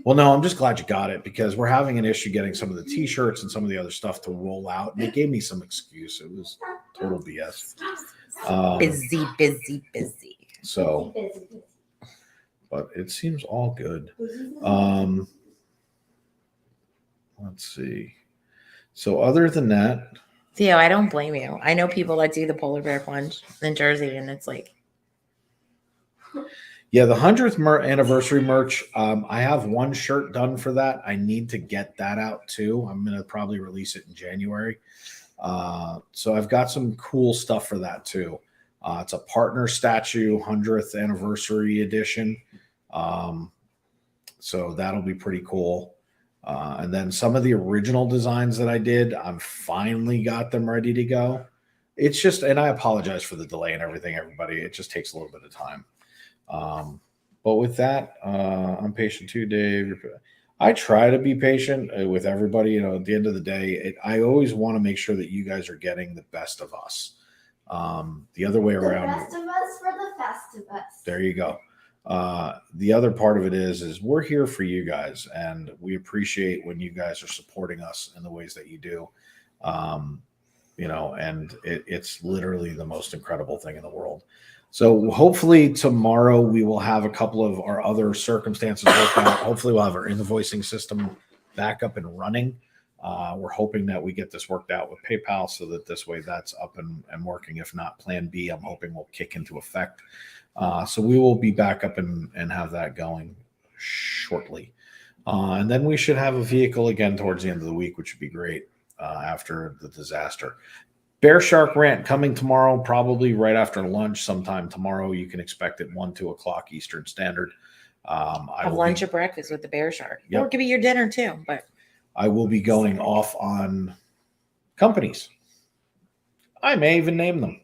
Well, no, I'm just glad you got it because we're having an issue getting some of the t-shirts and some of the other stuff to roll out. And they gave me some excuse. It was total BS. busy. So, but it seems all good. Let's see. So other than that, Theo, I don't blame you. I know people that do the polar bear plunge in Jersey, and it's like, yeah, the 100th anniversary merch. I have one shirt done for that. I need to get that out too. I'm going to probably release it in January. So I've got some cool stuff for that too. It's a partner statue 100th anniversary edition. So that'll be pretty cool. And then some of the original designs that I did, I'm finally got them ready to go. It's just, and I apologize for the delay and everything, everybody. It just takes a little bit of time. But with that, I'm patient too, Dave. I try to be patient with everybody. You know, at the end of the day, I always want to make sure that you guys are getting the best of us. The other way around. The best of us for the best of us. There you go. The other part of it is we're here for you guys, and we appreciate when you guys are supporting us in the ways that you do. You know, and it's literally the most incredible thing in the world. So hopefully tomorrow we will have a couple of our other circumstances worked out. Hopefully we'll have our invoicing system back up and running. We're hoping that we get this worked out with PayPal so that this way that's up and working. If not, plan B, I'm hoping will kick into effect. So we will be back up and have that going shortly. And then we should have a vehicle again towards the end of the week, which would be great after the disaster. Bear Shark Rant coming tomorrow, probably right after lunch sometime tomorrow. You can expect it 1-2 o'clock Eastern Standard. have lunch or breakfast with the bear shark. Yep. Or it could be your dinner too, but I will be going off on companies. I may even name them.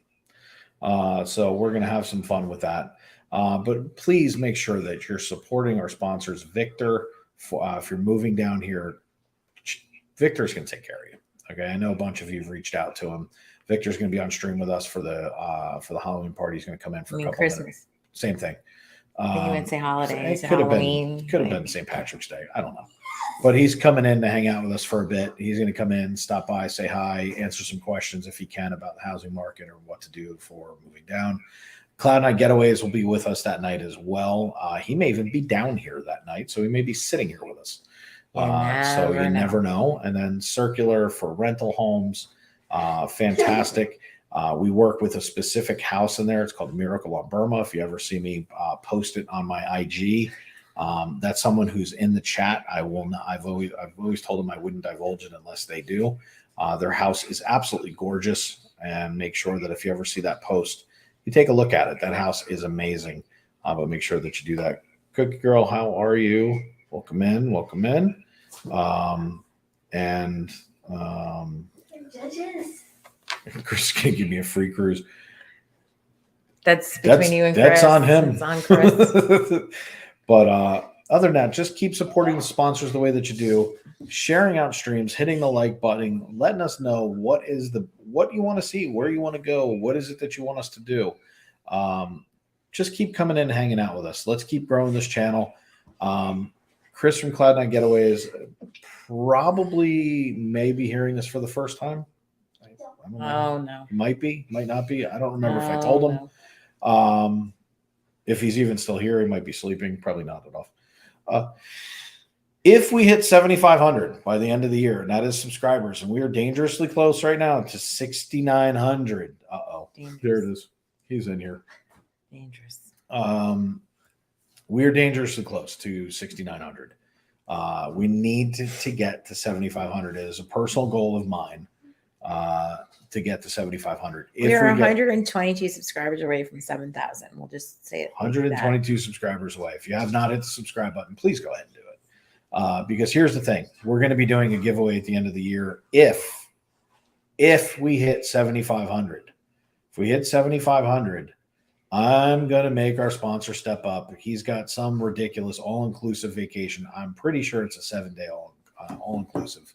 So we're going to have some fun with that. But please make sure that you're supporting our sponsors. Victor, if you're moving down here, Victor's going to take care of you. Okay, I know a bunch of you have reached out to him. Victor's going to be on stream with us for the Halloween party. He's going to come in for a couple Christmas. minutes. Same thing. I think you would say holidays. It could Halloween. have been St. Patrick's Day. I don't know. But he's coming in to hang out with us for a bit. He's going to come in, stop by, say hi, answer some questions if he can about the housing market or what to do for moving down. Cloud Night Getaways will be with us that night as well. He may even be down here that night, so he may be sitting here with us. So you never know. And then Circular for rental homes. Fantastic. We work with a specific house in there. It's called Miracle on Burma. If you ever see me post it on my IG, that's someone who's in the chat. I will not. I've always told them I wouldn't divulge it unless they do. Their house is absolutely gorgeous, and make sure that if you ever see that post, you take a look at it. That house is amazing. But make sure that you do that. Cookie Girl, how are you? Welcome in. Welcome in. Judges. Chris is gonna give me a free cruise. That's between you and Chris. That's on him. It's on Chris. But other than that, just keep supporting the sponsors the way that you do, sharing out streams, hitting the like button, letting us know what you want to see, where you want to go, what is it that you want us to do. Just keep coming in and hanging out with us. Let's keep growing this channel. Chris from Cloud9 Getaways probably may be hearing this for the first time. I don't know. Oh no. Might be, might not be. I don't remember if I told him. No. If he's even still here, he might be sleeping. Probably not enough. If we hit 7,500 by the end of the year, and that is subscribers, and we are dangerously close right now to 6,900. There it is. He's in here. Dangerous. We are dangerously close to 6,900. We need to get to 7,500. It is a personal goal of mine to get to 7,500. We are 122 subscribers away from 7,000. We'll just say it. 122 subscribers away. If you have not hit the subscribe button, please go ahead and do it. Because here's the thing. We're going to be doing a giveaway at the end of the year if we hit 7,500. If we hit 7,500, I'm going to make our sponsor step up. He's got some ridiculous all-inclusive vacation. I'm pretty sure it's a 7-day all-inclusive.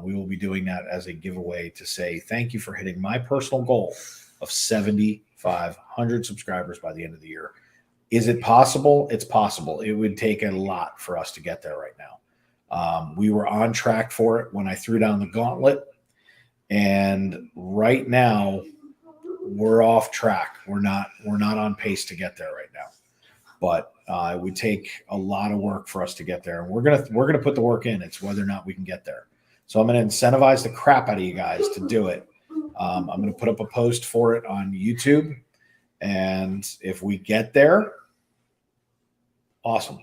We will be doing that as a giveaway to say thank you for hitting my personal goal of 7,500 subscribers by the end of the year. Is it possible? It's possible. It would take a lot for us to get there right now. We were on track for it when I threw down the gauntlet, and right now we're off track. We're not on pace to get there right now, but it would take a lot of work for us to get there, and we're gonna put the work in. It's whether or not we can get there. So I'm going to incentivize the crap out of you guys to do it. I'm going to put up a post for it on YouTube. And if we get there, awesome.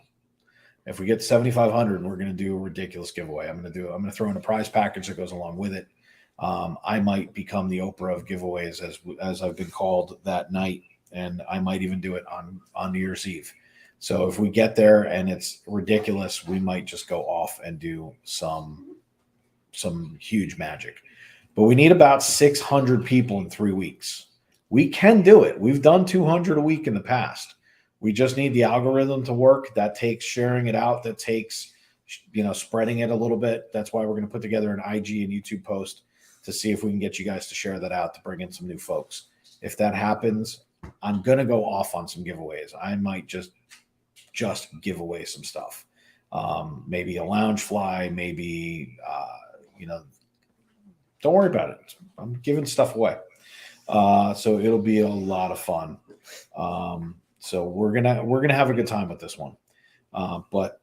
If we get to 7,500, we're going to do a ridiculous giveaway. I'm going to throw in a prize package that goes along with it. I might become the Oprah of giveaways as I've been called that night. And I might even do it on New Year's Eve. So if we get there and it's ridiculous, we might just go off and do some huge magic. But we need about 600 people in 3 weeks. We can do it. We've done 200 a week in the past. We just need the algorithm to work. That takes sharing it out. That takes, spreading it a little bit. That's why we're going to put together an IG and YouTube post to see if we can get you guys to share that out to bring in some new folks. If that happens, I'm going to go off on some giveaways. I might just give away some stuff. Maybe a lounge fly, maybe, don't worry about it. I'm giving stuff away. So it'll be a lot of fun. So we're gonna have a good time with this one. But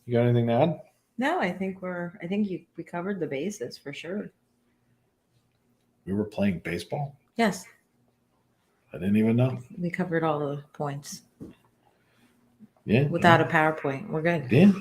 you got anything to add? No, I think we covered the bases for sure. We were playing baseball? Yes. I didn't even know. We covered all the points. Yeah. Without a PowerPoint. We're good. Yeah.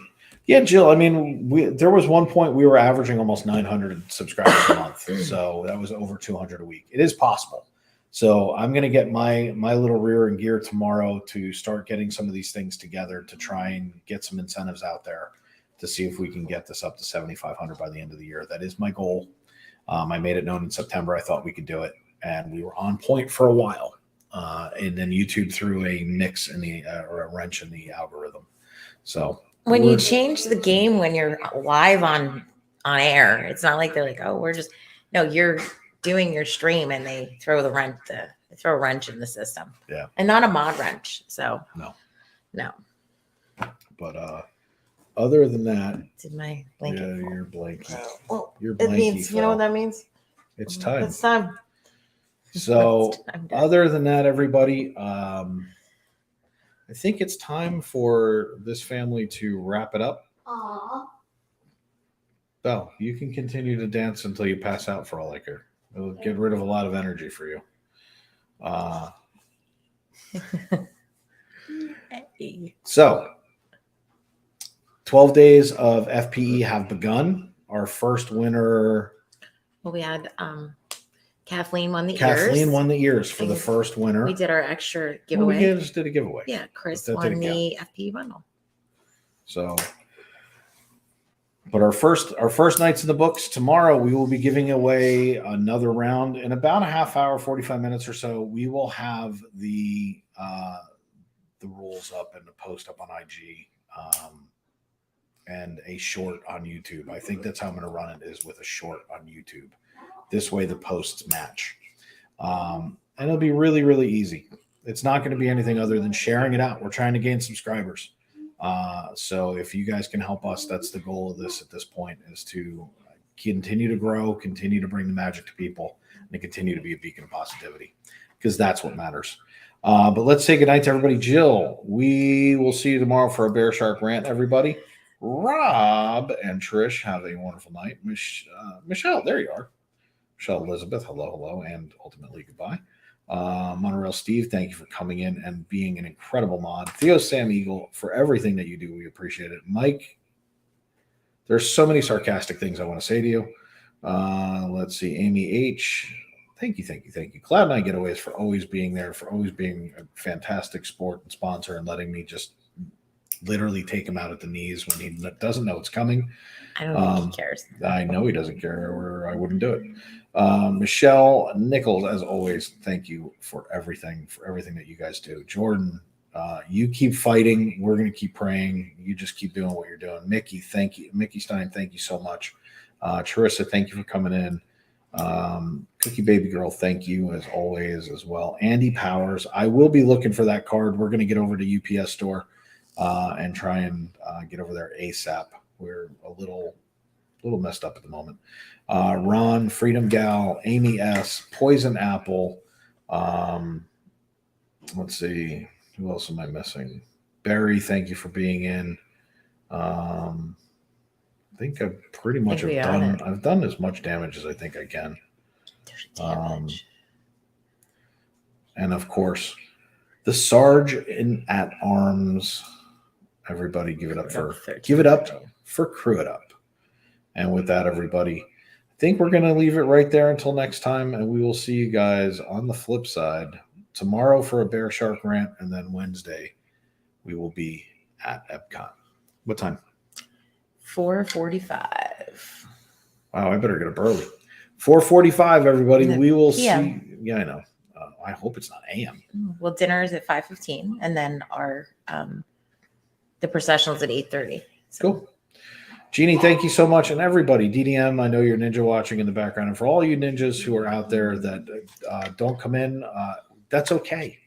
Yeah, Jill. I mean, there was one point we were averaging almost 900 subscribers a month. So that was over 200 a week. It is possible. So I'm going to get my little rear in gear tomorrow to start getting some of these things together to try and get some incentives out there to see if we can get this up to 7,500 by the end of the year. That is my goal. I made it known in September. I thought we could do it, and we were on point for a while. And then YouTube threw a mix in the or a wrench in the algorithm. So when you change the game when you're live on air, it's not like they're like, oh, you're doing your stream and they throw a wrench in the system. Yeah. And not a mod wrench. So no. But other than that, did my blanket fall? your blanket. Well, Your it means, blankie you know what fell. that means? It's time. It's time. So It's time to- other than that, everybody, I think it's time for this family to wrap it up. Aww. Belle, you can continue to dance until you pass out for all I care. It'll get rid of a lot of energy for you. So 12 days of FPE have begun. Our first winner, Well, we had Kathleen won the Kathleen ears. won the ears for the And first winner. We did our extra Well, giveaway. we just did a giveaway. Yeah, Chris That won didn't the FPE bundle. So, but our first night's in the books. Tomorrow we will be giving away another round in about a half hour, 45 minutes or so. We will have the rules up and the post up on IG, and a short on YouTube. I think that's how I'm going to run it, is with a short on YouTube. This way the posts match, and it'll be really, really easy. It's not going to be anything other than sharing it out. We're trying to gain subscribers. So if you guys can help us, that's the goal of this at this point, is to continue to grow, continue to bring the magic to people, and continue to be a beacon of positivity, because that's what matters. But let's say goodnight to everybody. Jill, we will see you tomorrow for a Bear Shark rant, everybody. Rob and Trish, have a wonderful night. Michelle, there you are. Michelle Elizabeth, hello, and ultimately goodbye. Monorail Steve, thank you for coming in and being an incredible mod. Theo Sam Eagle, for everything that you do, we appreciate it. Mike, there's so many sarcastic things I want to say to you. Let's see, Amy H, thank you. Cloud9 Getaways for always being there, for always being a fantastic sport and sponsor, and letting me just literally take him out at the knees when he doesn't know it's coming. I don't think he cares. I know he doesn't care, or I wouldn't do it. Michelle Nichols, as always, thank you for everything that you guys do. Jordan, you keep fighting. We're going to keep praying. You just keep doing what you're doing. Mickey, thank you. Mickey Stein, thank you so much. Charissa, thank you for coming in. Cookie Baby Girl, thank you as always as well. Andy Powers, I will be looking for that card. We're going to get over to UPS store and try and get over there ASAP. We're a little messed up at the moment. Ron, Freedom Gal, Amy S, Poison Apple. Let's see, who else am I missing? Barry, thank you for being in. I think I've pretty much I've done as much damage as I think I can. There's damage. And of course, the Sarge at Arms. Everybody give it up for Crew It Up. And with that, everybody, I think we're going to leave it right there until next time. And we will see you guys on the flip side tomorrow for a Bear Shark rant. And then Wednesday, we will be at Epcot. What time? 4:45. Wow, I better get up early. 4:45, everybody. We will PM. see. Yeah, I know. I hope it's not AM. Well, dinner is at 5:15, and then our the processional's at 8:30. So. Cool. Jeannie, thank you so much. And everybody, DDM, I know you're ninja watching in the background. And for all you ninjas who are out there that don't come in, that's okay.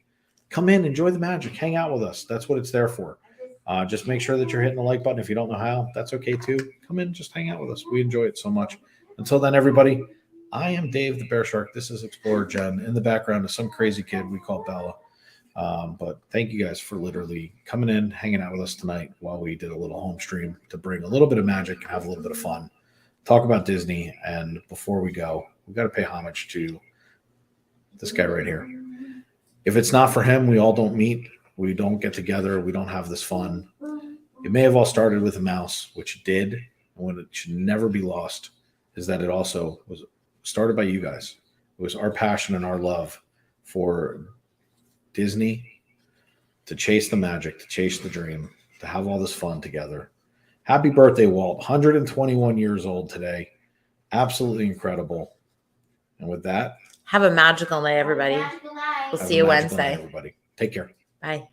Come in, enjoy the magic, hang out with us. That's what it's there for. Just make sure that you're hitting the like button. If you don't know how, that's okay too. Come in, just hang out with us. We enjoy it so much. Until then, everybody, I am Dave the Bear Shark. This is Explorer Jen. In the background is some crazy kid we call Bella. But thank you guys for literally coming in, hanging out with us tonight while we did a little home stream to bring a little bit of magic and have a little bit of fun, talk about Disney. And before we go, we've got to pay homage to this guy right here. If it's not for him, we all don't meet. We don't get together. We don't have this fun. It may have all started with a mouse, which it did. And what it should never be lost is that it also was started by you guys. It was our passion and our love for Disney, to chase the magic, to chase the dream, to have all this fun together, Happy birthday, Walt. 121 years old today. Absolutely incredible. And with that, Have a magical night, everybody. Magical night. We'll have see a you magical night, Wednesday. everybody. Take care. Bye.